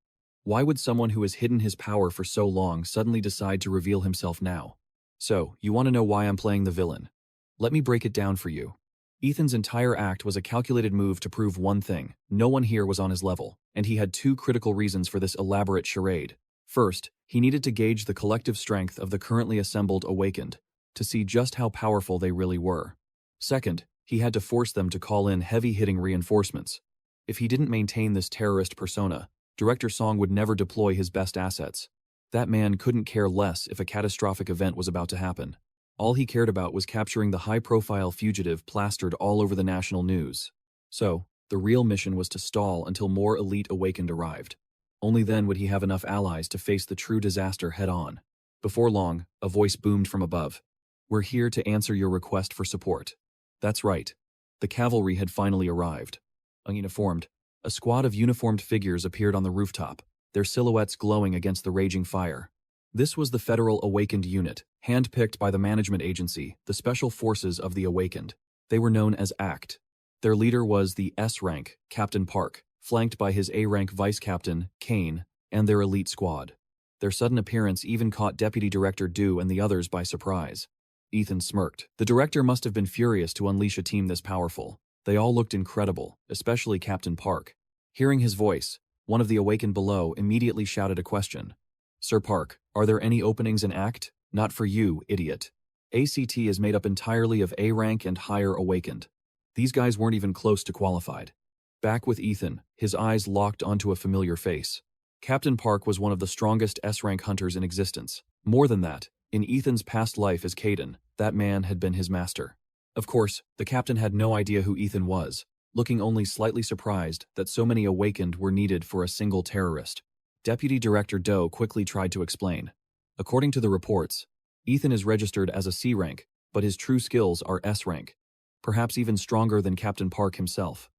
Why would someone who has hidden his power for so long suddenly decide to reveal himself now? So, you want to know why I'm playing the villain? Let me break it down for you. Ethan's entire act was a calculated move to prove one thing: no one here was on his level, and he had two critical reasons for this elaborate charade. First, he needed to gauge the collective strength of the currently assembled awakened, to see just how powerful they really were. Second, he had to force them to call in heavy-hitting reinforcements. If he didn't maintain this terrorist persona, Director Song would never deploy his best assets. That man couldn't care less if a catastrophic event was about to happen. All he cared about was capturing the high-profile fugitive plastered all over the national news. So, the real mission was to stall until more elite awakened arrived. Only then would he have enough allies to face the true disaster head-on. Before long, a voice boomed from above. "We're here to answer your request for support." That's right. The cavalry had finally arrived. Ununiformed, a squad of uniformed figures appeared on the rooftop, their silhouettes glowing against the raging fire. This was the Federal Awakened Unit, handpicked by the management agency, the Special Forces of the Awakened. They were known as A.C.T. Their leader was the S-rank, Captain Park, flanked by his A-rank Vice Captain, Kane, and their elite squad. Their sudden appearance even caught Deputy Director Du and the others by surprise. Ethan smirked. The director must have been furious to unleash a team this powerful. They all looked incredible, especially Captain Park. Hearing his voice, one of the awakened below immediately shouted a question. "Sir Park, are there any openings in A.C.T? Not for you, idiot. A.C.T is made up entirely of A-rank and higher awakened. These guys weren't even close to qualified." Back with Ethan, his eyes locked onto a familiar face. Captain Park was one of the strongest S-rank hunters in existence. More than that, in Ethan's past life as Caden, that man had been his master. Of course, the captain had no idea who Ethan was, looking only slightly surprised that so many awakened were needed for a single terrorist. Deputy Director Do quickly tried to explain. According to the reports, Ethan is registered as a C-rank, but his true skills are S-rank, perhaps even stronger than Captain Park himself.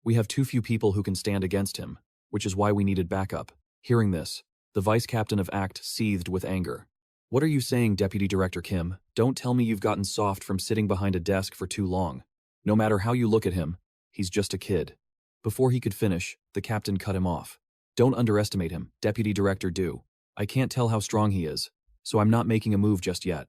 We have too few people who can stand against him, which is why we needed backup. Hearing this, the Vice Captain of A.C.T seethed with anger. "What are you saying, Deputy Director Kim? Don't tell me you've gotten soft from sitting behind a desk for too long. No matter how you look at him, he's just a kid." Before he could finish, the captain cut him off. "Don't underestimate him, Deputy Director Du. I can't tell how strong he is, so I'm not making a move just yet."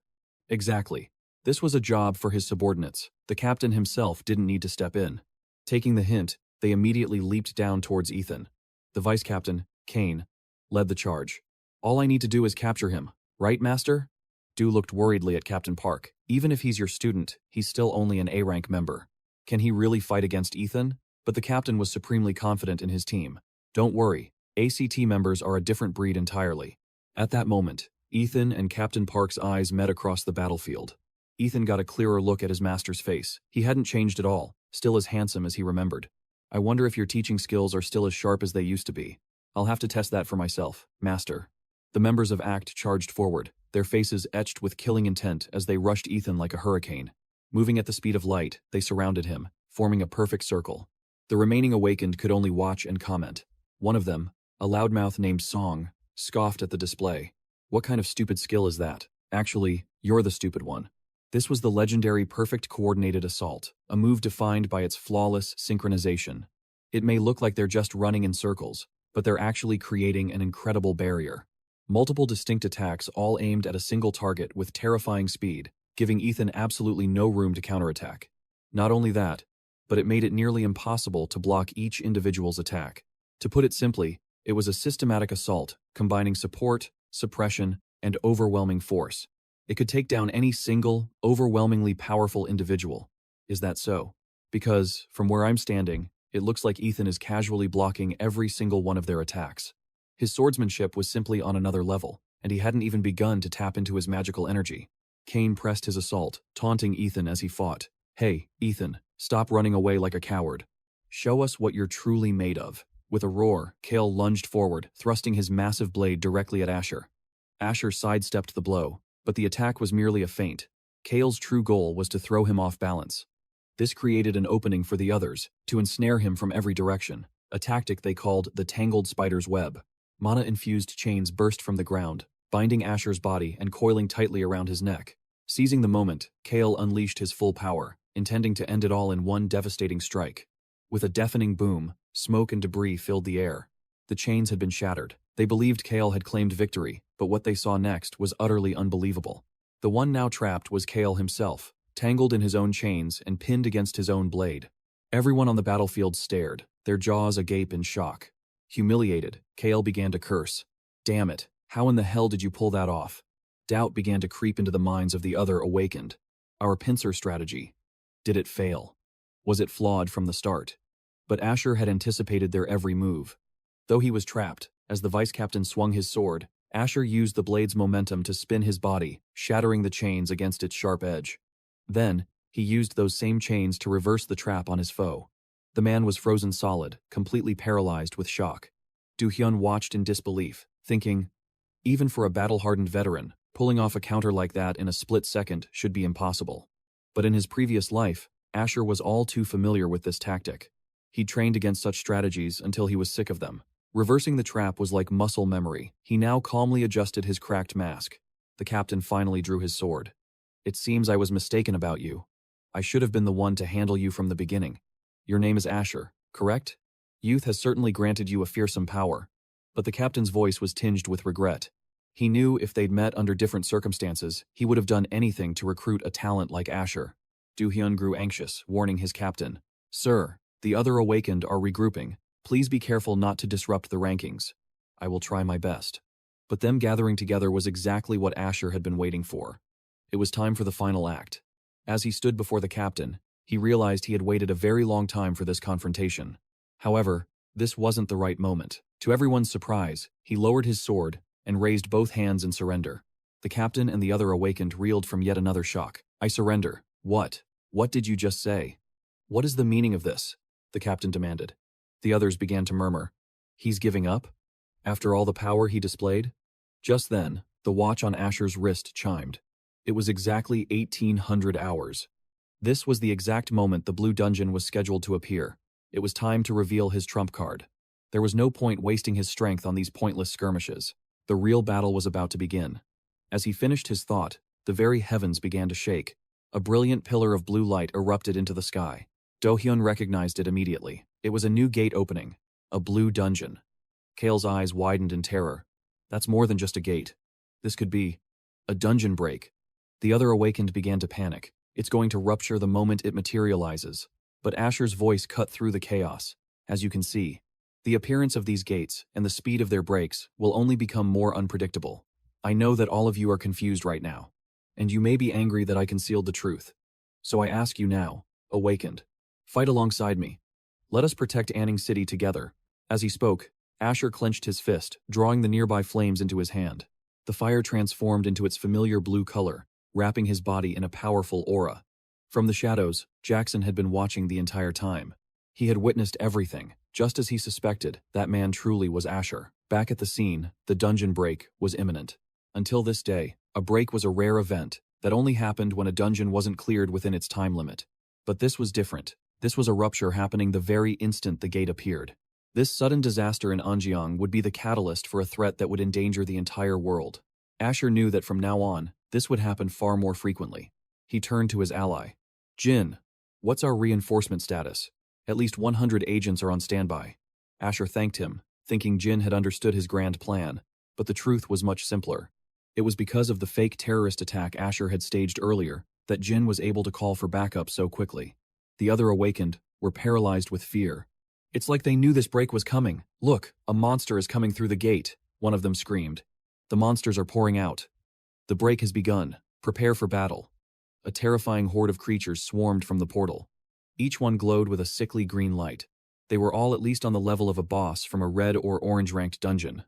Exactly. This was a job for his subordinates. The captain himself didn't need to step in. Taking the hint, they immediately leaped down towards Ethan. The Vice Captain, Kane, led the charge. "All I need to do is capture him. Right, Master?" Du looked worriedly at Captain Park. Even if he's your student, he's still only an A-rank member. Can he really fight against Ethan? But the captain was supremely confident in his team. "Don't worry, A.C.T members are a different breed entirely." At that moment, Ethan and Captain Park's eyes met across the battlefield. Ethan got a clearer look at his master's face. He hadn't changed at all, still as handsome as he remembered. I wonder if your teaching skills are still as sharp as they used to be. I'll have to test that for myself, Master. The members of ACT charged forward, their faces etched with killing intent as they rushed Ethan like a hurricane. Moving at the speed of light, they surrounded him, forming a perfect circle. The remaining awakened could only watch and comment. One of them, a loudmouth named Song, scoffed at the display. What kind of stupid skill is that? Actually, you're the stupid one. This was the legendary perfect coordinated assault, a move defined by its flawless synchronization. It may look like they're just running in circles, but they're actually creating an incredible barrier. Multiple distinct attacks all aimed at a single target with terrifying speed, giving Ethan absolutely no room to counterattack. Not only that, but it made it nearly impossible to block each individual's attack. To put it simply, it was a systematic assault, combining support, suppression, and overwhelming force. It could take down any single, overwhelmingly powerful individual. Is that so? Because, from where I'm standing, it looks like Ethan is casually blocking every single one of their attacks. His swordsmanship was simply on another level, and he hadn't even begun to tap into his magical energy. Kane pressed his assault, taunting Ethan as he fought. Hey, Ethan, stop running away like a coward. Show us what you're truly made of. With a roar, Kale lunged forward, thrusting his massive blade directly at Asher. Asher sidestepped the blow, but the attack was merely a feint. Kale's true goal was to throw him off balance. This created an opening for the others, to ensnare him from every direction, a tactic they called the tangled spider's web. Mana-infused chains burst from the ground, binding Asher's body and coiling tightly around his neck. Seizing the moment, Kale unleashed his full power, intending to end it all in one devastating strike. With a deafening boom, smoke and debris filled the air. The chains had been shattered. They believed Kale had claimed victory, but what they saw next was utterly unbelievable. The one now trapped was Kale himself, tangled in his own chains and pinned against his own blade. Everyone on the battlefield stared, their jaws agape in shock. Humiliated, Kale began to curse. Damn it, how in the hell did you pull that off? Doubt began to creep into the minds of the other awakened. Our pincer strategy. Did it fail? Was it flawed from the start? But Asher had anticipated their every move. Though he was trapped, as the vice-captain swung his sword, Asher used the blade's momentum to spin his body, shattering the chains against its sharp edge. Then, he used those same chains to reverse the trap on his foe. The man was frozen solid, completely paralyzed with shock. Do-hyun watched in disbelief, thinking, even for a battle-hardened veteran, pulling off a counter like that in a split second should be impossible. But in his previous life, Asher was all too familiar with this tactic. He'd trained against such strategies until he was sick of them. Reversing the trap was like muscle memory. He now calmly adjusted his cracked mask. The captain finally drew his sword. It seems I was mistaken about you. I should have been the one to handle you from the beginning. Your name is Asher, correct? Youth has certainly granted you a fearsome power. But the captain's voice was tinged with regret. He knew if they'd met under different circumstances, he would have done anything to recruit a talent like Asher. Do-hyun grew anxious, warning his captain. Sir, the other awakened are regrouping. Please be careful not to disrupt the rankings. I will try my best. But them gathering together was exactly what Asher had been waiting for. It was time for the final act. As he stood before the captain, he realized he had waited a very long time for this confrontation. However, this wasn't the right moment. To everyone's surprise, he lowered his sword and raised both hands in surrender. The captain and the other awakened reeled from yet another shock. I surrender. What? What did you just say? What is the meaning of this? The captain demanded. The others began to murmur. He's giving up? After all the power he displayed? Just then, the watch on Asher's wrist chimed. It was exactly 1800 hours. This was the exact moment the blue dungeon was scheduled to appear. It was time to reveal his trump card. There was no point wasting his strength on these pointless skirmishes. The real battle was about to begin. As he finished his thought, the very heavens began to shake. A brilliant pillar of blue light erupted into the sky. Do-hyun recognized it immediately. It was a new gate opening. A blue dungeon. Kale's eyes widened in terror. That's more than just a gate. This could be a dungeon break. The other awakened began to panic. It's going to rupture the moment it materializes. But Asher's voice cut through the chaos. As you can see, the appearance of these gates and the speed of their breaks will only become more unpredictable. I know that all of you are confused right now, and you may be angry that I concealed the truth. So I ask you now, awakened, fight alongside me. Let us protect Anyong City together. As he spoke, Asher clenched his fist, drawing the nearby flames into his hand. The fire transformed into its familiar blue color, wrapping his body in a powerful aura. From the shadows, Jackson had been watching the entire time. He had witnessed everything. Just as he suspected, that man truly was Asher. Back at the scene, the dungeon break was imminent. Until this day, a break was a rare event that only happened when a dungeon wasn't cleared within its time limit. But this was different. This was a rupture happening the very instant the gate appeared. This sudden disaster in Anyong would be the catalyst for a threat that would endanger the entire world. Asher knew that from now on, this would happen far more frequently. He turned to his ally. Jin, what's our reinforcement status? At least 100 agents are on standby. Asher thanked him, thinking Jin had understood his grand plan, but the truth was much simpler. It was because of the fake terrorist attack Asher had staged earlier that Jin was able to call for backup so quickly. The other awakened were paralyzed with fear. It's like they knew this break was coming. Look, a monster is coming through the gate, one of them screamed. The monsters are pouring out. The break has begun. Prepare for battle. A terrifying horde of creatures swarmed from the portal. Each one glowed with a sickly green light. They were all at least on the level of a boss from a red or orange-ranked dungeon.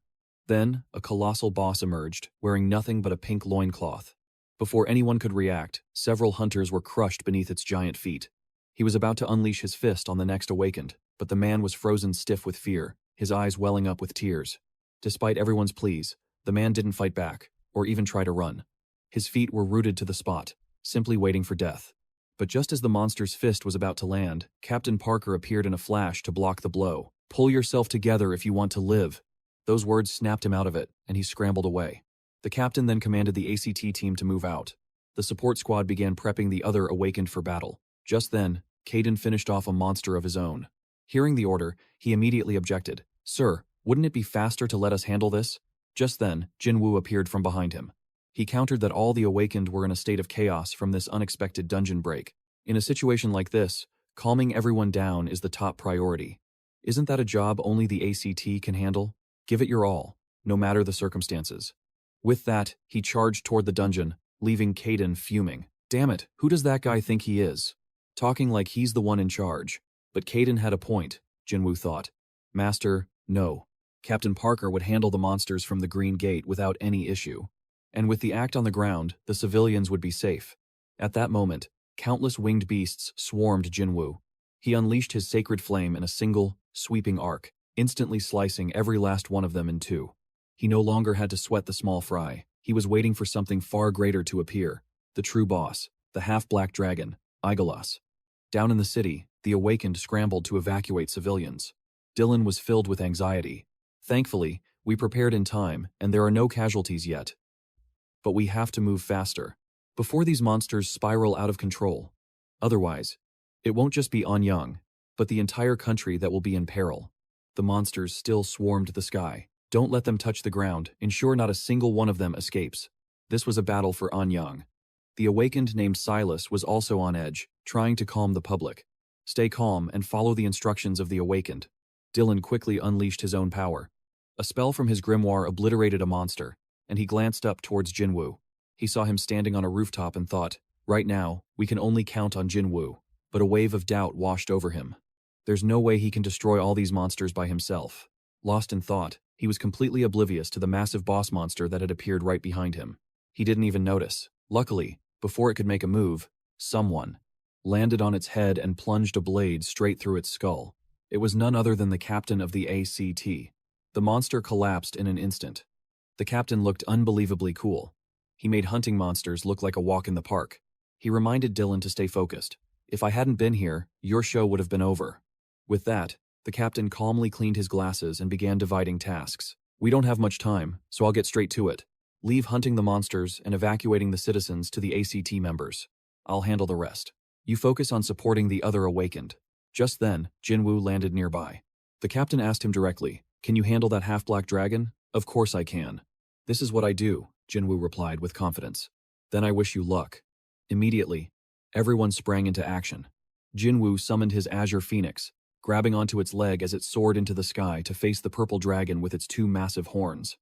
Then, a colossal boss emerged, wearing nothing but a pink loincloth. Before anyone could react, several hunters were crushed beneath its giant feet. He was about to unleash his fist on the next awakened, but the man was frozen stiff with fear, his eyes welling up with tears. Despite everyone's pleas, the man didn't fight back, or even try to run. His feet were rooted to the spot, simply waiting for death. But just as the monster's fist was about to land, Captain Parker appeared in a flash to block the blow. Pull yourself together if you want to live. Those words snapped him out of it, and he scrambled away. The captain then commanded the A.C.T team to move out. The support squad began prepping the other awakened for battle. Just then, Caden finished off a monster of his own. Hearing the order, he immediately objected. Sir, wouldn't it be faster to let us handle this? Just then, Jinwoo appeared from behind him. He countered that all the awakened were in a state of chaos from this unexpected dungeon break. In a situation like this, calming everyone down is the top priority. Isn't that a job only the A.C.T can handle? Give it your all, no matter the circumstances. With that, he charged toward the dungeon, leaving Caden fuming. Damn it, who does that guy think he is? Talking like he's the one in charge. But Caden had a point, Jinwoo thought. Master, no. Captain Parker would handle the monsters from the Green Gate without any issue. And with the act on the ground, the civilians would be safe. At that moment, countless winged beasts swarmed Jinwoo. He unleashed his sacred flame in a single, sweeping arc, instantly slicing every last one of them in two. He no longer had to sweat the small fry. He was waiting for something far greater to appear. The true boss, the half-black dragon, Igelas. Down in the city, the awakened scrambled to evacuate civilians. Dylan was filled with anxiety. Thankfully, we prepared in time, and there are no casualties yet. But we have to move faster, before these monsters spiral out of control. Otherwise, it won't just be Anyong, but the entire country that will be in peril. The monsters still swarmed the sky. Don't let them touch the ground. Ensure not a single one of them escapes. This was a battle for Anyong. The awakened named Silas was also on edge, trying to calm the public. Stay calm and follow the instructions of the awakened. Dylan quickly unleashed his own power. A spell from his grimoire obliterated a monster, and he glanced up towards Jinwoo. He saw him standing on a rooftop and thought, right now, we can only count on Jinwoo. But a wave of doubt washed over him. There's no way he can destroy all these monsters by himself. Lost in thought, he was completely oblivious to the massive boss monster that had appeared right behind him. He didn't even notice. Luckily, before it could make a move, someone landed on its head and plunged a blade straight through its skull. It was none other than the captain of the A.C.T. The monster collapsed in an instant. The captain looked unbelievably cool. He made hunting monsters look like a walk in the park. He reminded Dylan to stay focused. If I hadn't been here, your show would have been over. With that, the captain calmly cleaned his glasses and began dividing tasks. We don't have much time, so I'll get straight to it. Leave hunting the monsters and evacuating the citizens to the A.C.T. members. I'll handle the rest. You focus on supporting the other awakened. Just then, Jinwoo landed nearby. The captain asked him directly, can you handle that half-black dragon? Of course I can. This is what I do, Jinwoo replied with confidence. Then I wish you luck. Immediately, everyone sprang into action. Jinwoo summoned his Azure Phoenix, grabbing onto its leg as it soared into the sky to face the purple dragon with its two massive horns.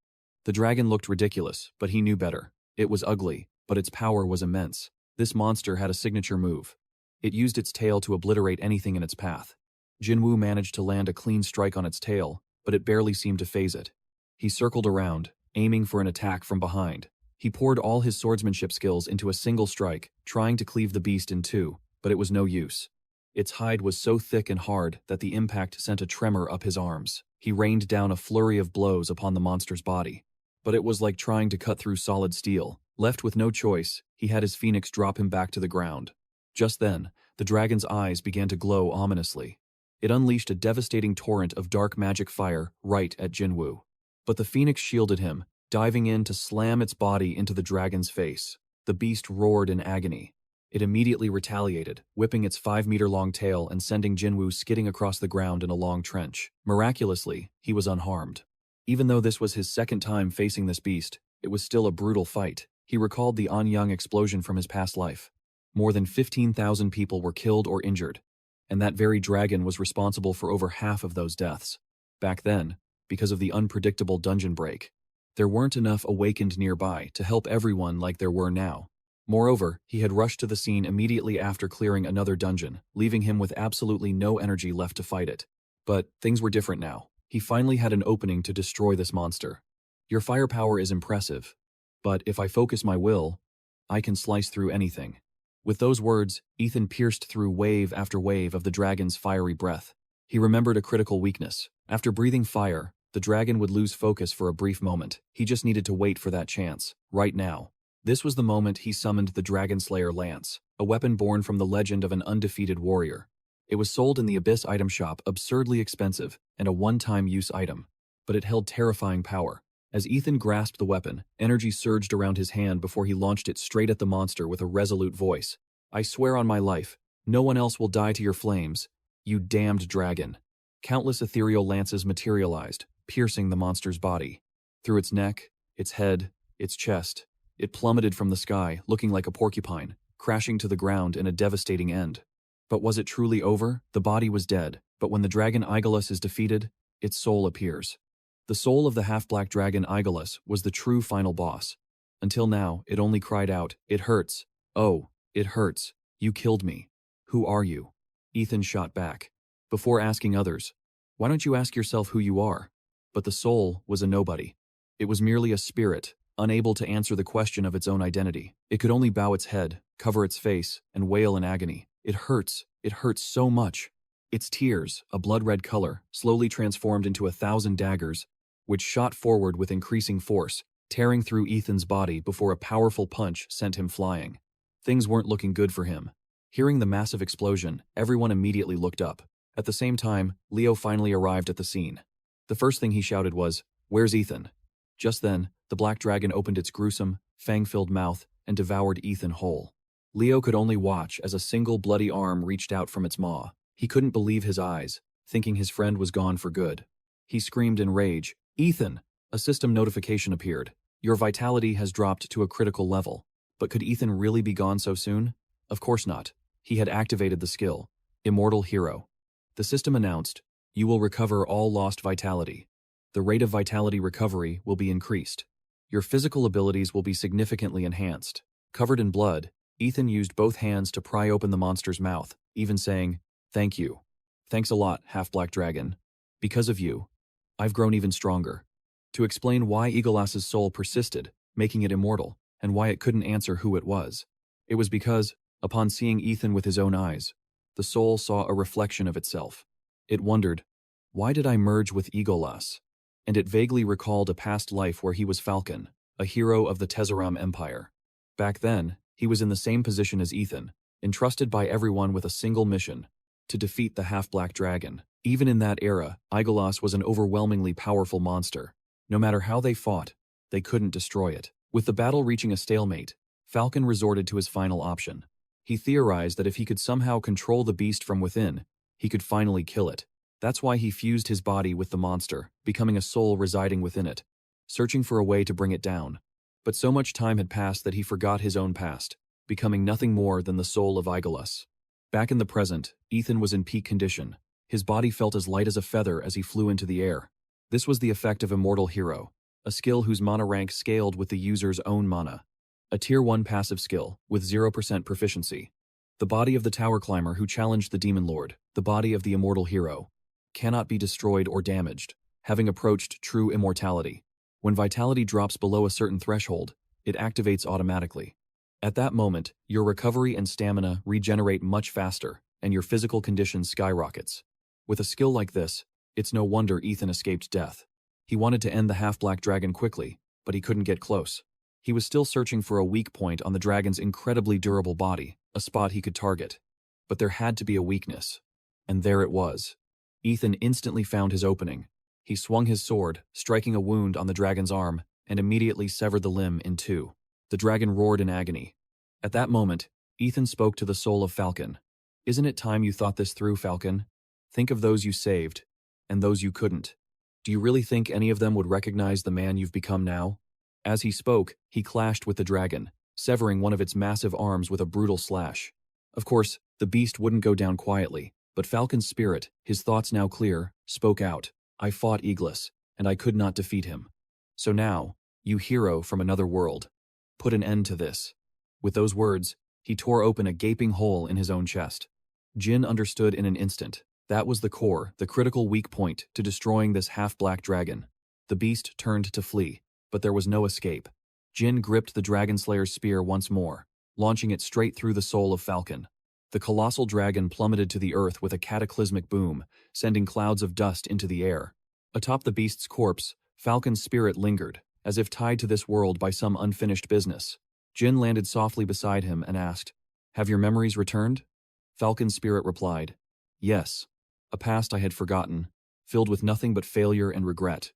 The dragon looked ridiculous, but he knew better. It was ugly, but its power was immense. This monster had a signature move. It used its tail to obliterate anything in its path. Jinwoo managed to land a clean strike on its tail, but it barely seemed to faze it. He circled around, aiming for an attack from behind. He poured all his swordsmanship skills into a single strike, trying to cleave the beast in two, but it was no use. Its hide was so thick and hard that the impact sent a tremor up his arms. He rained down a flurry of blows upon the monster's body. But it was like trying to cut through solid steel. Left with no choice, he had his phoenix drop him back to the ground. Just then, the dragon's eyes began to glow ominously. It unleashed a devastating torrent of dark magic fire right at Jinwoo. But the phoenix shielded him, diving in to slam its body into the dragon's face. The beast roared in agony. It immediately retaliated, whipping its 5-meter-long tail and sending Jinwoo skidding across the ground in a long trench. Miraculously, he was unharmed. Even though this was his second time facing this beast, it was still a brutal fight. He recalled the Anyong explosion from his past life. More than 15,000 people were killed or injured, and that very dragon was responsible for over half of those deaths. Back then, because of the unpredictable dungeon break, there weren't enough awakened nearby to help everyone like there were now. Moreover, he had rushed to the scene immediately after clearing another dungeon, leaving him with absolutely no energy left to fight it. But things were different now. He finally had an opening to destroy this monster. Your firepower is impressive, but if I focus my will, I can slice through anything. With those words, Ethan pierced through wave after wave of the dragon's fiery breath. He remembered a critical weakness. After breathing fire, the dragon would lose focus for a brief moment. He just needed to wait for that chance, right now. This was the moment he summoned the Dragon Slayer Lance, a weapon born from the legend of an undefeated warrior. It was sold in the Abyss item shop, absurdly expensive, and a one-time use item. But it held terrifying power. As Ethan grasped the weapon, energy surged around his hand before he launched it straight at the monster with a resolute voice. I swear on my life, no one else will die to your flames, you damned dragon. Countless ethereal lances materialized, piercing the monster's body. Through its neck, its head, its chest, it plummeted from the sky, looking like a porcupine, crashing to the ground in a devastating end. But was it truly over? The body was dead, but when the dragon Aeolus is defeated, its soul appears. The soul of the half-black dragon Aeolus was the true final boss. Until now, it only cried out, "It hurts. Oh, it hurts. You killed me. Who are you?" Ethan shot back. Before asking others, "Why don't you ask yourself who you are?" But the soul was a nobody. It was merely a spirit, unable to answer the question of its own identity. It could only bow its head, cover its face, and wail in agony. It hurts so much. Its tears, a blood-red color, slowly transformed into 1,000 daggers, which shot forward with increasing force, tearing through Ethan's body before a powerful punch sent him flying. Things weren't looking good for him. Hearing the massive explosion, everyone immediately looked up. At the same time, Leo finally arrived at the scene. The first thing he shouted was, "Where's Ethan?" Just then, the black dragon opened its gruesome, fang-filled mouth and devoured Ethan whole. Leo could only watch as a single bloody arm reached out from its maw. He couldn't believe his eyes, thinking his friend was gone for good. He screamed in rage, "Ethan!" A system notification appeared. Your vitality has dropped to a critical level. But could Ethan really be gone so soon? Of course not. He had activated the skill, Immortal Hero. The system announced, you will recover all lost vitality. The rate of vitality recovery will be increased. Your physical abilities will be significantly enhanced. Covered in blood, Ethan used both hands to pry open the monster's mouth, even saying, "Thank you. Thanks a lot, half-black dragon. Because of you, I've grown even stronger." To explain why Aeolus' soul persisted, making it immortal, and why it couldn't answer who it was. It was because, upon seeing Ethan with his own eyes, the soul saw a reflection of itself. It wondered, why did I merge with Aeolus? And it vaguely recalled a past life where he was Falcon, a hero of the Tezzeret Empire. Back then, he was in the same position as Ethan, entrusted by everyone with a single mission, to defeat the half-black dragon. Even in that era, Aeolus was an overwhelmingly powerful monster. No matter how they fought, they couldn't destroy it. With the battle reaching a stalemate, Falcon resorted to his final option. He theorized that if he could somehow control the beast from within, he could finally kill it. That's why he fused his body with the monster, becoming a soul residing within it, searching for a way to bring it down. But so much time had passed that he forgot his own past, becoming nothing more than the soul of Aeolus. Back in the present, Ethan was in peak condition. His body felt as light as a feather as he flew into the air. This was the effect of Immortal Hero, a skill whose mana rank scaled with the user's own mana. A Tier 1 passive skill, with 0% proficiency. The body of the tower climber who challenged the Demon Lord, the body of the Immortal Hero, cannot be destroyed or damaged, having approached true immortality. When vitality drops below a certain threshold, it activates automatically. At that moment, your recovery and stamina regenerate much faster, and your physical condition skyrockets. With a skill like this, it's no wonder Ethan escaped death. He wanted to end the half-black dragon quickly, but he couldn't get close. He was still searching for a weak point on the dragon's incredibly durable body, a spot he could target. But there had to be a weakness. And there it was. Ethan instantly found his opening. He swung his sword, striking a wound on the dragon's arm, and immediately severed the limb in two. The dragon roared in agony. At that moment, Ethan spoke to the soul of Falcon. "Isn't it time you thought this through, Falcon? Think of those you saved, and those you couldn't. Do you really think any of them would recognize the man you've become now?" As he spoke, he clashed with the dragon, severing one of its massive arms with a brutal slash. Of course, the beast wouldn't go down quietly, but Falcon's spirit, his thoughts now clear, spoke out. "I fought Iglis, and I could not defeat him. So now, you hero from another world, put an end to this." With those words, he tore open a gaping hole in his own chest. Jin understood in an instant. That was the core, the critical weak point to destroying this half-black dragon. The beast turned to flee, but there was no escape. Jin gripped the Dragon Slayer's spear once more, launching it straight through the soul of Falcon. The colossal dragon plummeted to the earth with a cataclysmic boom, sending clouds of dust into the air. Atop the beast's corpse, Falcon's spirit lingered, as if tied to this world by some unfinished business. Jin landed softly beside him and asked, "Have your memories returned?" Falcon's spirit replied, "Yes. A past I had forgotten, filled with nothing but failure and regret.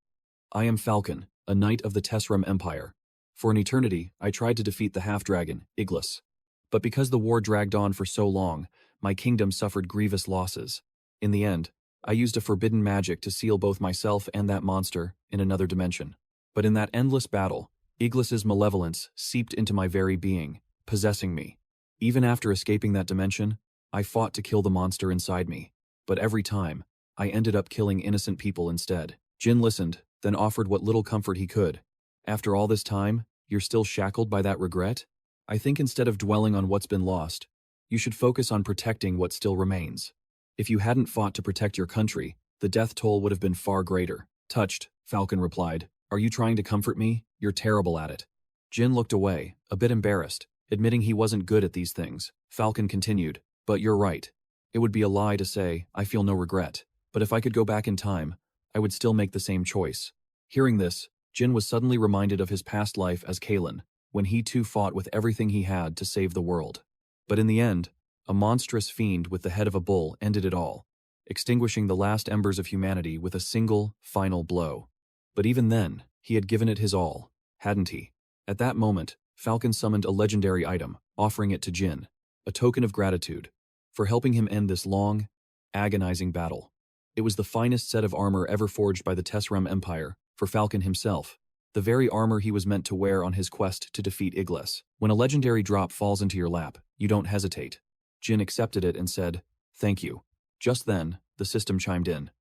I am Falcon, a knight of the Tesram Empire. For an eternity, I tried to defeat the half-dragon, Iglis. But because the war dragged on for so long, my kingdom suffered grievous losses. In the end, I used a forbidden magic to seal both myself and that monster in another dimension. But in that endless battle, Iglis's malevolence seeped into my very being, possessing me. Even after escaping that dimension, I fought to kill the monster inside me. But every time, I ended up killing innocent people instead." Jin listened, then offered what little comfort he could. "After all this time, you're still shackled by that regret? I think instead of dwelling on what's been lost, you should focus on protecting what still remains. If you hadn't fought to protect your country, the death toll would have been far greater." "Touched," Falcon replied. "Are you trying to comfort me? You're terrible at it." Jin looked away, a bit embarrassed, admitting he wasn't good at these things. Falcon continued, "But you're right. It would be a lie to say, I feel no regret. But if I could go back in time, I would still make the same choice." Hearing this, Jin was suddenly reminded of his past life as Kalen, when he too fought with everything he had to save the world. But in the end, a monstrous fiend with the head of a bull ended it all, extinguishing the last embers of humanity with a single, final blow. But even then, he had given it his all, hadn't he? At that moment, Falcon summoned a legendary item, offering it to Jin, a token of gratitude, for helping him end this long, agonizing battle. It was the finest set of armor ever forged by the Tesram Empire, for Falcon himself, the very armor he was meant to wear on his quest to defeat Iglis. When a legendary drop falls into your lap, you don't hesitate. Jin accepted it and said, "Thank you." Just then, the system chimed in.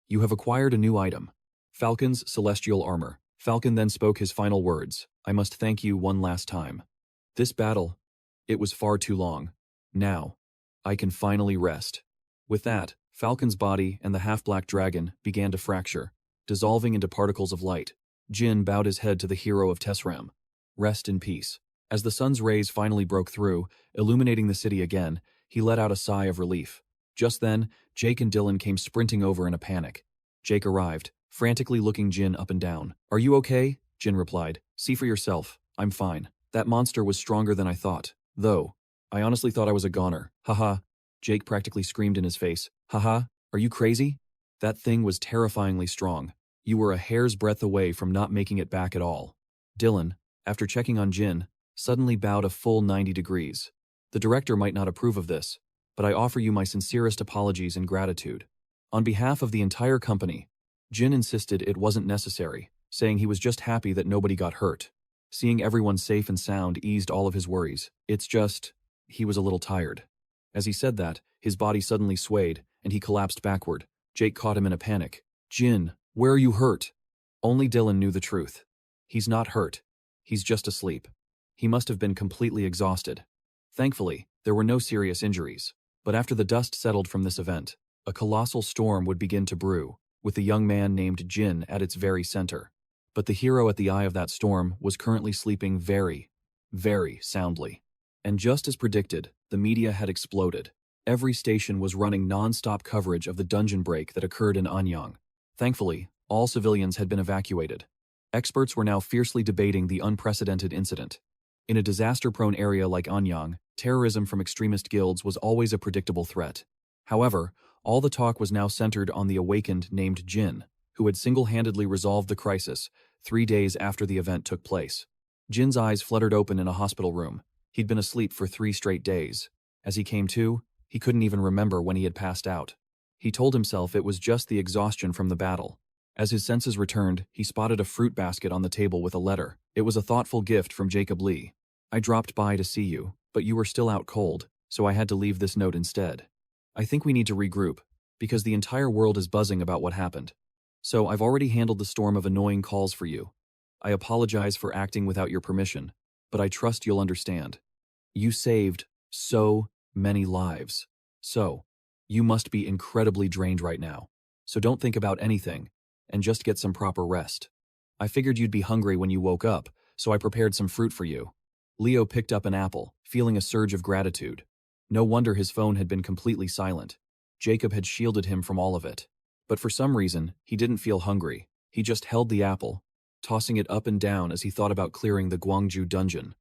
"You have acquired a new item, Falcon's celestial armor." Falcon then spoke his final words, "I must thank you one last time. This battle, it was far too long. Now, I can finally rest." With that, Falcon's body and the half-black dragon began to fracture, dissolving into particles of light. Jin bowed his head to the hero of Tesram. "Rest in peace." As the sun's rays finally broke through, illuminating the city again, he let out a sigh of relief. Just then, Jake and Dylan came sprinting over in a panic. Jake arrived, frantically looking Jin up and down. "Are you okay?" Jin replied. "See for yourself. I'm fine. That monster was stronger than I thought. Though, I honestly thought I was a goner. Haha." Jake practically screamed in his face. "Haha, are you crazy? That thing was terrifyingly strong. You were a hair's breadth away from not making it back at all." Dylan, after checking on Jin, suddenly bowed a full 90 degrees. "The director might not approve of this, but I offer you my sincerest apologies and gratitude. On behalf of the entire company." Jin insisted it wasn't necessary, saying he was just happy that nobody got hurt. Seeing everyone safe and sound eased all of his worries. It's just, he was a little tired. As he said that, his body suddenly swayed, and he collapsed backward. Jake caught him in a panic. "Jin, where are you hurt?" Only Dylan knew the truth. He's not hurt. He's just asleep. He must have been completely exhausted. Thankfully, there were no serious injuries. But after the dust settled from this event, a colossal storm would begin to brew, with the young man named Jin at its very center. But the hero at the eye of that storm was currently sleeping very, very soundly. And just as predicted, the media had exploded. Every station was running non-stop coverage of the dungeon break that occurred in Anyong. Thankfully, all civilians had been evacuated. Experts were now fiercely debating the unprecedented incident. In a disaster-prone area like Anyong, terrorism from extremist guilds was always a predictable threat. However, all the talk was now centered on the awakened named Jin, who had single-handedly resolved the crisis 3 days after the event took place. Jin's eyes fluttered open in a hospital room. He'd been asleep for 3 straight days. As he came to, he couldn't even remember when he had passed out. He told himself it was just the exhaustion from the battle. As his senses returned, he spotted a fruit basket on the table with a letter. It was a thoughtful gift from Jacob Lee. "I dropped by to see you, but you were still out cold, so I had to leave this note instead. I think we need to regroup, because the entire world is buzzing about what happened. So I've already handled the storm of annoying calls for you. I apologize for acting without your permission, but I trust you'll understand. You saved so many lives. So, you must be incredibly drained right now. So don't think about anything, and just get some proper rest. I figured you'd be hungry when you woke up, so I prepared some fruit for you." Leo picked up an apple, feeling a surge of gratitude. No wonder his phone had been completely silent. Jacob had shielded him from all of it. But for some reason, he didn't feel hungry. He just held the apple, tossing it up and down as he thought about clearing the Gwangju dungeon.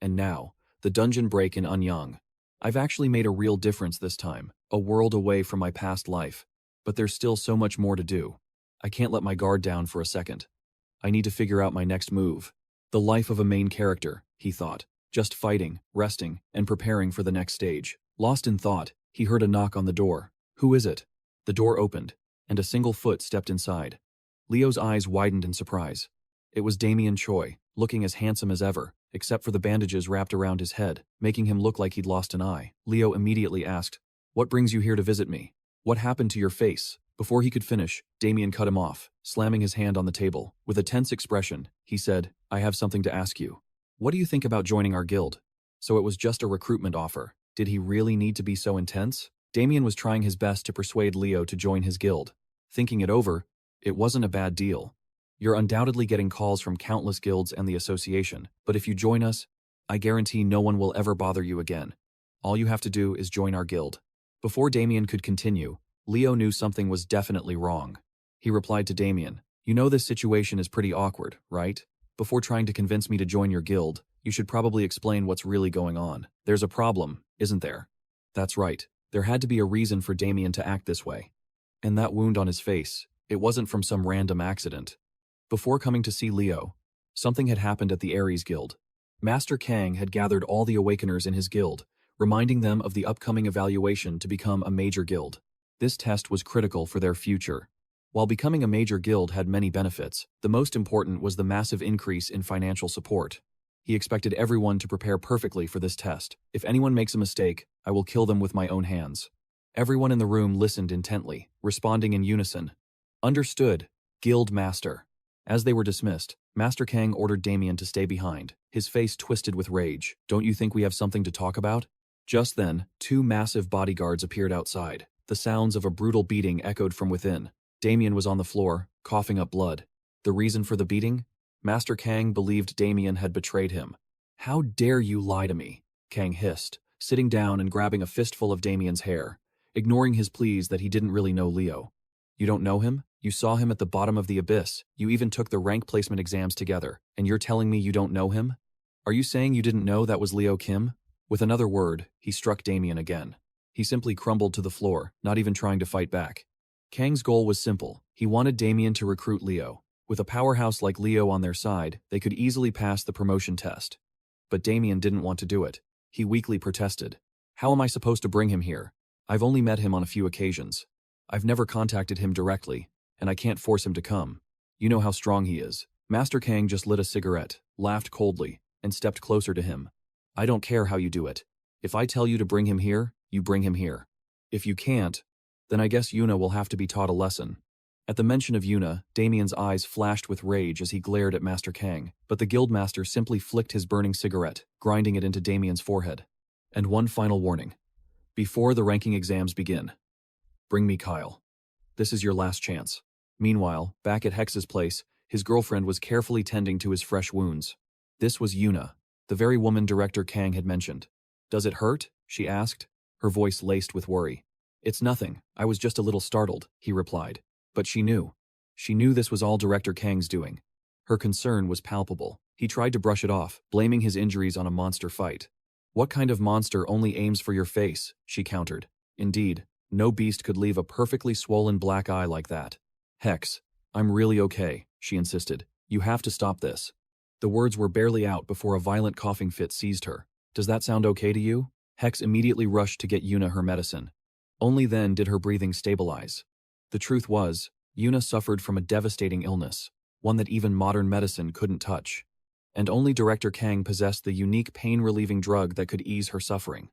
And now, the dungeon break in Anyong. I've actually made a real difference this time, a world away from my past life. But there's still so much more to do. I can't let my guard down for a second. I need to figure out my next move. The life of a main character, he thought, just fighting, resting, and preparing for the next stage. Lost in thought, he heard a knock on the door. "Who is it?" The door opened, and a single foot stepped inside. Leo's eyes widened in surprise. It was Damien Choi, looking as handsome as ever, except for the bandages wrapped around his head, making him look like he'd lost an eye. Leo immediately asked, "What brings you here to visit me? What happened to your face?" Before he could finish, Damien cut him off, slamming his hand on the table. With a tense expression, he said, "I have something to ask you. What do you think about joining our guild?" So it was just a recruitment offer. Did he really need to be so intense? Damien was trying his best to persuade Leo to join his guild. Thinking it over, it wasn't a bad deal. "You're undoubtedly getting calls from countless guilds and the association, but if you join us, I guarantee no one will ever bother you again. All you have to do is join our guild." Before Damien could continue, Leo knew something was definitely wrong. He replied to Damien, "You know this situation is pretty awkward, right? Before trying to convince me to join your guild, you should probably explain what's really going on. There's a problem, isn't there?" That's right. There had to be a reason for Damien to act this way. And that wound on his face, it wasn't from some random accident. Before coming to see Leo, something had happened at the Aries guild. Master Kang had gathered all the awakeners in his guild, reminding them of the upcoming evaluation to become a major guild. This test was critical for their future. While becoming a major guild had many benefits, the most important was the massive increase in financial support. He expected everyone to prepare perfectly for this test. "If anyone makes a mistake, I will kill them with my own hands." Everyone in the room listened intently, responding in unison. "Understood, Guild Master." As they were dismissed, Master Kang ordered Damien to stay behind, his face twisted with rage. "Don't you think we have something to talk about?" Just then, 2 massive bodyguards appeared outside. The sounds of a brutal beating echoed from within. Damien was on the floor, coughing up blood. The reason for the beating? Master Kang believed Damien had betrayed him. "How dare you lie to me?" Kang hissed, sitting down and grabbing a fistful of Damien's hair, ignoring his pleas that he didn't really know Leo. "You don't know him? You saw him at the bottom of the abyss. You even took the rank placement exams together, and you're telling me you don't know him? Are you saying you didn't know that was Leo Kim?" With another word, he struck Damien again. He simply crumbled to the floor, not even trying to fight back. Kang's goal was simple. He wanted Damien to recruit Leo. With a powerhouse like Leo on their side, they could easily pass the promotion test. But Damien didn't want to do it. He weakly protested. "How am I supposed to bring him here? I've only met him on a few occasions. I've never contacted him directly, and I can't force him to come. You know how strong he is." Master Kang just lit a cigarette, laughed coldly, and stepped closer to him. "I don't care how you do it. If I tell you to bring him here, you bring him here. If you can't, then I guess Yuna will have to be taught a lesson." At the mention of Yuna, Damien's eyes flashed with rage as he glared at Master Kang, but the guildmaster simply flicked his burning cigarette, grinding it into Damien's forehead. "And one final warning. Before the ranking exams begin, bring me Kyle. This is your last chance." Meanwhile, back at Hex's place, His girlfriend was carefully tending to his fresh wounds. This was Yuna, the very woman Director Kang had mentioned. "Does it hurt?" she asked, her voice laced with worry. "It's nothing, I was just a little startled," he replied. But she knew. She knew this was all Director Kang's doing. Her concern was palpable. He tried to brush it off, blaming his injuries on a monster fight. "What kind of monster only aims for your face?" she countered. Indeed, no beast could leave a perfectly swollen black eye like that. "Hex, I'm really okay," she insisted. "You have to stop this." The words were barely out before a violent coughing fit seized her. "Does that sound okay to you?" Hex immediately rushed to get Yuna her medicine. Only then did her breathing stabilize. The truth was, Yuna suffered from a devastating illness, one that even modern medicine couldn't touch. And only Director Kang possessed the unique pain-relieving drug that could ease her suffering.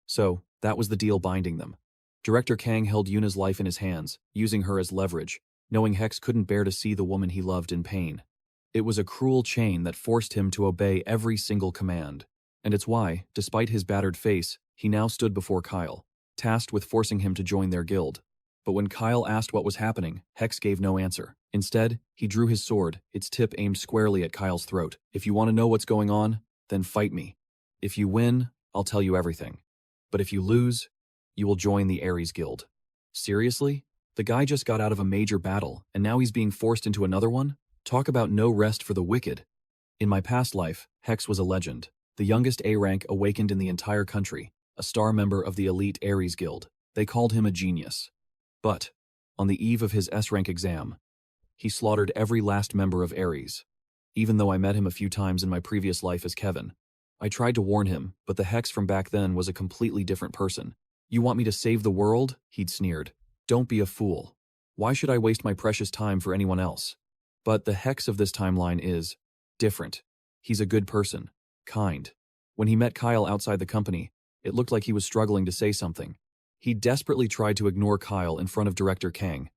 So, that was the deal binding them. Director Kang held Yuna's life in his hands, using her as leverage, knowing Hex couldn't bear to see the woman he loved in pain. It was a cruel chain that forced him to obey every single command. And it's why, despite his battered face, he now stood before Kyle, tasked with forcing him to join their guild. But when Kyle asked what was happening, Hex gave no answer. Instead, he drew his sword, its tip aimed squarely at Kyle's throat. "If you want to know what's going on, then fight me. If you win, I'll tell you everything. But if you lose, you will join the Aries guild." Seriously? The guy just got out of a major battle, and now he's being forced into another one? Talk about no rest for the wicked. In my past life, Hex was a legend, the youngest A-rank awakened in the entire country, a star member of the elite Aries guild. They called him a genius. But, on the eve of his S-rank exam, he slaughtered every last member of Aries. Even though I met him a few times in my previous life as Kevin, I tried to warn him, but the Hex from back then was a completely different person. "You want me to save the world?" he'd sneered. "Don't be a fool. Why should I waste my precious time for anyone else?" But the Hex of this timeline is different. He's a good person, kind. When he met Kyle outside the company, it looked like he was struggling to say something. He desperately tried to ignore Kyle in front of Director Kang.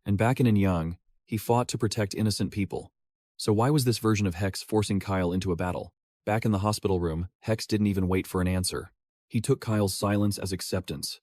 And back in Anyong, he fought to protect innocent people. So why was this version of Hex forcing Kyle into a battle? Back in the hospital room, Hex didn't even wait for an answer. He took Kyle's silence as acceptance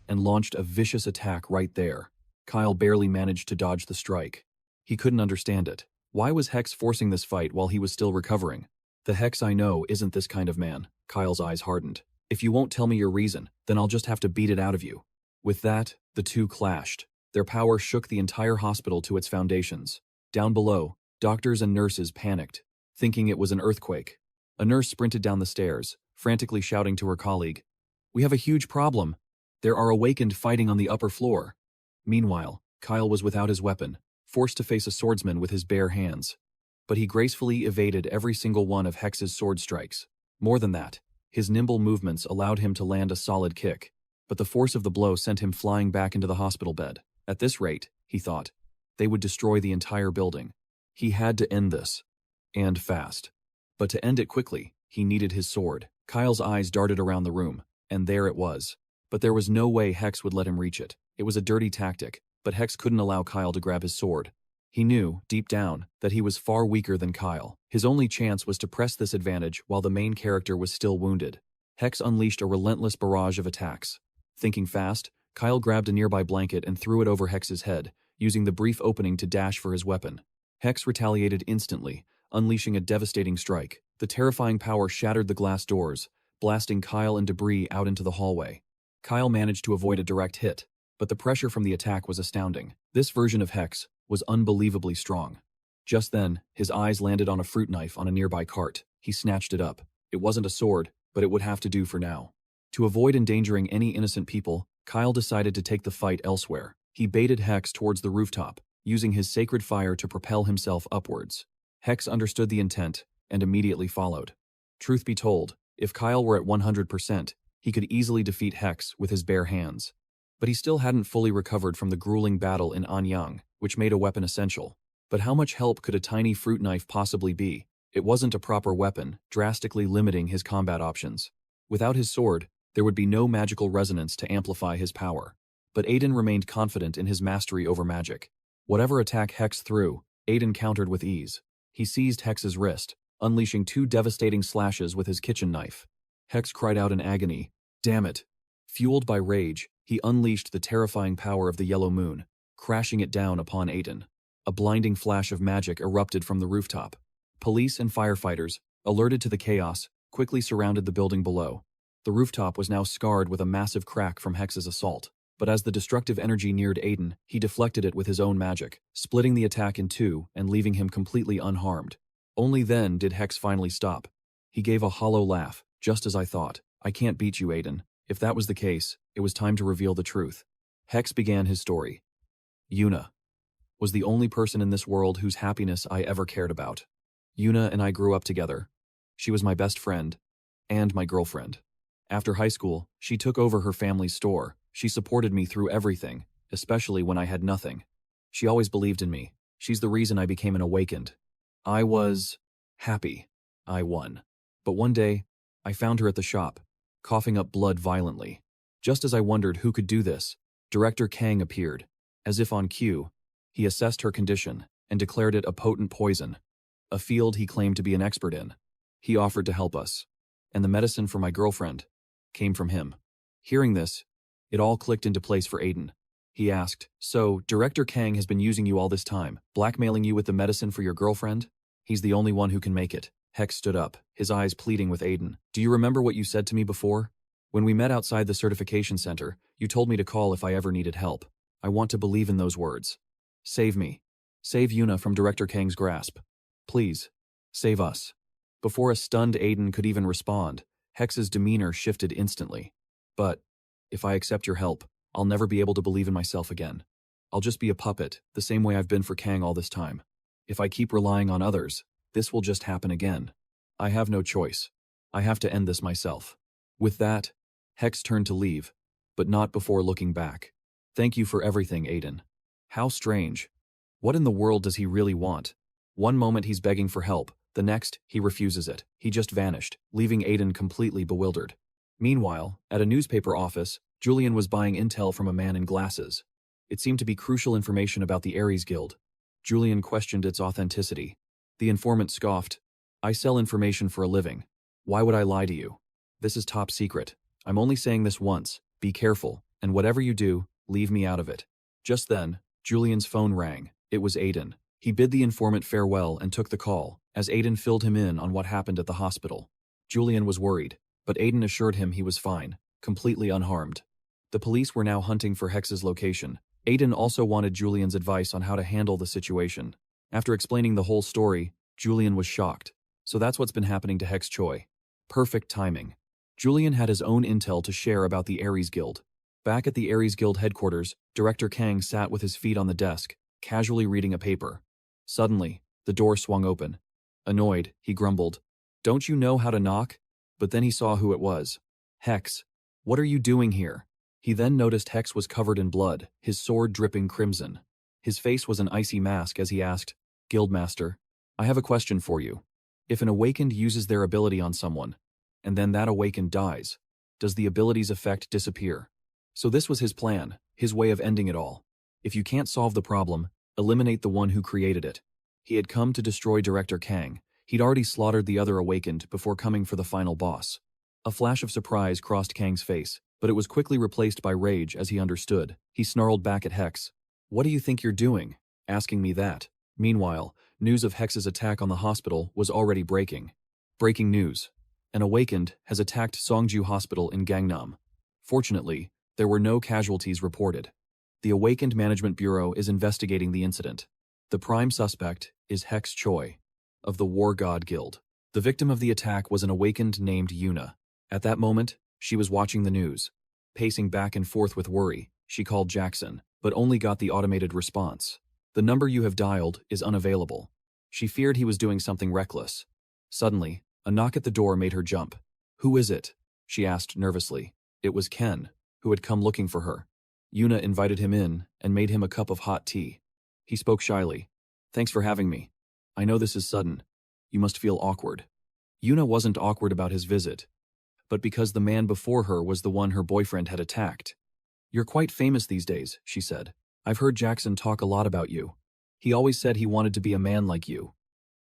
and launched a vicious attack right there. Kyle barely managed to dodge the strike. He couldn't understand it. Why was Hex forcing this fight while he was still recovering? "The Hex I know isn't this kind of man." Kyle's eyes hardened. "If you won't tell me your reason, then I'll just have to beat it out of you." With that, the two clashed. Their power shook the entire hospital to its foundations. Down below, doctors and nurses panicked, thinking it was an earthquake. A nurse sprinted down the stairs, frantically shouting to her colleague, "We have a huge problem. There are awakened fighting on the upper floor." Meanwhile, Kyle was without his weapon, forced to face a swordsman with his bare hands. But he gracefully evaded every single one of Hex's sword strikes. More than that, his nimble movements allowed him to land a solid kick. But the force of the blow sent him flying back into the hospital bed. At this rate, he thought, they would destroy the entire building. He had to end this. And fast. But to end it quickly, he needed his sword. Kyle's eyes darted around the room, and there it was. But there was no way Hex would let him reach it. It was a dirty tactic, but Hex couldn't allow Kyle to grab his sword. He knew, deep down, that he was far weaker than Kyle. His only chance was to press this advantage while the main character was still wounded. Hex unleashed a relentless barrage of attacks. Thinking fast, Kyle grabbed a nearby blanket and threw it over Hex's head, using the brief opening to dash for his weapon. Hex retaliated instantly, unleashing a devastating strike. The terrifying power shattered the glass doors, blasting Kyle and debris out into the hallway. Kyle managed to avoid a direct hit, but the pressure from the attack was astounding. This version of Hex was unbelievably strong. Just then, his eyes landed on a fruit knife on a nearby cart. He snatched it up. It wasn't a sword, but it would have to do for now. To avoid endangering any innocent people, Kyle decided to take the fight elsewhere. He baited Hex towards the rooftop, using his sacred fire to propel himself upwards. Hex understood the intent and immediately followed. Truth be told, if Kyle were at 100%, he could easily defeat Hex with his bare hands. But he still hadn't fully recovered from the grueling battle in Anyong, which made a weapon essential. But how much help could a tiny fruit knife possibly be? It wasn't a proper weapon, drastically limiting his combat options. Without his sword, there would be no magical resonance to amplify his power. But Aiden remained confident in his mastery over magic. Whatever attack Hex threw, Aiden countered with ease. He seized Hex's wrist, unleashing 2 devastating slashes with his kitchen knife. Hex cried out in agony, "Damn it!" Fueled by rage, he unleashed the terrifying power of the yellow moon, crashing it down upon Aiden. A blinding flash of magic erupted from the rooftop. Police and firefighters, alerted to the chaos, quickly surrounded the building below. The rooftop was now scarred with a massive crack from Hex's assault. But as the destructive energy neared Aiden, he deflected it with his own magic, splitting the attack in two and leaving him completely unharmed. Only then did Hex finally stop. He gave a hollow laugh, just as I thought. I can't beat you, Aiden. If that was the case, it was time to reveal the truth. Hex began his story. Yuna was the only person in this world whose happiness I ever cared about. Yuna and I grew up together. She was my best friend and my girlfriend. After high school, she took over her family's store. She supported me through everything, especially when I had nothing. She always believed in me. She's the reason I became an awakened. I was happy. I won. But one day, I found her at the shop, coughing up blood violently. Just as I wondered who could do this, Director Kang appeared. As if on cue, he assessed her condition and declared it a potent poison, a field he claimed to be an expert in. He offered to help us, and the medicine for my girlfriend came from him. Hearing this, it all clicked into place for Aiden. He asked, "So, Director Kang has been using you all this time, blackmailing you with the medicine for your girlfriend? He's the only one who can make it." Hex stood up, his eyes pleading with Aiden. "Do you remember what you said to me before? When we met outside the certification center, you told me to call if I ever needed help. I want to believe in those words. Save me. Save Yuna from Director Kang's grasp. Please, save us." Before a stunned Aiden could even respond, Hex's demeanor shifted instantly. "But if I accept your help, I'll never be able to believe in myself again. I'll just be a puppet, the same way I've been for Kang all this time. If I keep relying on others, this will just happen again. I have no choice. I have to end this myself." With that, Hex turned to leave, but not before looking back. "Thank you for everything, Aiden." How strange. What in the world does he really want? One moment he's begging for help, the next, he refuses it. He just vanished, leaving Aiden completely bewildered. Meanwhile, at a newspaper office, Julian was buying intel from a man in glasses. It seemed to be crucial information about the Aries Guild. Julian questioned its authenticity. The informant scoffed. "I sell information for a living. Why would I lie to you? This is top secret. I'm only saying this once. Be careful, and whatever you do, leave me out of it." Just then, Julian's phone rang. It was Aiden. He bid the informant farewell and took the call, as Aiden filled him in on what happened at the hospital. Julian was worried, but Aiden assured him he was fine, completely unharmed. The police were now hunting for Hex's location. Aiden also wanted Julian's advice on how to handle the situation. After explaining the whole story, Julian was shocked. So that's what's been happening to Hex Choi. Perfect timing. Julian had his own intel to share about the Aries Guild. Back at the Aries Guild headquarters, Director Kang sat with his feet on the desk, casually reading a paper. Suddenly, the door swung open. Annoyed, he grumbled, "Don't you know how to knock?" But then he saw who it was. "Hex, what are you doing here?" He then noticed Hex was covered in blood, his sword dripping crimson. His face was an icy mask as he asked, "Guildmaster, I have a question for you. If an awakened uses their ability on someone, and then that awakened dies, does the ability's effect disappear?" So this was his plan, his way of ending it all. If you can't solve the problem, eliminate the one who created it. He had come to destroy Director Kang. He'd already slaughtered the other awakened before coming for the final boss. A flash of surprise crossed Kang's face, but it was quickly replaced by rage as he understood. He snarled back at Hex. "What do you think you're doing, asking me that?" Meanwhile, news of Hex's attack on the hospital was already breaking. Breaking news. An awakened has attacked Songju Hospital in Gangnam. Fortunately, there were no casualties reported. The Awakened Management Bureau is investigating the incident. The prime suspect is Hex Choi, of the War God Guild. The victim of the attack was an awakened named Yuna. At that moment, she was watching the news. Pacing back and forth with worry, she called Jackson, but only got the automated response. "The number you have dialed is unavailable." She feared he was doing something reckless. Suddenly, a knock at the door made her jump. "Who is it?" she asked nervously. It was Ken, who had come looking for her. Yuna invited him in and made him a cup of hot tea. He spoke shyly. "Thanks for having me. I know this is sudden. You must feel awkward." Yuna wasn't awkward about his visit, but because the man before her was the one her boyfriend had attacked. "You're quite famous these days," she said. "I've heard Jackson talk a lot about you. He always said he wanted to be a man like you.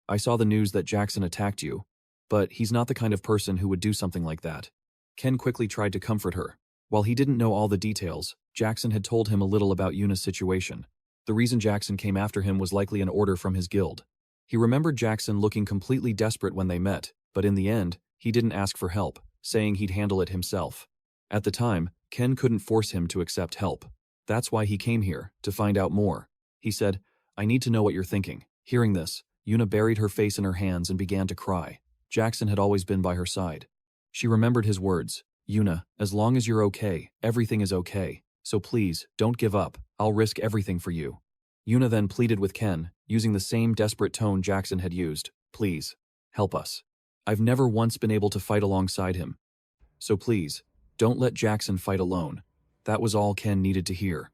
I saw the news that Jackson attacked you, but he's not the kind of person who would do something like that." Ken quickly tried to comfort her. While he didn't know all the details, Jackson had told him a little about Yuna's situation. The reason Jackson came after him was likely an order from his guild. He remembered Jackson looking completely desperate when they met, but in the end, he didn't ask for help, saying he'd handle it himself. At the time, Ken couldn't force him to accept help. That's why he came here, to find out more. He said, "I need to know what you're thinking." Hearing this, Yuna buried her face in her hands and began to cry. Jackson had always been by her side. She remembered his words, "Yuna, as long as you're okay, everything is okay. So please, don't give up. I'll risk everything for you." Yuna then pleaded with Ken, using the same desperate tone Jackson had used. "Please, help us. I've never once been able to fight alongside him. So please, don't let Jackson fight alone." That was all Ken needed to hear.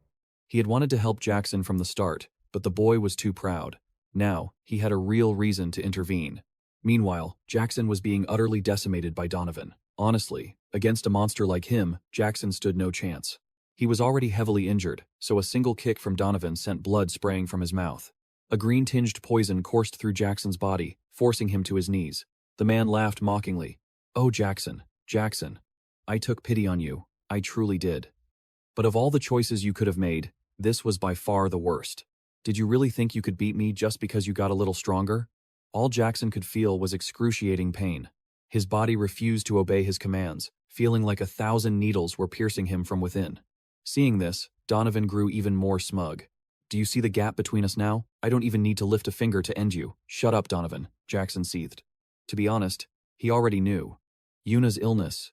He had wanted to help Jackson from the start, but the boy was too proud. Now, he had a real reason to intervene. Meanwhile, Jackson was being utterly decimated by Donovan. Honestly, against a monster like him, Jackson stood no chance. He was already heavily injured, so a single kick from Donovan sent blood spraying from his mouth. A green-tinged poison coursed through Jackson's body, forcing him to his knees. The man laughed mockingly. "Oh, Jackson, Jackson. I took pity on you. I truly did. But of all the choices you could have made, this was by far the worst. Did you really think you could beat me just because you got a little stronger?" All Jackson could feel was excruciating pain. His body refused to obey his commands, feeling like 1,000 needles were piercing him from within. Seeing this, Donovan grew even more smug. "Do you see the gap between us now? I don't even need to lift a finger to end you." "Shut up, Donovan," Jackson seethed. To be honest, he already knew. Yuna's illness,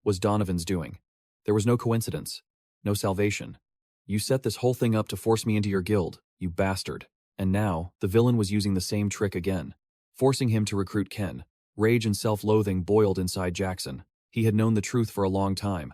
was Donovan's doing. There was no coincidence, no salvation. "You set this whole thing up to force me into your guild, you bastard." And now, the villain was using the same trick again, forcing him to recruit Ken. Rage and self-loathing boiled inside Jackson. He had known the truth for a long time,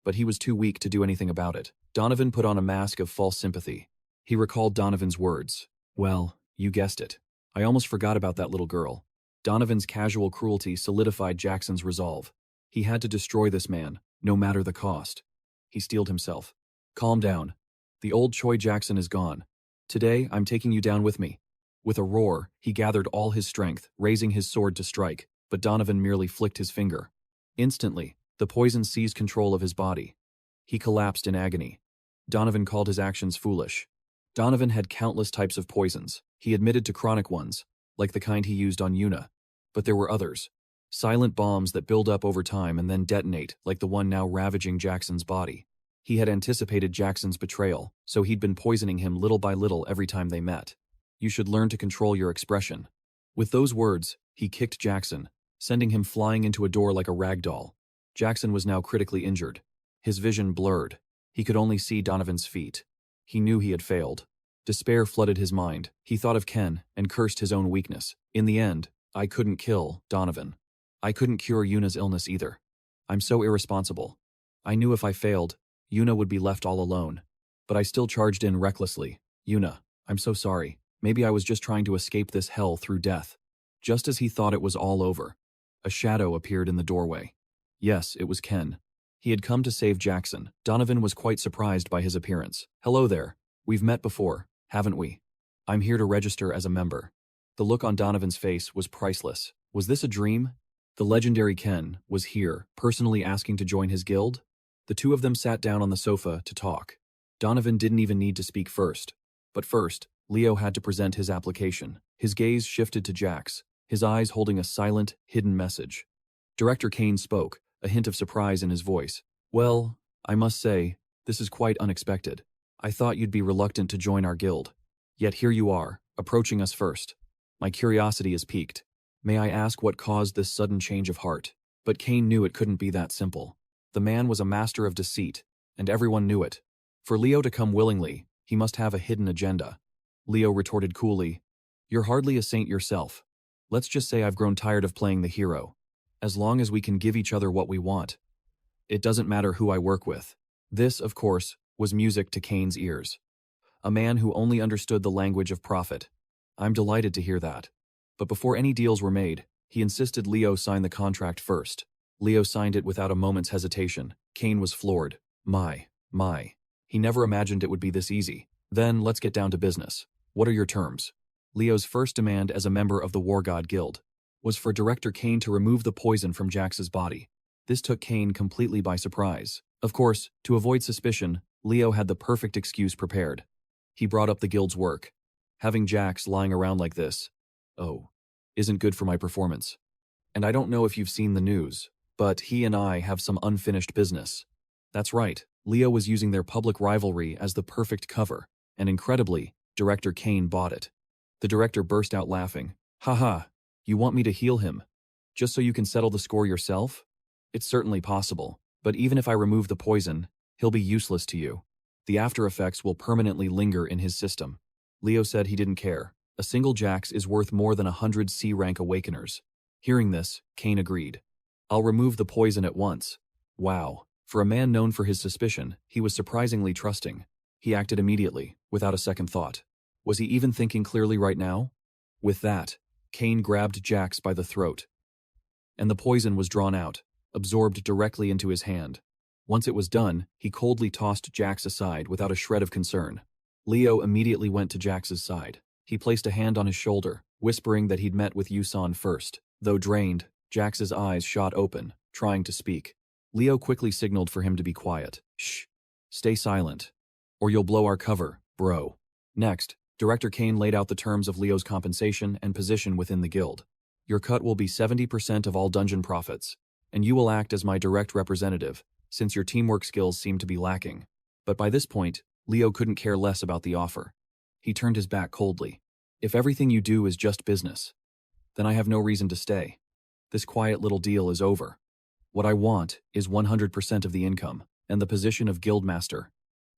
but he was too weak to do anything about it. Donovan put on a mask of false sympathy. He recalled Donovan's words. "Well, you guessed it. I almost forgot about that little girl." Donovan's casual cruelty solidified Jackson's resolve. He had to destroy this man, no matter the cost. He steeled himself. "Calm down. The old Choi Jackson is gone. Today, I'm taking you down with me." With a roar, he gathered all his strength, raising his sword to strike, but Donovan merely flicked his finger. Instantly, the poison seized control of his body. He collapsed in agony. Donovan called his actions foolish. Donovan had countless types of poisons. He admitted to chronic ones, like the kind he used on Yuna. But there were others. Silent bombs that build up over time and then detonate, like the one now ravaging Jackson's body. He had anticipated Jackson's betrayal, so he'd been poisoning him little by little every time they met. "You should learn to control your expression." With those words, he kicked Jackson, sending him flying into a door like a rag doll. Jackson was now critically injured. His vision blurred. He could only see Donovan's feet. He knew he had failed. Despair flooded his mind. He thought of Ken and cursed his own weakness. In the end, I couldn't kill Donovan. I couldn't cure Yuna's illness either. I'm so irresponsible. I knew if I failed, Yuna would be left all alone. But I still charged in recklessly. "Yuna, I'm so sorry. Maybe I was just trying to escape this hell through death." Just as he thought it was all over, a shadow appeared in the doorway. Yes, it was Ken. He had come to save Jackson. Donovan was quite surprised by his appearance. "Hello there. We've met before, haven't we? I'm here to register as a member." The look on Donovan's face was priceless. Was this a dream? The legendary Ken was here, personally asking to join his guild? The two of them sat down on the sofa to talk. Donovan didn't even need to speak first. But first, Leo had to present his application. His gaze shifted to Jax, his eyes holding a silent, hidden message. Director Kane spoke, a hint of surprise in his voice. "Well, I must say, this is quite unexpected. I thought you'd be reluctant to join our guild. Yet here you are, approaching us first. My curiosity is piqued. May I ask what caused this sudden change of heart?" But Kane knew it couldn't be that simple. The man was a master of deceit, and everyone knew it. For Leo to come willingly, he must have a hidden agenda. Leo retorted coolly, "You're hardly a saint yourself. Let's just say I've grown tired of playing the hero. As long as we can give each other what we want, it doesn't matter who I work with." This, of course, was music to Kane's ears. A man who only understood the language of profit. "I'm delighted to hear that." But before any deals were made, he insisted Leo sign the contract first. Leo signed it without a moment's hesitation. Kane was floored. My. He never imagined it would be this easy. "Then, let's get down to business. What are your terms?" Leo's first demand as a member of the War God Guild was for Director Kane to remove the poison from Jax's body. This took Kane completely by surprise. Of course, to avoid suspicion, Leo had the perfect excuse prepared. He brought up the guild's work. Having Jax lying around like this, oh, isn't good for my performance. And I don't know if you've seen the news, but he and I have some unfinished business. That's right, Leo was using their public rivalry as the perfect cover, and incredibly, Director Kane bought it. The director burst out laughing. Haha, you want me to heal him? Just so you can settle the score yourself? It's certainly possible, but even if I remove the poison, he'll be useless to you. The after effects will permanently linger in his system. Leo said he didn't care. A single Jax is worth more than 100 C-rank awakeners. Hearing this, Kane agreed. I'll remove the poison at once. Wow. For a man known for his suspicion, he was surprisingly trusting. He acted immediately, without a second thought. Was he even thinking clearly right now? With that, Kane grabbed Jax by the throat. And the poison was drawn out, absorbed directly into his hand. Once it was done, he coldly tossed Jax aside without a shred of concern. Leo immediately went to Jax's side. He placed a hand on his shoulder, whispering that he'd met with Yusan first. Though drained, Jax's eyes shot open, trying to speak. Leo quickly signaled for him to be quiet. Shh. Stay silent. Or you'll blow our cover, bro. Next, Director Kane laid out the terms of Leo's compensation and position within the guild. Your cut will be 70% of all dungeon profits, and you will act as my direct representative, since your teamwork skills seem to be lacking. But by this point, Leo couldn't care less about the offer. He turned his back coldly. If everything you do is just business, then I have no reason to stay. This quiet little deal is over. What I want is 100% of the income, and the position of guildmaster.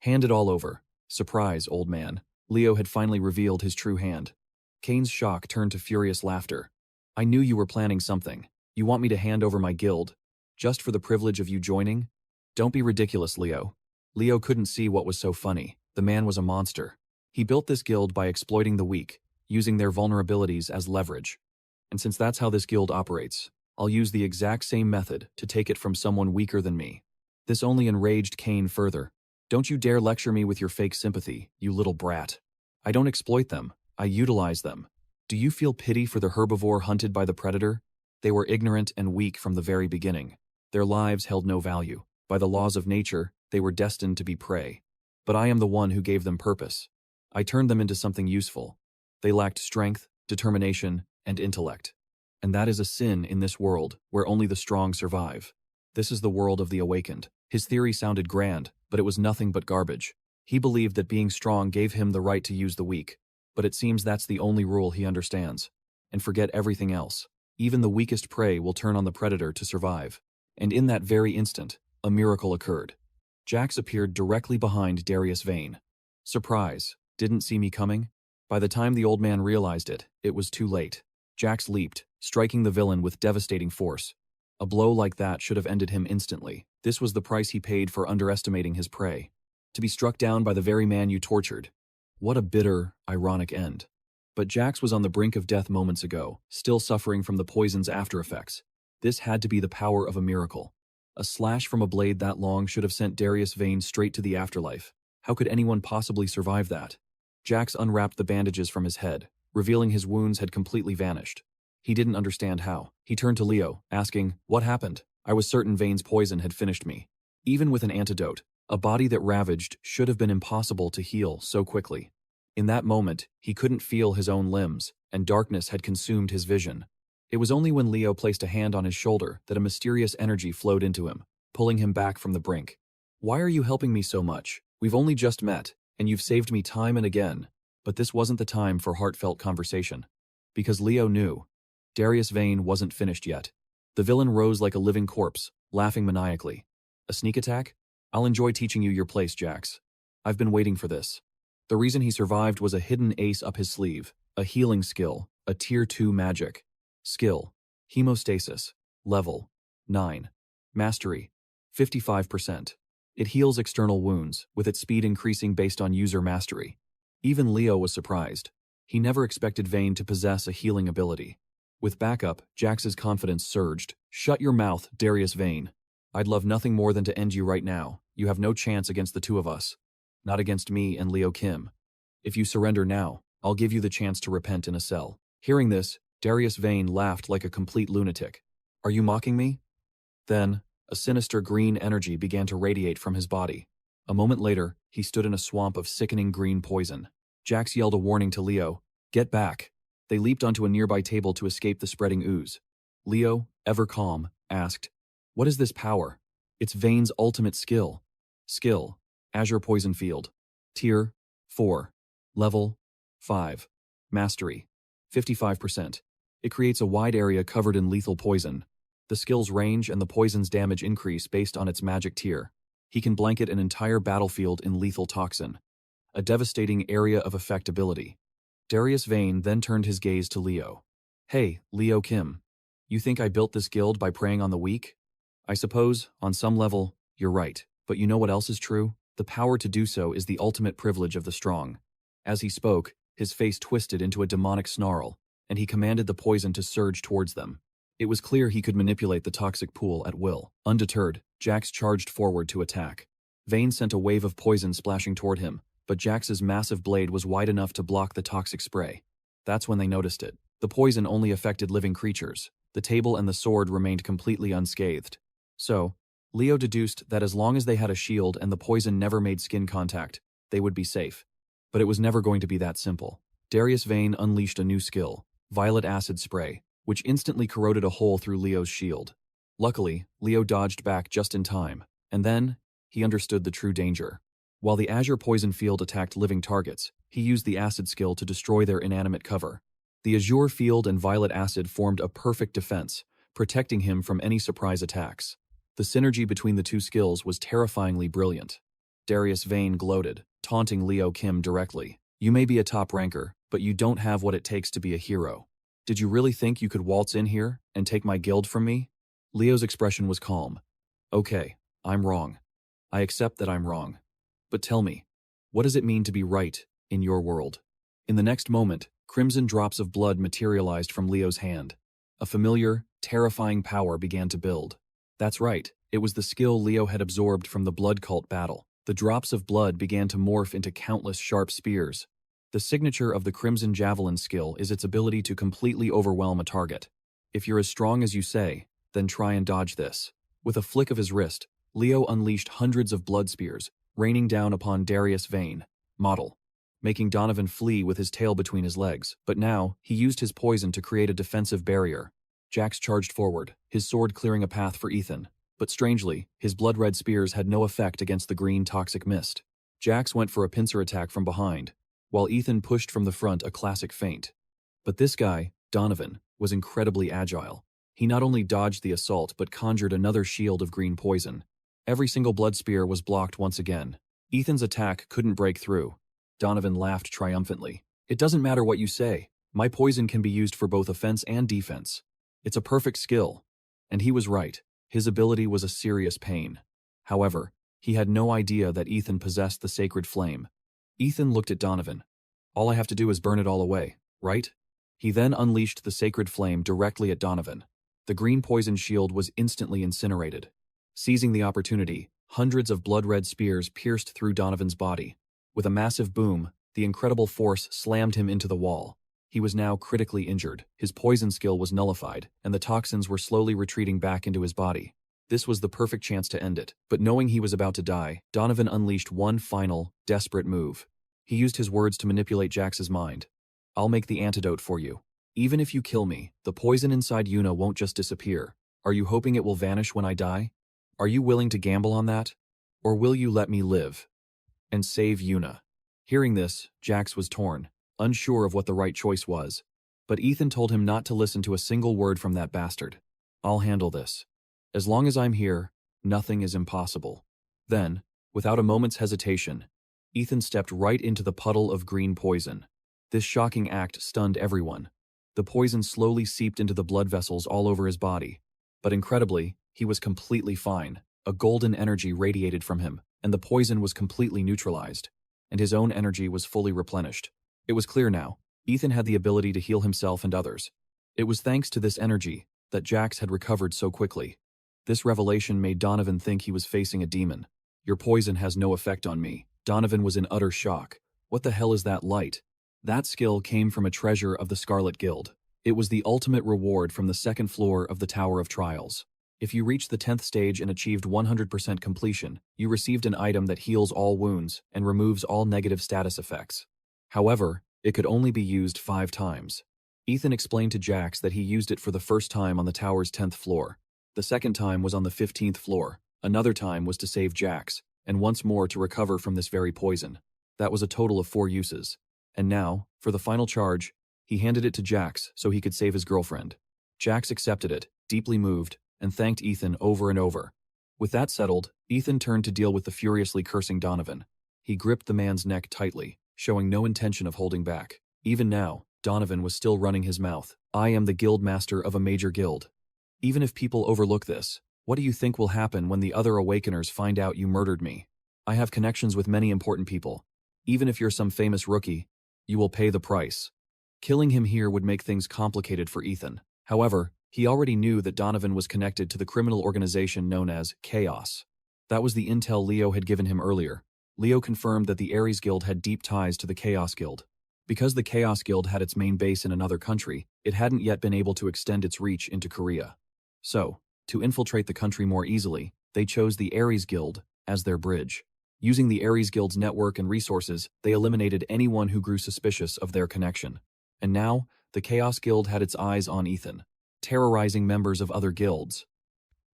Hand it all over. Surprise, old man. Leo had finally revealed his true hand. Kane's shock turned to furious laughter. I knew you were planning something. You want me to hand over my guild, just for the privilege of you joining? Don't be ridiculous, Leo. Leo couldn't see what was so funny. The man was a monster. He built this guild by exploiting the weak, using their vulnerabilities as leverage. And since that's how this guild operates, I'll use the exact same method to take it from someone weaker than me. This only enraged Kane further. Don't you dare lecture me with your fake sympathy, you little brat. I don't exploit them, I utilize them. Do you feel pity for the herbivore hunted by the predator? They were ignorant and weak from the very beginning. Their lives held no value. By the laws of nature, they were destined to be prey. But I am the one who gave them purpose. I turned them into something useful. They lacked strength, determination, and intellect. And that is a sin in this world, where only the strong survive. This is the world of the awakened. His theory sounded grand, but it was nothing but garbage. He believed that being strong gave him the right to use the weak. But it seems that's the only rule he understands. And forget everything else. Even the weakest prey will turn on the predator to survive. And in that very instant, a miracle occurred. Jax appeared directly behind Darius Vane. Surprise, didn't see me coming? By the time the old man realized it, it was too late. Jax leaped, striking the villain with devastating force. A blow like that should have ended him instantly. This was the price he paid for underestimating his prey. To be struck down by the very man you tortured. What a bitter, ironic end. But Jax was on the brink of death moments ago, still suffering from the poison's after effects. This had to be the power of a miracle. A slash from a blade that long should have sent Darius Vane straight to the afterlife. How could anyone possibly survive that? Jax unwrapped the bandages from his head, revealing his wounds had completely vanished. He didn't understand how. He turned to Leo, asking, "What happened?" I was certain Vane's poison had finished me. Even with an antidote, a body that ravaged should have been impossible to heal so quickly. In that moment, he couldn't feel his own limbs, and darkness had consumed his vision. It was only when Leo placed a hand on his shoulder that a mysterious energy flowed into him, pulling him back from the brink. Why are you helping me so much? We've only just met, and you've saved me time and again. But this wasn't the time for heartfelt conversation. Because Leo knew. Darius Vane wasn't finished yet. The villain rose like a living corpse, laughing maniacally. A sneak attack? I'll enjoy teaching you your place, Jax. I've been waiting for this. The reason he survived was a hidden ace up his sleeve, a healing skill, a tier 2 magic. Skill, hemostasis, level 9. Mastery, 55%. It heals external wounds, with its speed increasing based on user mastery. Even Leo was surprised. He never expected Vane to possess a healing ability. With backup, Jax's confidence surged. Shut your mouth, Darius Vane. I'd love nothing more than to end you right now. You have no chance against the two of us. Not against me and Leo Kim. If you surrender now, I'll give you the chance to repent in a cell. Hearing this, Darius Vane laughed like a complete lunatic. Are you mocking me? Then, a sinister green energy began to radiate from his body. A moment later, he stood in a swamp of sickening green poison. Jax yelled a warning to Leo. Get back. They leaped onto a nearby table to escape the spreading ooze. Leo, ever calm, asked, What is this power? It's Vayne's ultimate skill. Skill, Azure Poison Field. Tier, 4. Level, 5. Mastery, 55%. It creates a wide area covered in lethal poison. The skill's range and the poison's damage increase based on its magic tier. He can blanket an entire battlefield in lethal toxin. A devastating area of effectability. Darius Vayne then turned his gaze to Leo. Hey, Leo Kim. You think I built this guild by preying on the weak? I suppose, on some level, you're right. But you know what else is true? The power to do so is the ultimate privilege of the strong. As he spoke, his face twisted into a demonic snarl, and he commanded the poison to surge towards them. It was clear he could manipulate the toxic pool at will. Undeterred, Jax charged forward to attack. Vayne sent a wave of poison splashing toward him, but Jax's massive blade was wide enough to block the toxic spray. That's when they noticed it. The poison only affected living creatures. The table and the sword remained completely unscathed. So, Leo deduced that as long as they had a shield and the poison never made skin contact, they would be safe. But it was never going to be that simple. Darius Vayne unleashed a new skill, Violet Acid Spray, which instantly corroded a hole through Leo's shield. Luckily, Leo dodged back just in time, and then, he understood the true danger. While the Azure Poison Field attacked living targets, he used the Acid skill to destroy their inanimate cover. The Azure Field and Violet Acid formed a perfect defense, protecting him from any surprise attacks. The synergy between the two skills was terrifyingly brilliant. Darius Vayne gloated, taunting Leo Kim directly. You may be a top ranker, but you don't have what it takes to be a hero. Did you really think you could waltz in here and take my guild from me? Leo's expression was calm. Okay, I'm wrong. I accept that I'm wrong. But tell me, what does it mean to be right in your world? In the next moment, crimson drops of blood materialized from Leo's hand. A familiar, terrifying power began to build. That's right, it was the skill Leo had absorbed from the blood cult battle. The drops of blood began to morph into countless sharp spears. The signature of the Crimson Javelin skill is its ability to completely overwhelm a target. If you're as strong as you say, then try and dodge this. With a flick of his wrist, Leo unleashed hundreds of blood spears, raining down upon Darius Vayne, model, making Donovan flee with his tail between his legs. But now, he used his poison to create a defensive barrier. Jax charged forward, his sword clearing a path for Ethan. But strangely, his blood-red spears had no effect against the green toxic mist. Jax went for a pincer attack from behind, while Ethan pushed from the front a classic feint. But this guy, Donovan, was incredibly agile. He not only dodged the assault but conjured another shield of green poison. Every single blood spear was blocked once again. Ethan's attack couldn't break through. Donovan laughed triumphantly. It doesn't matter what you say. My poison can be used for both offense and defense. It's a perfect skill. And he was right. His ability was a serious pain. However, he had no idea that Ethan possessed the sacred flame. Ethan looked at Donovan. All I have to do is burn it all away, right? He then unleashed the sacred flame directly at Donovan. The green poison shield was instantly incinerated. Seizing the opportunity, hundreds of blood-red spears pierced through Donovan's body. With a massive boom, the incredible force slammed him into the wall. He was now critically injured, his poison skill was nullified, and the toxins were slowly retreating back into his body. This was the perfect chance to end it, but knowing he was about to die, Donovan unleashed one final, desperate move. He used his words to manipulate Jax's mind. I'll make the antidote for you. Even if you kill me, the poison inside Yuna won't just disappear. Are you hoping it will vanish when I die? Are you willing to gamble on that? Or will you let me live and save Yuna? Hearing this, Jax was torn, unsure of what the right choice was. But Ethan told him not to listen to a single word from that bastard. I'll handle this. As long as I'm here, nothing is impossible. Then, without a moment's hesitation, Ethan stepped right into the puddle of green poison. This shocking act stunned everyone. The poison slowly seeped into the blood vessels all over his body. But incredibly, he was completely fine. A golden energy radiated from him, and the poison was completely neutralized. And his own energy was fully replenished. It was clear now, Ethan had the ability to heal himself and others. It was thanks to this energy that Jax had recovered so quickly. This revelation made Donovan think he was facing a demon. Your poison has no effect on me. Donovan was in utter shock. What the hell is that light? That skill came from a treasure of the Scarlet Guild. It was the ultimate reward from the second floor of the Tower of Trials. If you reached the 10th stage and achieved 100% completion, you received an item that heals all wounds and removes all negative status effects. However, it could only be used 5 times. Ethan explained to Jax that he used it for the first time on the tower's 10th floor. The second time was on the 15th floor, another time was to save Jax, and once more to recover from this very poison. That was a total of 4 uses. And now, for the final charge, he handed it to Jax so he could save his girlfriend. Jax accepted it, deeply moved, and thanked Ethan over and over. With that settled, Ethan turned to deal with the furiously cursing Donovan. He gripped the man's neck tightly, showing no intention of holding back. Even now, Donovan was still running his mouth. I am the guild master of a major guild. Even if people overlook this, what do you think will happen when the other Awakeners find out you murdered me? I have connections with many important people. Even if you're some famous rookie, you will pay the price. Killing him here would make things complicated for Ethan. However, he already knew that Donovan was connected to the criminal organization known as Chaos. That was the intel Leo had given him earlier. Leo confirmed that the Aries Guild had deep ties to the Chaos Guild. Because the Chaos Guild had its main base in another country, it hadn't yet been able to extend its reach into Korea. So, to infiltrate the country more easily, they chose the Aries Guild as their bridge. Using the Aries Guild's network and resources, they eliminated anyone who grew suspicious of their connection. And now, the Chaos Guild had its eyes on Ethan, terrorizing members of other guilds,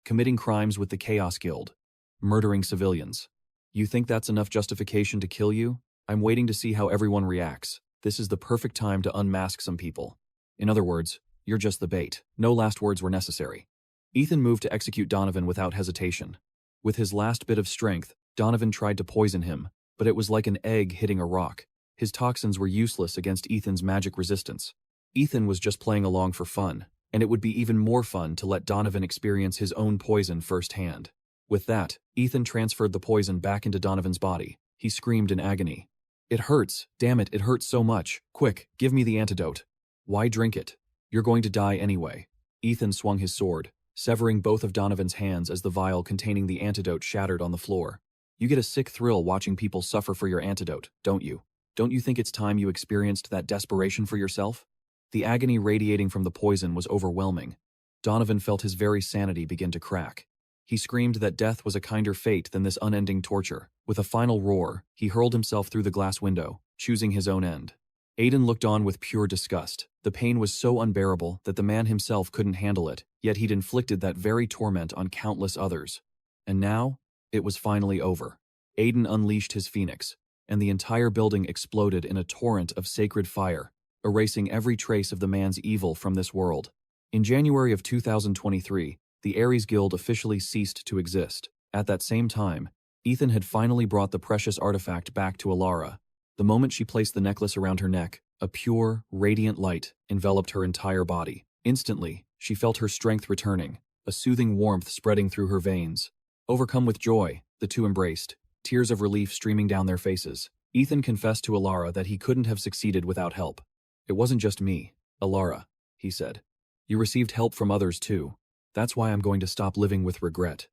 committing crimes with the Chaos Guild, murdering civilians. You think that's enough justification to kill you? I'm waiting to see how everyone reacts. This is the perfect time to unmask some people. In other words, you're just the bait. No last words were necessary. Ethan moved to execute Donovan without hesitation. With his last bit of strength, Donovan tried to poison him, but it was like an egg hitting a rock. His toxins were useless against Ethan's magic resistance. Ethan was just playing along for fun, and it would be even more fun to let Donovan experience his own poison firsthand. With that, Ethan transferred the poison back into Donovan's body. He screamed in agony. It hurts. Damn it, it hurts so much. Quick, give me the antidote. Why drink it? You're going to die anyway. Ethan swung his sword, severing both of Donovan's hands as the vial containing the antidote shattered on the floor. You get a sick thrill watching people suffer for your antidote, don't you? Don't you think it's time you experienced that desperation for yourself? The agony radiating from the poison was overwhelming. Donovan felt his very sanity begin to crack. He screamed that death was a kinder fate than this unending torture. With a final roar, he hurled himself through the glass window, choosing his own end. Aiden looked on with pure disgust. The pain was so unbearable that the man himself couldn't handle it, yet he'd inflicted that very torment on countless others. And now, it was finally over. Aiden unleashed his phoenix, and the entire building exploded in a torrent of sacred fire, erasing every trace of the man's evil from this world. In January of 2023, the Aries Guild officially ceased to exist. At that same time, Ethan had finally brought the precious artifact back to Alara. The moment she placed the necklace around her neck, a pure, radiant light enveloped her entire body. Instantly, she felt her strength returning, a soothing warmth spreading through her veins. Overcome with joy, the two embraced, tears of relief streaming down their faces. Ethan confessed to Alara that he couldn't have succeeded without help. It wasn't just me, Alara, he said. You received help from others too. That's why I'm going to stop living with regret.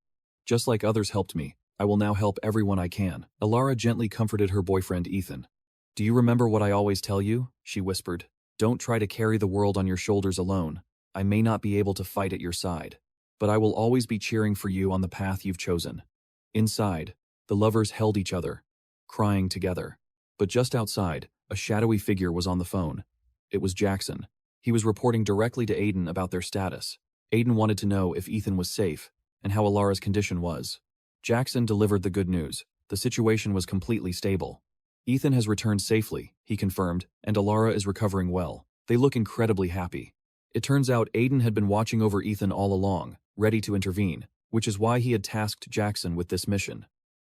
Just like others helped me, I will now help everyone I can. Alara gently comforted her boyfriend Ethan. Do you remember what I always tell you? She whispered. Don't try to carry the world on your shoulders alone. I may not be able to fight at your side, but I will always be cheering for you on the path you've chosen. Inside, the lovers held each other, crying together. But just outside, a shadowy figure was on the phone. It was Jackson. He was reporting directly to Aiden about their status. Aiden wanted to know if Ethan was safe and how Alara's condition was. Jackson delivered the good news. The situation was completely stable. Ethan has returned safely, he confirmed, and Alara is recovering well. They look incredibly happy. It turns out Aiden had been watching over Ethan all along, ready to intervene, which is why he had tasked Jackson with this mission.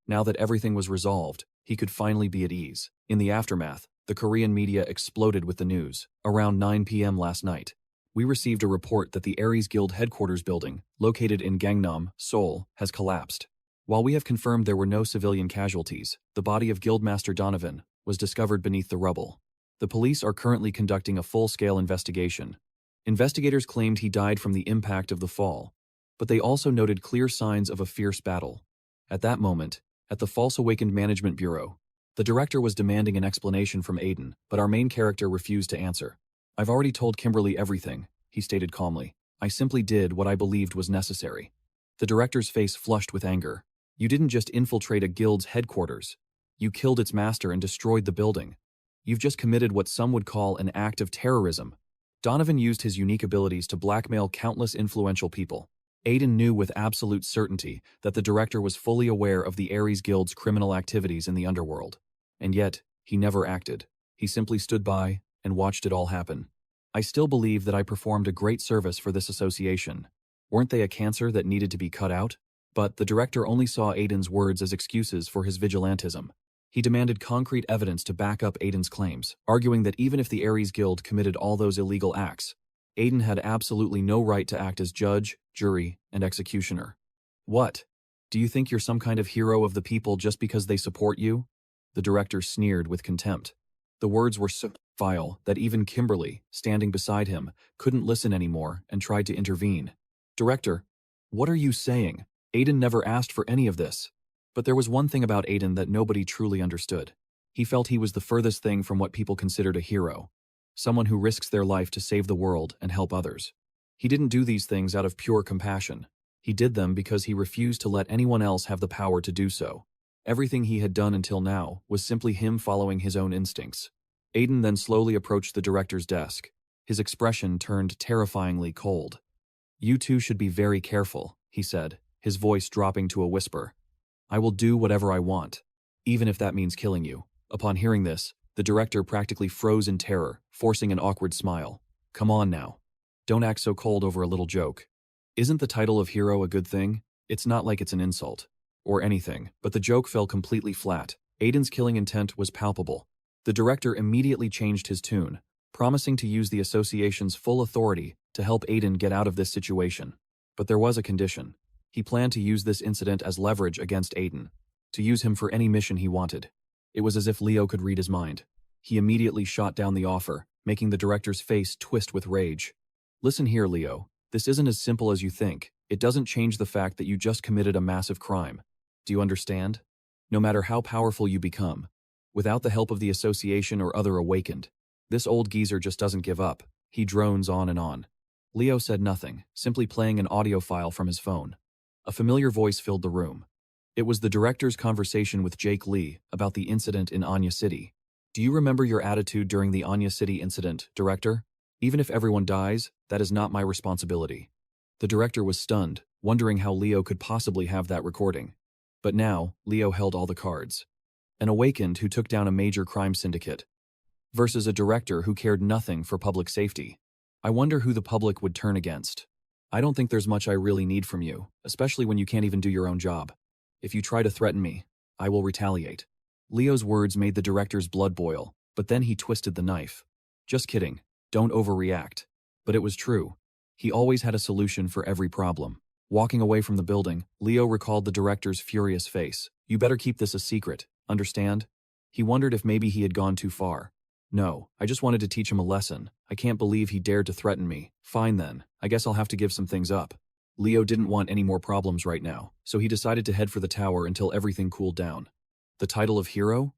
Now that everything was resolved, he could finally be at ease. In the aftermath, the Korean media exploded with the news. Around 9 p.m. last night, we received a report that the Aries Guild headquarters building, located in Gangnam, Seoul, has collapsed. While we have confirmed there were no civilian casualties, the body of Guildmaster Donovan was discovered beneath the rubble. The police are currently conducting a full-scale investigation. Investigators claimed he died from the impact of the fall, but they also noted clear signs of a fierce battle. At that moment, at the False Awakened Management Bureau, the director was demanding an explanation from Aiden, but our main character refused to answer. I've already told Kimberly everything, he stated calmly. I simply did what I believed was necessary. The director's face flushed with anger. You didn't just infiltrate a guild's headquarters. You killed its master and destroyed the building. You've just committed what some would call an act of terrorism. Donovan used his unique abilities to blackmail countless influential people. Aiden knew with absolute certainty that the director was fully aware of the Aries Guild's criminal activities in the underworld. And yet, he never acted. He simply stood by and watched it all happen. I still believe that I performed a great service for this association. Weren't they a cancer that needed to be cut out? But the director only saw Aiden's words as excuses for his vigilantism. He demanded concrete evidence to back up Aiden's claims, arguing that even if the Aries Guild committed all those illegal acts, Aiden had absolutely no right to act as judge, jury, and executioner. What? Do you think you're some kind of hero of the people just because they support you? The director sneered with contempt. The words were so vile that even Kimberly, standing beside him, couldn't listen anymore and tried to intervene. Director, what are you saying? Aiden never asked for any of this. But there was one thing about Aiden that nobody truly understood. He felt he was the furthest thing from what people considered a hero. Someone who risks their life to save the world and help others. He didn't do these things out of pure compassion. He did them because he refused to let anyone else have the power to do so. Everything he had done until now was simply him following his own instincts. Aiden then slowly approached the director's desk. His expression turned terrifyingly cold. "You two should be very careful," he said, his voice dropping to a whisper. "I will do whatever I want, even if that means killing you." Upon hearing this, the director practically froze in terror, forcing an awkward smile. "Come on now. Don't act so cold over a little joke. Isn't the title of hero a good thing? It's not like it's an insult. Or anything," but the joke fell completely flat. Aiden's killing intent was palpable. The director immediately changed his tune, promising to use the association's full authority to help Aiden get out of this situation. But there was a condition. He planned to use this incident as leverage against Aiden, to use him for any mission he wanted. It was as if Leo could read his mind. He immediately shot down the offer, making the director's face twist with rage. "Listen here, Leo. This isn't as simple as you think. It doesn't change the fact that you just committed a massive crime. Do you understand? No matter how powerful you become, without the help of the association or other awakened, this old geezer just doesn't give up." He drones on and on. Leo said nothing, simply playing an audio file from his phone. A familiar voice filled the room. It was the director's conversation with Jake Lee about the incident in Anya City. "Do you remember your attitude during the Anya City incident, Director? Even if everyone dies, that is not my responsibility." The director was stunned, wondering how Leo could possibly have that recording. But now, Leo held all the cards. An awakened who took down a major crime syndicate versus a director who cared nothing for public safety. I wonder who the public would turn against. I don't think there's much I really need from you, especially when you can't even do your own job. If you try to threaten me, I will retaliate. Leo's words made the director's blood boil, but then he twisted the knife. Just kidding, don't overreact. But it was true. He always had a solution for every problem. Walking away from the building, Leo recalled the director's furious face. "You better keep this a secret, understand?" He wondered if maybe he had gone too far. "No, I just wanted to teach him a lesson. I can't believe he dared to threaten me. Fine then, I guess I'll have to give some things up." Leo didn't want any more problems right now, so he decided to head for the tower until everything cooled down. The title of hero?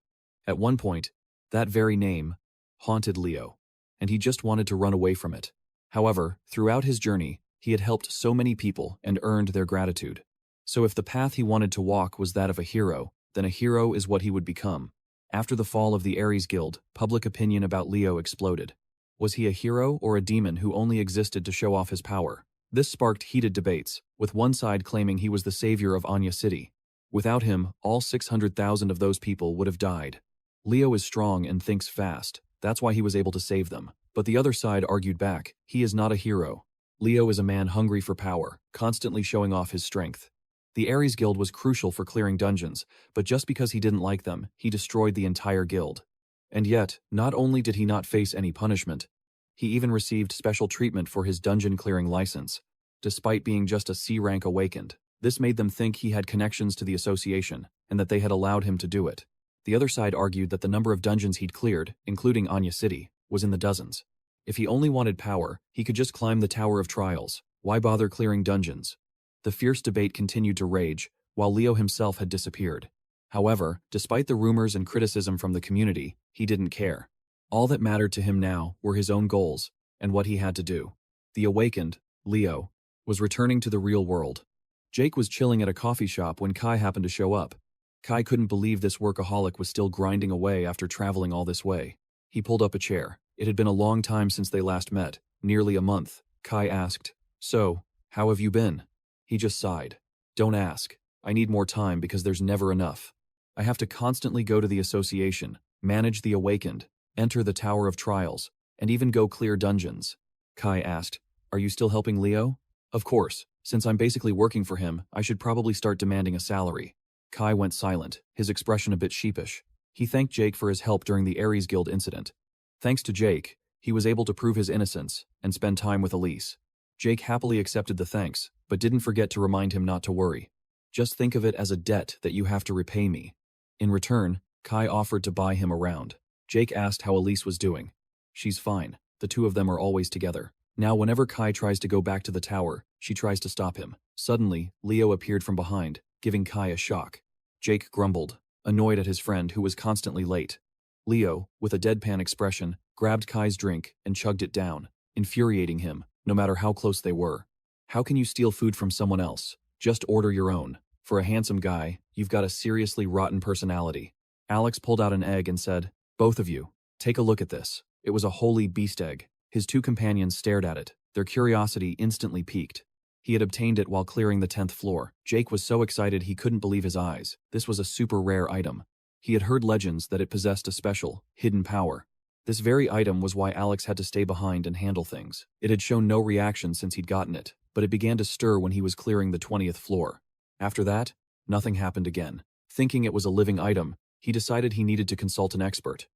At one point, that very name haunted Leo, and he just wanted to run away from it. However, throughout his journey, he had helped so many people and earned their gratitude. So if the path he wanted to walk was that of a hero, then a hero is what he would become. After the fall of the Aries Guild, public opinion about Leo exploded. Was he a hero or a demon who only existed to show off his power? This sparked heated debates, with one side claiming he was the savior of Anya City. Without him, all 600,000 of those people would have died. Leo is strong and thinks fast, that's why he was able to save them. But the other side argued back, he is not a hero. Leo is a man hungry for power, constantly showing off his strength. The Aries Guild was crucial for clearing dungeons, but just because he didn't like them, he destroyed the entire guild. And yet, not only did he not face any punishment, he even received special treatment for his dungeon clearing license. Despite being just a C-rank awakened, this made them think he had connections to the association, and that they had allowed him to do it. The other side argued that the number of dungeons he'd cleared, including Anya City, was in the dozens. If he only wanted power, he could just climb the Tower of Trials. Why bother clearing dungeons? The fierce debate continued to rage, while Leo himself had disappeared. However, despite the rumors and criticism from the community, he didn't care. All that mattered to him now were his own goals and what he had to do. The awakened, Leo, was returning to the real world. Jake was chilling at a coffee shop when Kai happened to show up. Kai couldn't believe this workaholic was still grinding away after traveling all this way. He pulled up a chair. It had been a long time since they last met, nearly a month. Kai asked, "So, how have you been?" He just sighed. "Don't ask. I need more time because there's never enough. I have to constantly go to the association, manage the awakened, enter the Tower of Trials, and even go clear dungeons." Kai asked, "Are you still helping Leo?" "Of course. Since I'm basically working for him, I should probably start demanding a salary." Kai went silent, his expression a bit sheepish. He thanked Jake for his help during the Aries Guild incident. Thanks to Jake, he was able to prove his innocence and spend time with Elise. Jake happily accepted the thanks, but didn't forget to remind him not to worry. "Just think of it as a debt that you have to repay me." In return, Kai offered to buy him around. Jake asked how Elise was doing. "She's fine. The two of them are always together." Now whenever Kai tries to go back to the tower, she tries to stop him. Suddenly, Leo appeared from behind, giving Kai a shock. Jake grumbled, annoyed at his friend who was constantly late. Leo, with a deadpan expression, grabbed Kai's drink and chugged it down, infuriating him, no matter how close they were. "How can you steal food from someone else? Just order your own. For a handsome guy, you've got a seriously rotten personality." Alex pulled out an egg and said, "Both of you, take a look at this." It was a holy beast egg. His two companions stared at it, their curiosity instantly piqued. He had obtained it while clearing the 10th floor. Jake was so excited he couldn't believe his eyes. This was a super rare item. He had heard legends that it possessed a special, hidden power. This very item was why Alex had to stay behind and handle things. It had shown no reaction since he'd gotten it, but it began to stir when he was clearing the 20th floor. After that, nothing happened again. Thinking it was a living item, he decided he needed to consult an expert.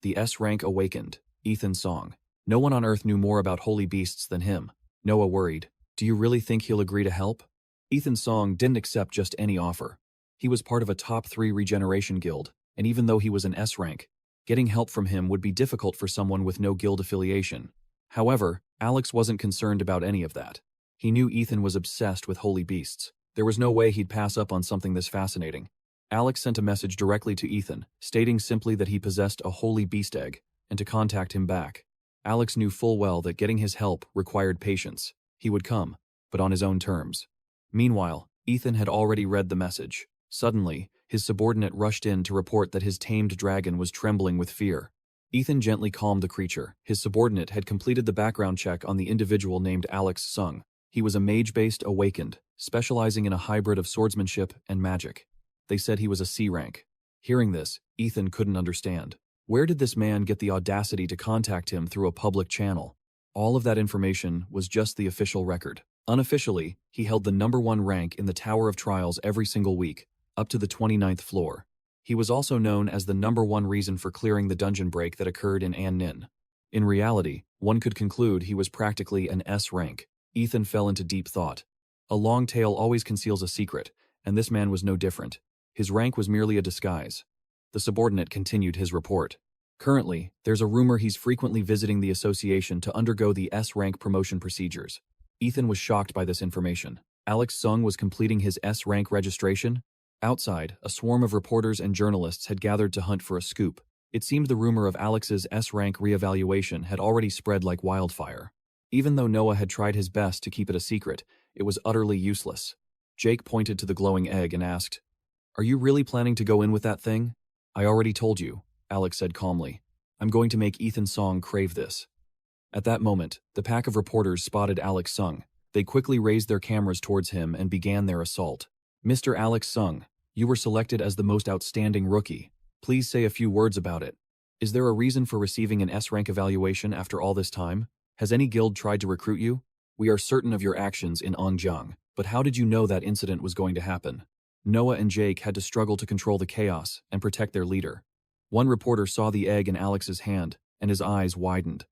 The S-Rank awakened, Ethan Song. No one on Earth knew more about holy beasts than him. Noah worried, "Do you really think he'll agree to help?" Ethan Song didn't accept just any offer. He was part of a top 3 regeneration guild, and even though he was an S-rank, getting help from him would be difficult for someone with no guild affiliation. However, Alex wasn't concerned about any of that. He knew Ethan was obsessed with holy beasts. There was no way he'd pass up on something this fascinating. Alex sent a message directly to Ethan, stating simply that he possessed a holy beast egg, and to contact him back. Alex knew full well that getting his help required patience. He would come, but on his own terms. Meanwhile, Ethan had already read the message. Suddenly, his subordinate rushed in to report that his tamed dragon was trembling with fear. Ethan gently calmed the creature. His subordinate had completed the background check on the individual named Alex Sung. He was a mage-based awakened, specializing in a hybrid of swordsmanship and magic. They said he was a C rank. Hearing this, Ethan couldn't understand. Where did this man get the audacity to contact him through a public channel? All of that information was just the official record. Unofficially, he held the #1 rank in the Tower of Trials every single week, up to the 29th floor. He was also known as the #1 reason for clearing the dungeon break that occurred in An-Nin. In reality, one could conclude he was practically an S rank. Ethan fell into deep thought. A long tale always conceals a secret, and this man was no different. His rank was merely a disguise. The subordinate continued his report. Currently, there's a rumor he's frequently visiting the association to undergo the S-rank promotion procedures. Ethan was shocked by this information. Alex Sung was completing his S-rank registration? Outside, a swarm of reporters and journalists had gathered to hunt for a scoop. It seemed the rumor of Alex's S-rank reevaluation had already spread like wildfire. Even though Noah had tried his best to keep it a secret, it was utterly useless. Jake pointed to the glowing egg and asked, "Are you really planning to go in with that thing?" "I already told you," Alex said calmly. "I'm going to make Ethan Song crave this." At that moment, the pack of reporters spotted Alex Sung. They quickly raised their cameras towards him and began their assault. "Mr. Alex Sung, you were selected as the most outstanding rookie. Please say a few words about it. Is there a reason for receiving an S-rank evaluation after all this time? Has any guild tried to recruit you? We are certain of your actions in Ongjang, but how did you know that incident was going to happen?" Noah and Jake had to struggle to control the chaos and protect their leader. One reporter saw the egg in Alex's hand, and his eyes widened.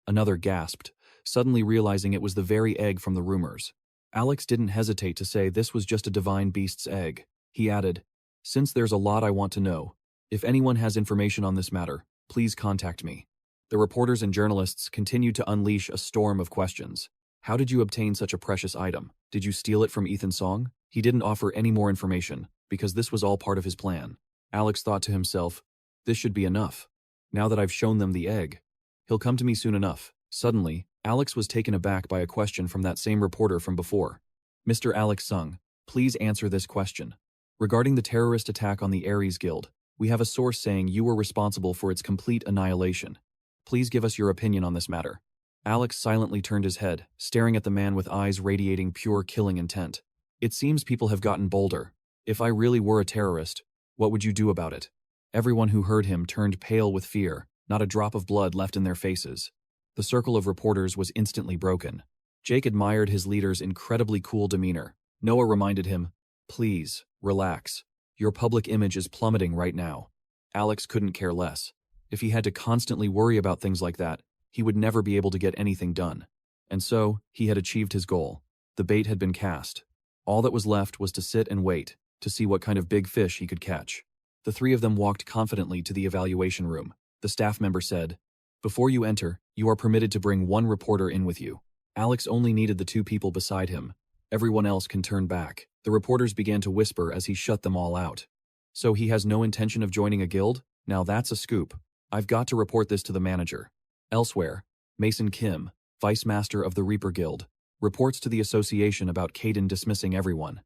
Another gasped, suddenly realizing it was the very egg from the rumors. Alex didn't hesitate to say this was just a divine beast's egg. He added, "Since there's a lot I want to know, if anyone has information on this matter, please contact me." The reporters and journalists continued to unleash a storm of questions. How did you obtain such a precious item? Did you steal it from Ethan Song? He didn't offer any more information, because this was all part of his plan. Alex thought to himself, this should be enough. Now that I've shown them the egg, he'll come to me soon enough. Suddenly, Alex was taken aback by a question from that same reporter from before. "Mr. Alex Sung, please answer this question. Regarding the terrorist attack on the Aries Guild, we have a source saying you were responsible for its complete annihilation. Please give us your opinion on this matter. Alex silently turned his head, staring at the man with eyes radiating pure killing intent. It seems people have gotten bolder. If I really were a terrorist, what would you do about it? Everyone who heard him turned pale with fear, not a drop of blood left in their faces. The circle of reporters was instantly broken. Jake admired his leader's incredibly cool demeanor. Noah reminded him, "Please, relax. Your public image is plummeting right now." Alex couldn't care less. If he had to constantly worry about things like that, he would never be able to get anything done. And so, he had achieved his goal. The bait had been cast. All that was left was to sit and wait, to see what kind of big fish he could catch. The three of them walked confidently to the evaluation room. The staff member said, "Before you enter, you are permitted to bring one reporter in with you." Alex only needed the two people beside him. Everyone else can turn back. The reporters began to whisper as he shut them all out. So he has no intention of joining a guild? Now that's a scoop. I've got to report this to the manager. Elsewhere, Mason Kim, Vice Master of the Reaper Guild, reports to the association about Caden dismissing everyone.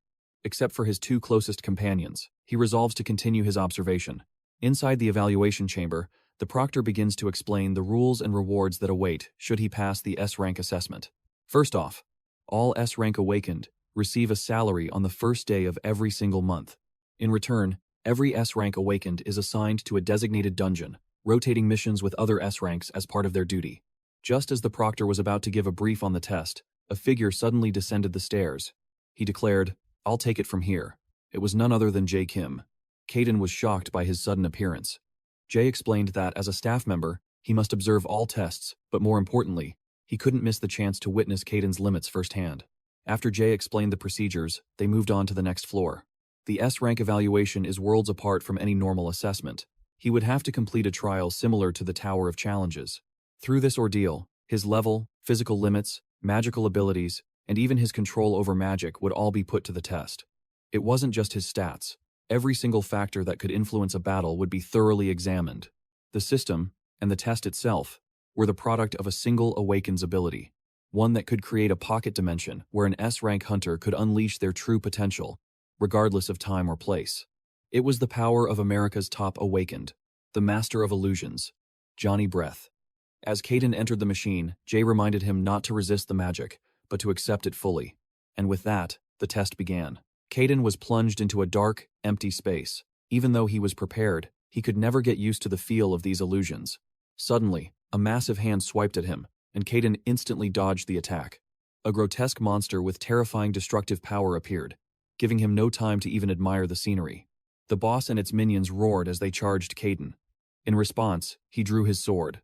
Except for his two closest companions, he resolves to continue his observation. Inside the evaluation chamber, the proctor begins to explain the rules and rewards that await should he pass the S-Rank assessment. First off, all S-Rank Awakened receive a salary on the first day of every single month. In return, every S-Rank Awakened is assigned to a designated dungeon, rotating missions with other S-Ranks as part of their duty. Just as the proctor was about to give a brief on the test, a figure suddenly descended the stairs. He declared, "I'll take it from here." It was none other than Jay Kim. Caden was shocked by his sudden appearance. Jay explained that, as a staff member, he must observe all tests, but more importantly, he couldn't miss the chance to witness Caden's limits firsthand. After Jay explained the procedures, they moved on to the next floor. The S-Rank evaluation is worlds apart from any normal assessment. He would have to complete a trial similar to the Tower of Challenges. Through this ordeal, his level, physical limits, magical abilities, and even his control over magic would all be put to the test. It wasn't just his stats. Every single factor that could influence a battle would be thoroughly examined. The system, and the test itself, were the product of a single Awaken's ability, one that could create a pocket dimension where an S-Rank Hunter could unleash their true potential, regardless of time or place. It was the power of America's top Awakened, the Master of Illusions, Johnny Breath. As Caden entered the machine, Jay reminded him not to resist the magic, but to accept it fully. And with that, the test began. Caden was plunged into a dark, empty space. Even though he was prepared, he could never get used to the feel of these illusions. Suddenly, a massive hand swiped at him, and Caden instantly dodged the attack. A grotesque monster with terrifying destructive power appeared, giving him no time to even admire the scenery. The boss and its minions roared as they charged Caden. In response, he drew his sword.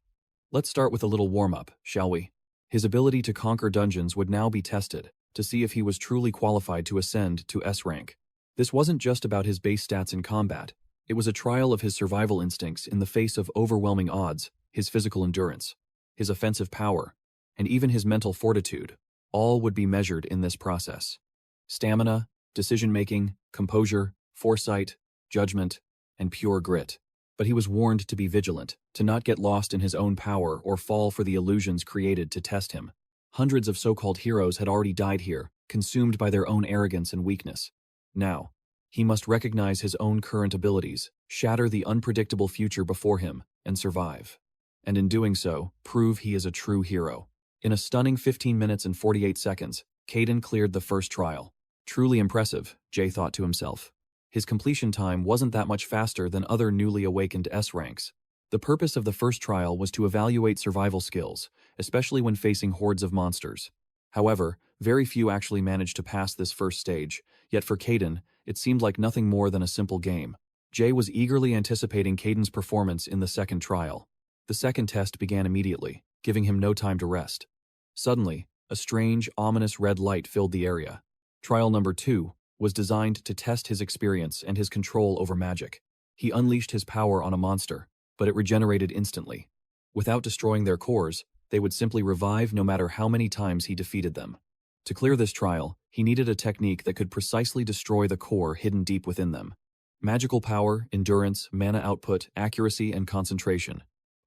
Let's start with a little warm-up, shall we? His ability to conquer dungeons would now be tested, to see if he was truly qualified to ascend to S-Rank. This wasn't just about his base stats in combat. It was a trial of his survival instincts in the face of overwhelming odds, his physical endurance, his offensive power, and even his mental fortitude. All would be measured in this process. Stamina, decision-making, composure, foresight, judgment, and pure grit. But he was warned to be vigilant, to not get lost in his own power or fall for the illusions created to test him. Hundreds of so-called heroes had already died here, consumed by their own arrogance and weakness. Now, he must recognize his own current abilities, shatter the unpredictable future before him, and survive. And in doing so, prove he is a true hero. In a stunning 15 minutes and 48 seconds, Caden cleared the first trial. Truly impressive, Jay thought to himself. His completion time wasn't that much faster than other newly awakened S-ranks. The purpose of the first trial was to evaluate survival skills, especially when facing hordes of monsters. However, very few actually managed to pass this first stage, yet for Caden, it seemed like nothing more than a simple game. Jay was eagerly anticipating Caden's performance in the second trial. The second test began immediately, giving him no time to rest. Suddenly, a strange, ominous red light filled the area. Trial number 2 was designed to test his experience and his control over magic. He unleashed his power on a monster, but it regenerated instantly. Without destroying their cores, they would simply revive no matter how many times he defeated them. To clear this trial, he needed a technique that could precisely destroy the core hidden deep within them. Magical power, endurance, mana output, accuracy, and concentration.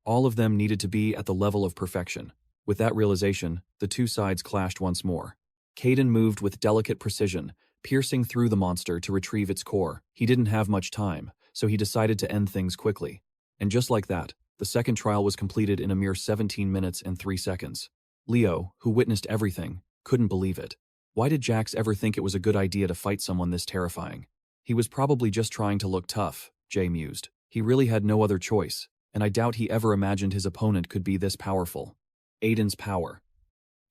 All of them needed to be at the level of perfection. With that realization, the two sides clashed once more. Caden moved with delicate precision, piercing through the monster to retrieve its core. He didn't have much time, so he decided to end things quickly. And just like that, The second trial was completed in a mere 17 minutes and 3 seconds. Leo, who witnessed everything, couldn't believe it. Why did Jax ever think it was a good idea to fight someone this terrifying? He was probably just trying to look tough, Jay mused. He really had no other choice, and I doubt he ever imagined his opponent could be this powerful. Aiden's power.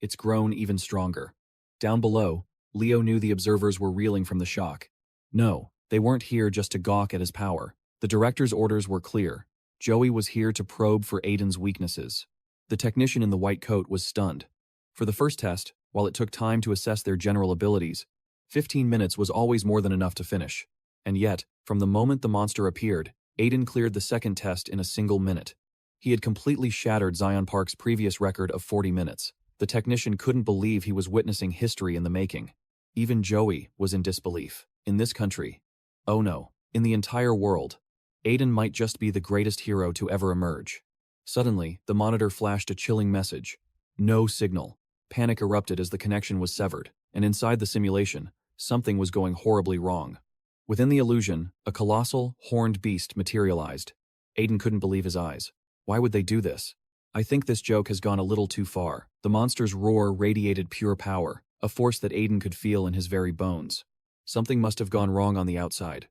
It's grown even stronger. Down below, Leo knew the observers were reeling from the shock. No, they weren't here just to gawk at his power. The director's orders were clear. Joey was here to probe for Aiden's weaknesses. The technician in the white coat was stunned. For the first test, while it took time to assess their general abilities, 15 minutes was always more than enough to finish. And yet, from the moment the monster appeared, Aiden cleared the second test in a single minute. He had completely shattered Zion Park's previous record of 40 minutes. The technician couldn't believe he was witnessing history in the making. Even Joey was in disbelief. In this country, oh no, in the entire world, Aiden might just be the greatest hero to ever emerge. Suddenly, the monitor flashed a chilling message. No signal. Panic erupted as the connection was severed, and inside the simulation, something was going horribly wrong. Within the illusion, a colossal, horned beast materialized. Aiden couldn't believe his eyes. Why would they do this? I think this joke has gone a little too far. The monster's roar radiated pure power, a force that Aiden could feel in his very bones. Something must have gone wrong on the outside.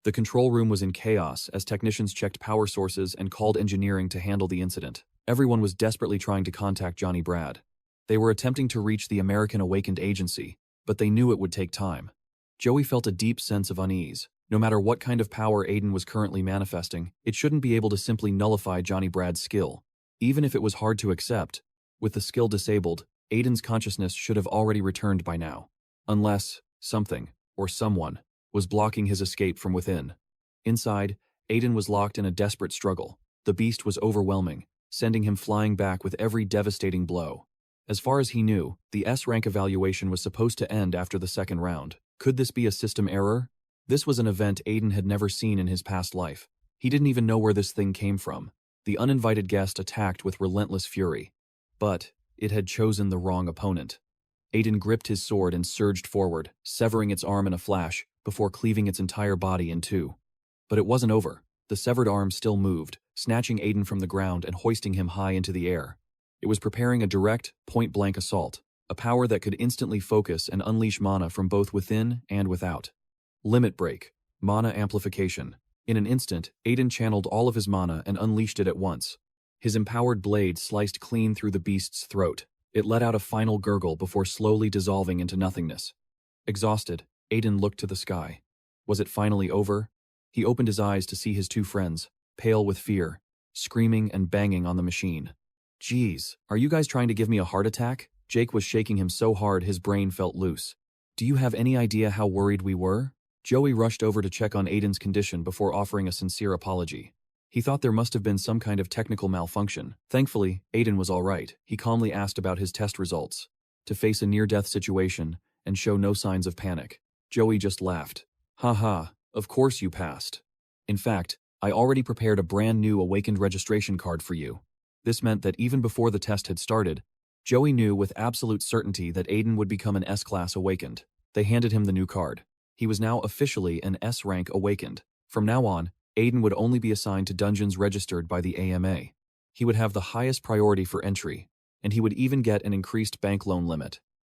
The control room was in chaos as technicians checked power sources and called engineering to handle the incident. Everyone was desperately trying to contact Johnny Brad. They were attempting to reach the American Awakened Agency, but they knew it would take time. Joey felt a deep sense of unease. No matter what kind of power Aiden was currently manifesting, it shouldn't be able to simply nullify Johnny Brad's skill. Even if it was hard to accept, with the skill disabled, Aiden's consciousness should have already returned by now. Unless something, or someone, was blocking his escape from within. Inside, Aiden was locked in a desperate struggle. The beast was overwhelming, sending him flying back with every devastating blow. As far as he knew, the S-rank evaluation was supposed to end after the second round. Could this be a system error? This was an event Aiden had never seen in his past life. He didn't even know where this thing came from. The uninvited guest attacked with relentless fury. But it had chosen the wrong opponent. Aiden gripped his sword and surged forward, severing its arm in a flash, before cleaving its entire body in two. But it wasn't over. The severed arm still moved, snatching Aiden from the ground and hoisting him high into the air. It was preparing a direct, point-blank assault, a power that could instantly focus and unleash mana from both within and without. Limit break, mana amplification. In an instant, Aiden channeled all of his mana and unleashed it at once. His empowered blade sliced clean through the beast's throat. It let out a final gurgle before slowly dissolving into nothingness. Exhausted, Aiden looked to the sky. Was it finally over? He opened his eyes to see his two friends, pale with fear, screaming and banging on the machine. Geez, are you guys trying to give me a heart attack? Jake was shaking him so hard his brain felt loose. Do you have any idea how worried we were? Joey rushed over to check on Aiden's condition before offering a sincere apology. He thought there must have been some kind of technical malfunction. Thankfully, Aiden was all right. He calmly asked about his test results. To face a near-death situation and show no signs of panic, Joey just laughed. Haha, of course you passed. In fact, I already prepared a brand new Awakened registration card for you. This meant that even before the test had started, Joey knew with absolute certainty that Aiden would become an S-class Awakened. They handed him the new card. He was now officially an S-rank Awakened. From now on, Aiden would only be assigned to dungeons registered by the AMA. He would have the highest priority for entry, and he would even get an increased bank loan limit.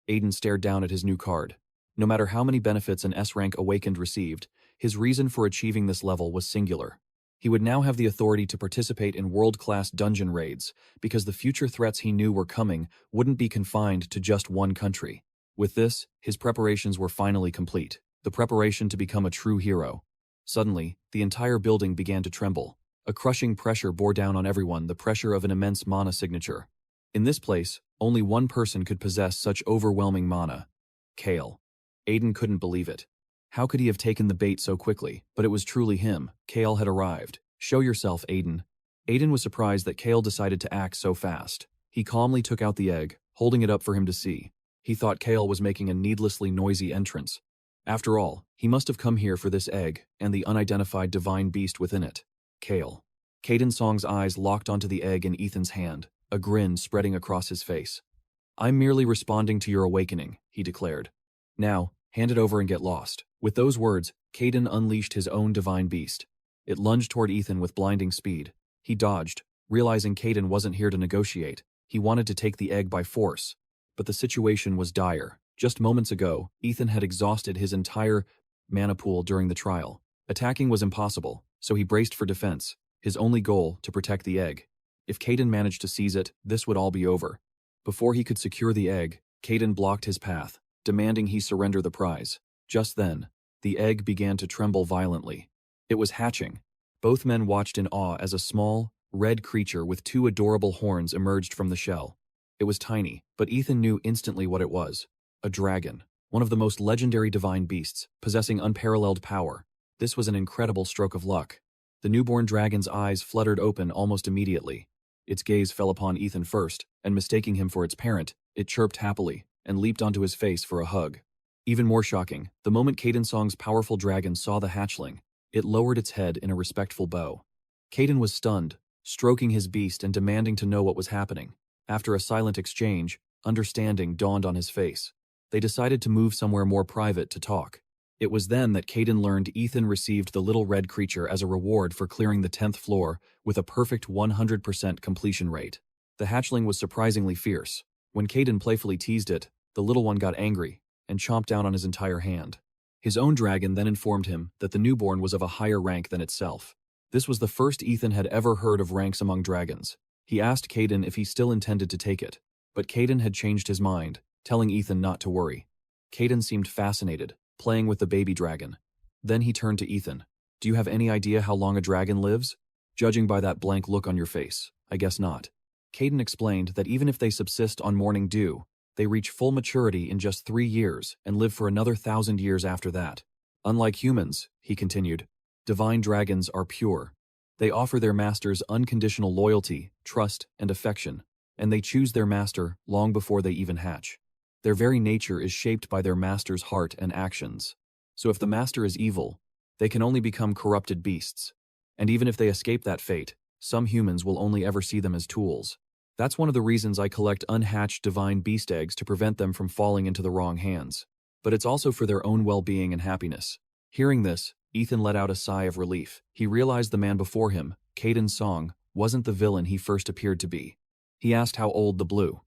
Aiden stared down at his new card. No matter how many benefits an S-rank Awakened received, his reason for achieving this level was singular. He would now have the authority to participate in world-class dungeon raids, because the future threats he knew were coming wouldn't be confined to just one country. With this, his preparations were finally complete. The preparation to become a true hero. Suddenly, the entire building began to tremble. A crushing pressure bore down on everyone, the pressure of an immense mana signature. In this place, only one person could possess such overwhelming mana. Kale. Aiden couldn't believe it. How could he have taken the bait so quickly? But it was truly him. Kale had arrived. Show yourself, Aiden. Aiden was surprised that Kale decided to act so fast. He calmly took out the egg, holding it up for him to see. He thought Kale was making a needlessly noisy entrance. After all, he must have come here for this egg and the unidentified divine beast within it. Kale. Caden Song's eyes locked onto the egg in Ethan's hand, a grin spreading across his face. I'm merely responding to your awakening, he declared. Now, hand it over and get lost. With those words, Caden unleashed his own divine beast. It lunged toward Ethan with blinding speed. He dodged, Realizing Caden wasn't here to negotiate, he wanted to take the egg by force. But the situation was dire. Just moments ago, Ethan had exhausted his entire mana pool during the trial. Attacking was impossible, so he braced for defense, his only goal to protect the egg. If Caden managed to seize it, this would all be over. Before he could secure the egg, Caden blocked his path, demanding he surrender the prize. Just then, the egg began to tremble violently. It was hatching. Both men watched in awe as a small, red creature with two adorable horns emerged from the shell. It was tiny, but Ethan knew instantly what it was. A dragon, one of the most legendary divine beasts, possessing unparalleled power. This was an incredible stroke of luck. The newborn dragon's eyes fluttered open almost immediately. Its gaze fell upon Ethan first, and mistaking him for its parent, it chirped happily and leaped onto his face for a hug. Even more shocking, the moment Caden Song's powerful dragon saw the hatchling, it lowered its head in a respectful bow. Caden was stunned, stroking his beast and demanding to know what was happening. After a silent exchange, understanding dawned on his face. They decided to move somewhere more private to talk. It was then that Caden learned Ethan received the little red creature as a reward for clearing the 10th floor with a perfect 100% completion rate. The hatchling was surprisingly fierce. When Caden playfully teased it, the little one got angry and chomped down on his entire hand. His own dragon then informed him that the newborn was of a higher rank than itself. This was the first Ethan had ever heard of ranks among dragons. He asked Caden if he still intended to take it, but Caden had changed his mind, telling Ethan not to worry. Caden seemed fascinated, playing with the baby dragon. Then he turned to Ethan. "Do you have any idea how long a dragon lives? Judging by that blank look on your face, I guess not." Caden explained that even if they subsist on morning dew, they reach full maturity in just 3 years and live for another 1,000 years after that. "Unlike humans," he continued, "divine dragons are pure. They offer their masters unconditional loyalty, trust, and affection, and they choose their master long before they even hatch. Their very nature is shaped by their master's heart and actions. So if the master is evil, they can only become corrupted beasts. And even if they escape that fate, some humans will only ever see them as tools. That's one of the reasons I collect unhatched divine beast eggs to prevent them from falling into the wrong hands. But it's also for their own well-being and happiness." Hearing this, Ethan let out a sigh of relief. He realized the man before him, Caden Song, wasn't the villain he first appeared to be. He asked how old the blue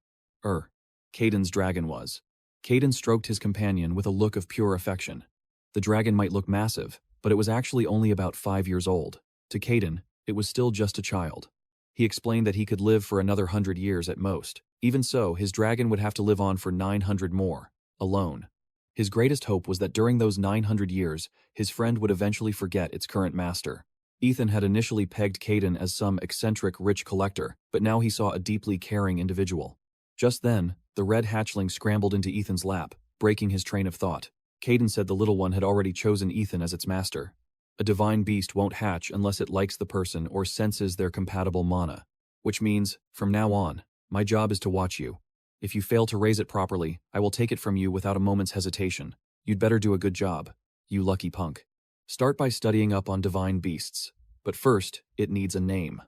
Caden's dragon was. Caden stroked his companion with a look of pure affection. The dragon might look massive, but it was actually only about 5 years old. To Caden, it was still just a child. He explained that he could live for another 100 years at most. Even so, his dragon would have to live on for 900 more, alone. His greatest hope was that during those 900 years, his friend would eventually forget its current master. Ethan had initially pegged Caden as some eccentric rich collector, but now he saw a deeply caring individual. Just then, the red hatchling scrambled into Ethan's lap, breaking his train of thought. Caden said the little one had already chosen Ethan as its master. A divine beast won't hatch unless it likes the person or senses their compatible mana. Which means, from now on, my job is to watch you. If you fail to raise it properly, I will take it from you without a moment's hesitation. You'd better do a good job, you lucky punk. Start by studying up on divine beasts. But first, it needs a name.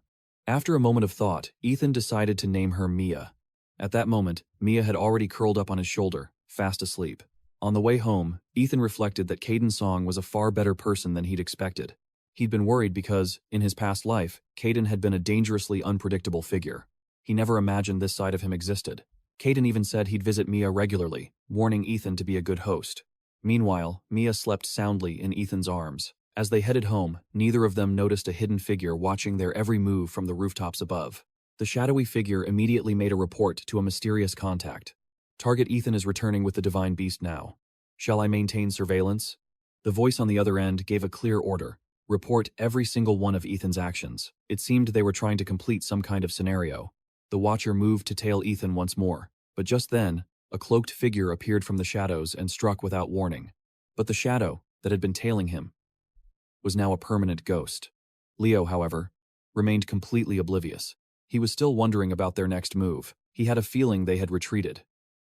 After a moment of thought, Ethan decided to name her Mia. At that moment, Mia had already curled up on his shoulder, fast asleep. On the way home, Ethan reflected that Caden Song was a far better person than he'd expected. He'd been worried because, in his past life, Caden had been a dangerously unpredictable figure. He never imagined this side of him existed. Caden even said he'd visit Mia regularly, warning Ethan to be a good host. Meanwhile, Mia slept soundly in Ethan's arms. As they headed home, neither of them noticed a hidden figure watching their every move from the rooftops above. The shadowy figure immediately made a report to a mysterious contact. "Target Ethan is returning with the divine beast now. Shall I maintain surveillance?" The voice on the other end gave a clear order. Report every single one of Ethan's actions. It seemed they were trying to complete some kind of scenario. The watcher moved to tail Ethan once more, but just then, a cloaked figure appeared from the shadows and struck without warning. But the shadow, that had been tailing him, was now a permanent ghost. Leo, however, remained completely oblivious. He was still wondering about their next move. He had a feeling they had retreated,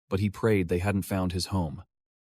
but he prayed they hadn't found his home.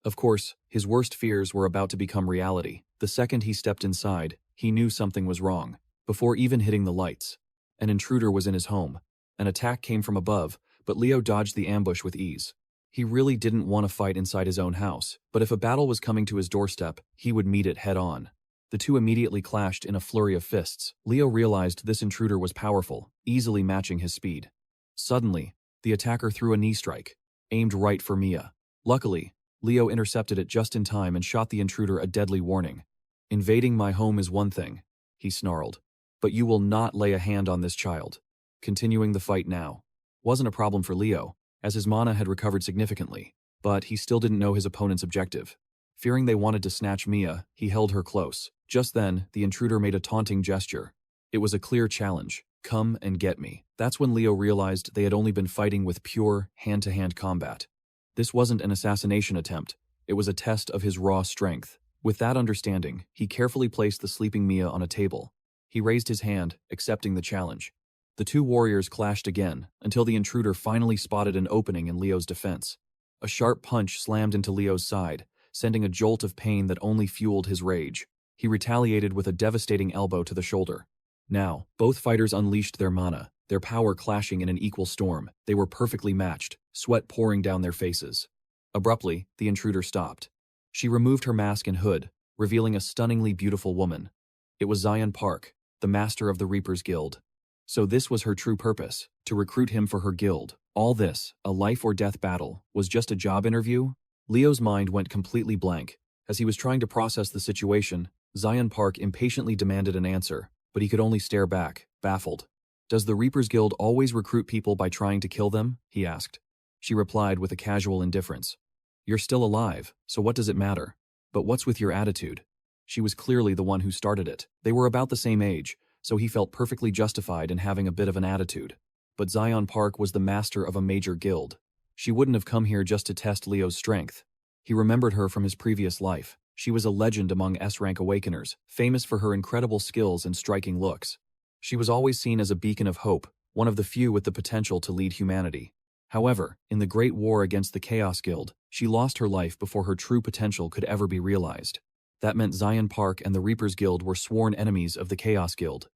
Of course, his worst fears were about to become reality. The second he stepped inside, he knew something was wrong. Before even hitting the lights, an intruder was in his home. An attack came from above, but Leo dodged the ambush with ease. He really didn't want to fight inside his own house, but if a battle was coming to his doorstep, he would meet it head-on. The two immediately clashed in a flurry of fists. Leo realized this intruder was powerful, easily matching his speed. Suddenly, the attacker threw a knee strike, aimed right for Mia. Luckily, Leo intercepted it just in time and shot the intruder a deadly warning. "Invading my home is one thing," he snarled, "but you will not lay a hand on this child." Continuing the fight now wasn't a problem for Leo, as his mana had recovered significantly, but he still didn't know his opponent's objective. Fearing they wanted to snatch Mia, he held her close. Just then, the intruder made a taunting gesture. It was a clear challenge. "Come and get me." That's when Leo realized they had only been fighting with pure, hand-to-hand combat. This wasn't an assassination attempt. It was a test of his raw strength. With that understanding, he carefully placed the sleeping Mia on a table. He raised his hand, accepting the challenge. The two warriors clashed again, until the intruder finally spotted an opening in Leo's defense. A sharp punch slammed into Leo's side, sending a jolt of pain that only fueled his rage. He retaliated with a devastating elbow to the shoulder. Now, both fighters unleashed their mana, their power clashing in an equal storm. They were perfectly matched, sweat pouring down their faces. Abruptly, the intruder stopped. She removed her mask and hood, revealing a stunningly beautiful woman. It was Zion Park, the master of the Reapers Guild. So this was her true purpose, to recruit him for her guild. All this, a life-or-death battle, was just a job interview? Leo's mind went completely blank. As he was trying to process the situation, Zion Park impatiently demanded an answer, but he could only stare back, baffled. "Does the Reapers Guild always recruit people by trying to kill them?" he asked. She replied with a casual indifference. "You're still alive, so what does it matter? But what's with your attitude?" She was clearly the one who started it. They were about the same age, so he felt perfectly justified in having a bit of an attitude. But Zion Park was the master of a major guild. She wouldn't have come here just to test Leo's strength. He remembered her from his previous life. She was a legend among S-rank awakeners, famous for her incredible skills and striking looks. She was always seen as a beacon of hope, one of the few with the potential to lead humanity. However, in the Great War against the Chaos Guild, she lost her life before her true potential could ever be realized. That meant Zion Park and the Reapers Guild were sworn enemies of the Chaos Guild.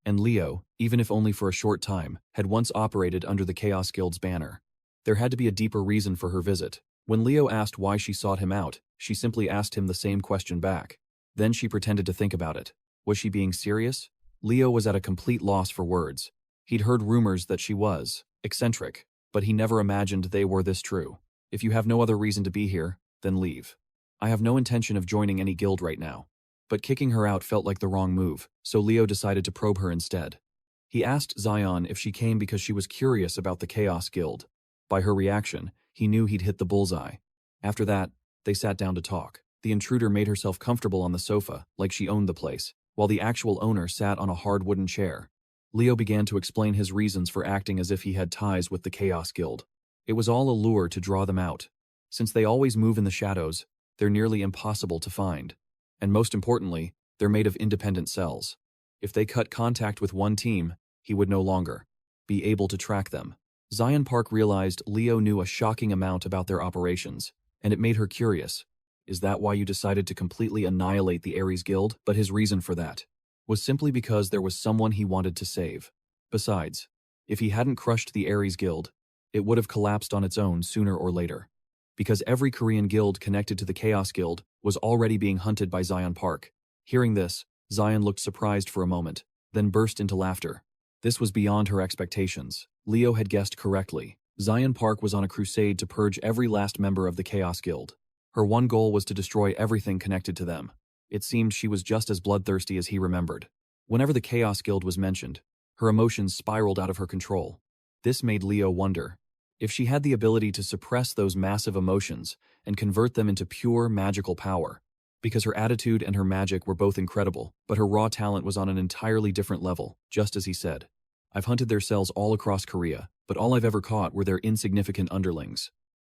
And Leo, even if only for a short time, had once operated under the Chaos Guild's banner. There had to be a deeper reason for her visit. When Leo asked why she sought him out, she simply asked him the same question back. Then she pretended to think about it. Was she being serious? Leo was at a complete loss for words. He'd heard rumors that she was eccentric, but he never imagined they were this true. "If you have no other reason to be here, then leave. I have no intention of joining any guild right now." But kicking her out felt like the wrong move, so Leo decided to probe her instead. He asked Zion if she came because she was curious about the Chaos Guild. By her reaction, he knew he'd hit the bullseye. After that, they sat down to talk. The intruder made herself comfortable on the sofa, like she owned the place, while the actual owner sat on a hard wooden chair. Leo began to explain his reasons for acting as if he had ties with the Chaos Guild. It was all a lure to draw them out. Since they always move in the shadows, they're nearly impossible to find. And most importantly, they're made of independent cells. If they cut contact with one team, he would no longer be able to track them. Zion Park realized Leo knew a shocking amount about their operations, and it made her curious. Is that why you decided to completely annihilate the Aries Guild? But his reason for that was simply because there was someone he wanted to save. Besides, if he hadn't crushed the Aries Guild, it would have collapsed on its own sooner or later. Because every Korean guild connected to the Chaos Guild was already being hunted by Zion Park. Hearing this, Zion looked surprised for a moment, then burst into laughter. This was beyond her expectations. Leo had guessed correctly. Zion Park was on a crusade to purge every last member of the Chaos Guild. Her one goal was to destroy everything connected to them. It seemed she was just as bloodthirsty as he remembered. Whenever the Chaos Guild was mentioned, her emotions spiraled out of her control. This made Leo wonder if she had the ability to suppress those massive emotions and convert them into pure magical power. Because her attitude and her magic were both incredible, but her raw talent was on an entirely different level, just as he said. I've hunted their cells all across Korea, but all I've ever caught were their insignificant underlings.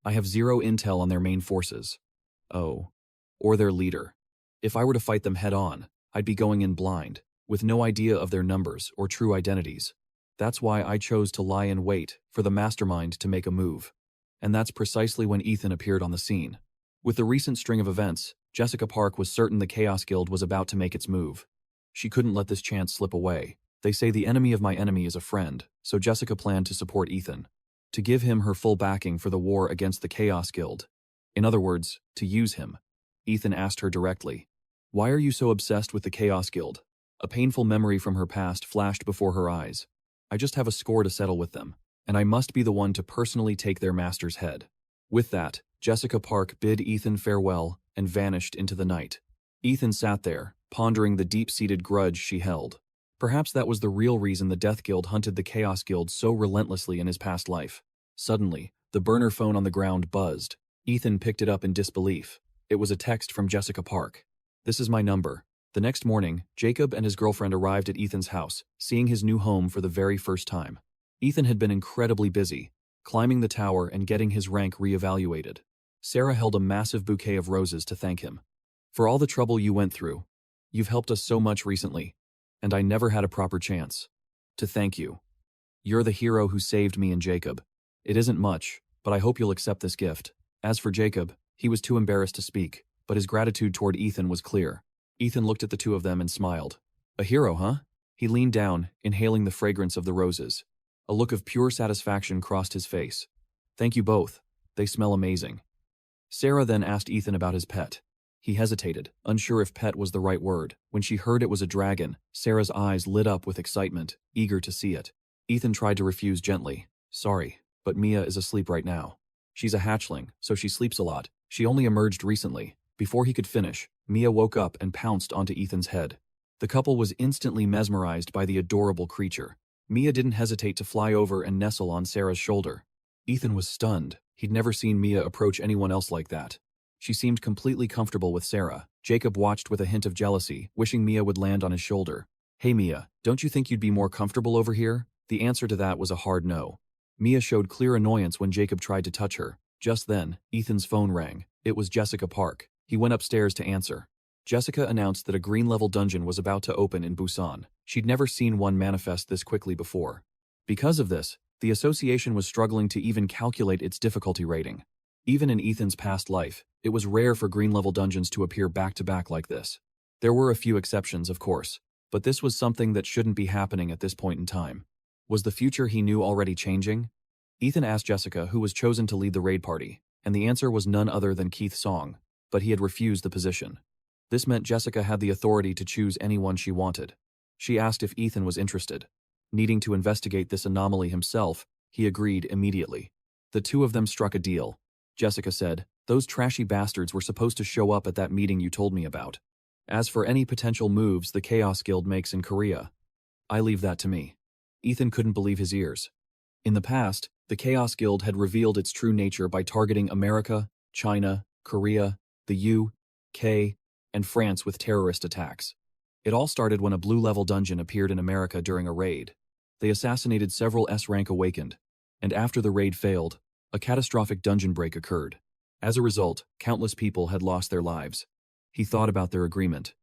I have zero intel on their main forces. Oh. Or their leader. If I were to fight them head-on, I'd be going in blind, with no idea of their numbers or true identities. That's why I chose to lie in wait for the mastermind to make a move. And that's precisely when Ethan appeared on the scene. With the recent string of events, Jessica Park was certain the Chaos Guild was about to make its move. She couldn't let this chance slip away. They say the enemy of my enemy is a friend, so Jessica planned to support Ethan. To give him her full backing for the war against the Chaos Guild. In other words, to use him. Ethan asked her directly, Why are you so obsessed with the Chaos Guild? A painful memory from her past flashed before her eyes. I just have a score to settle with them, and I must be the one to personally take their master's head. With that, Jessica Park bid Ethan farewell and vanished into the night. Ethan sat there, pondering the deep-seated grudge she held. Perhaps that was the real reason the Death Guild hunted the Chaos Guild so relentlessly in his past life. Suddenly, the burner phone on the ground buzzed. Ethan picked it up in disbelief. It was a text from Jessica Park. "This is my number." The next morning, Jacob and his girlfriend arrived at Ethan's house, seeing his new home for the very first time. Ethan had been incredibly busy, climbing the tower and getting his rank reevaluated. Sarah held a massive bouquet of roses to thank him. "For all the trouble you went through. You've helped us so much recently, and I never had a proper chance to thank you. You're the hero who saved me and Jacob. It isn't much, but I hope you'll accept this gift." As for Jacob, he was too embarrassed to speak, but his gratitude toward Ethan was clear. Ethan looked at the two of them and smiled. "A hero, huh?" He leaned down, inhaling the fragrance of the roses. A look of pure satisfaction crossed his face. "Thank you both. They smell amazing." Sarah then asked Ethan about his pet. He hesitated, unsure if pet was the right word. When she heard it was a dragon, Sarah's eyes lit up with excitement, eager to see it. Ethan tried to refuse gently. "Sorry, but Mia is asleep right now. She's a hatchling, so she sleeps a lot. She only emerged recently." Before he could finish, Mia woke up and pounced onto Ethan's head. The couple was instantly mesmerized by the adorable creature. Mia didn't hesitate to fly over and nestle on Sarah's shoulder. Ethan was stunned. He'd never seen Mia approach anyone else like that. She seemed completely comfortable with Sarah. Jacob watched with a hint of jealousy, wishing Mia would land on his shoulder. "Hey Mia, don't you think you'd be more comfortable over here?" The answer to that was a hard no. Mia showed clear annoyance when Jacob tried to touch her. Just then, Ethan's phone rang. It was Jessica Park. He went upstairs to answer. Jessica announced that a green-level dungeon was about to open in Busan. She'd never seen one manifest this quickly before. Because of this, the association was struggling to even calculate its difficulty rating. Even in Ethan's past life, it was rare for green-level dungeons to appear back-to-back like this. There were a few exceptions, of course, but this was something that shouldn't be happening at this point in time. Was the future he knew already changing? Ethan asked Jessica who was chosen to lead the raid party, and the answer was none other than Keith Song, but he had refused the position. This meant Jessica had the authority to choose anyone she wanted. She asked if Ethan was interested. Needing to investigate this anomaly himself, he agreed immediately. The two of them struck a deal. Jessica said, "Those trashy bastards were supposed to show up at that meeting you told me about. As for any potential moves the Chaos Guild makes in Korea, I leave that to me." Ethan couldn't believe his ears. In the past, the Chaos Guild had revealed its true nature by targeting America, China, Korea, the UK, and France with terrorist attacks. It all started when a blue-level dungeon appeared in America during a raid. They assassinated several S-rank awakened, and after the raid failed, a catastrophic dungeon break occurred. As a result, countless people had lost their lives. He thought about their agreement.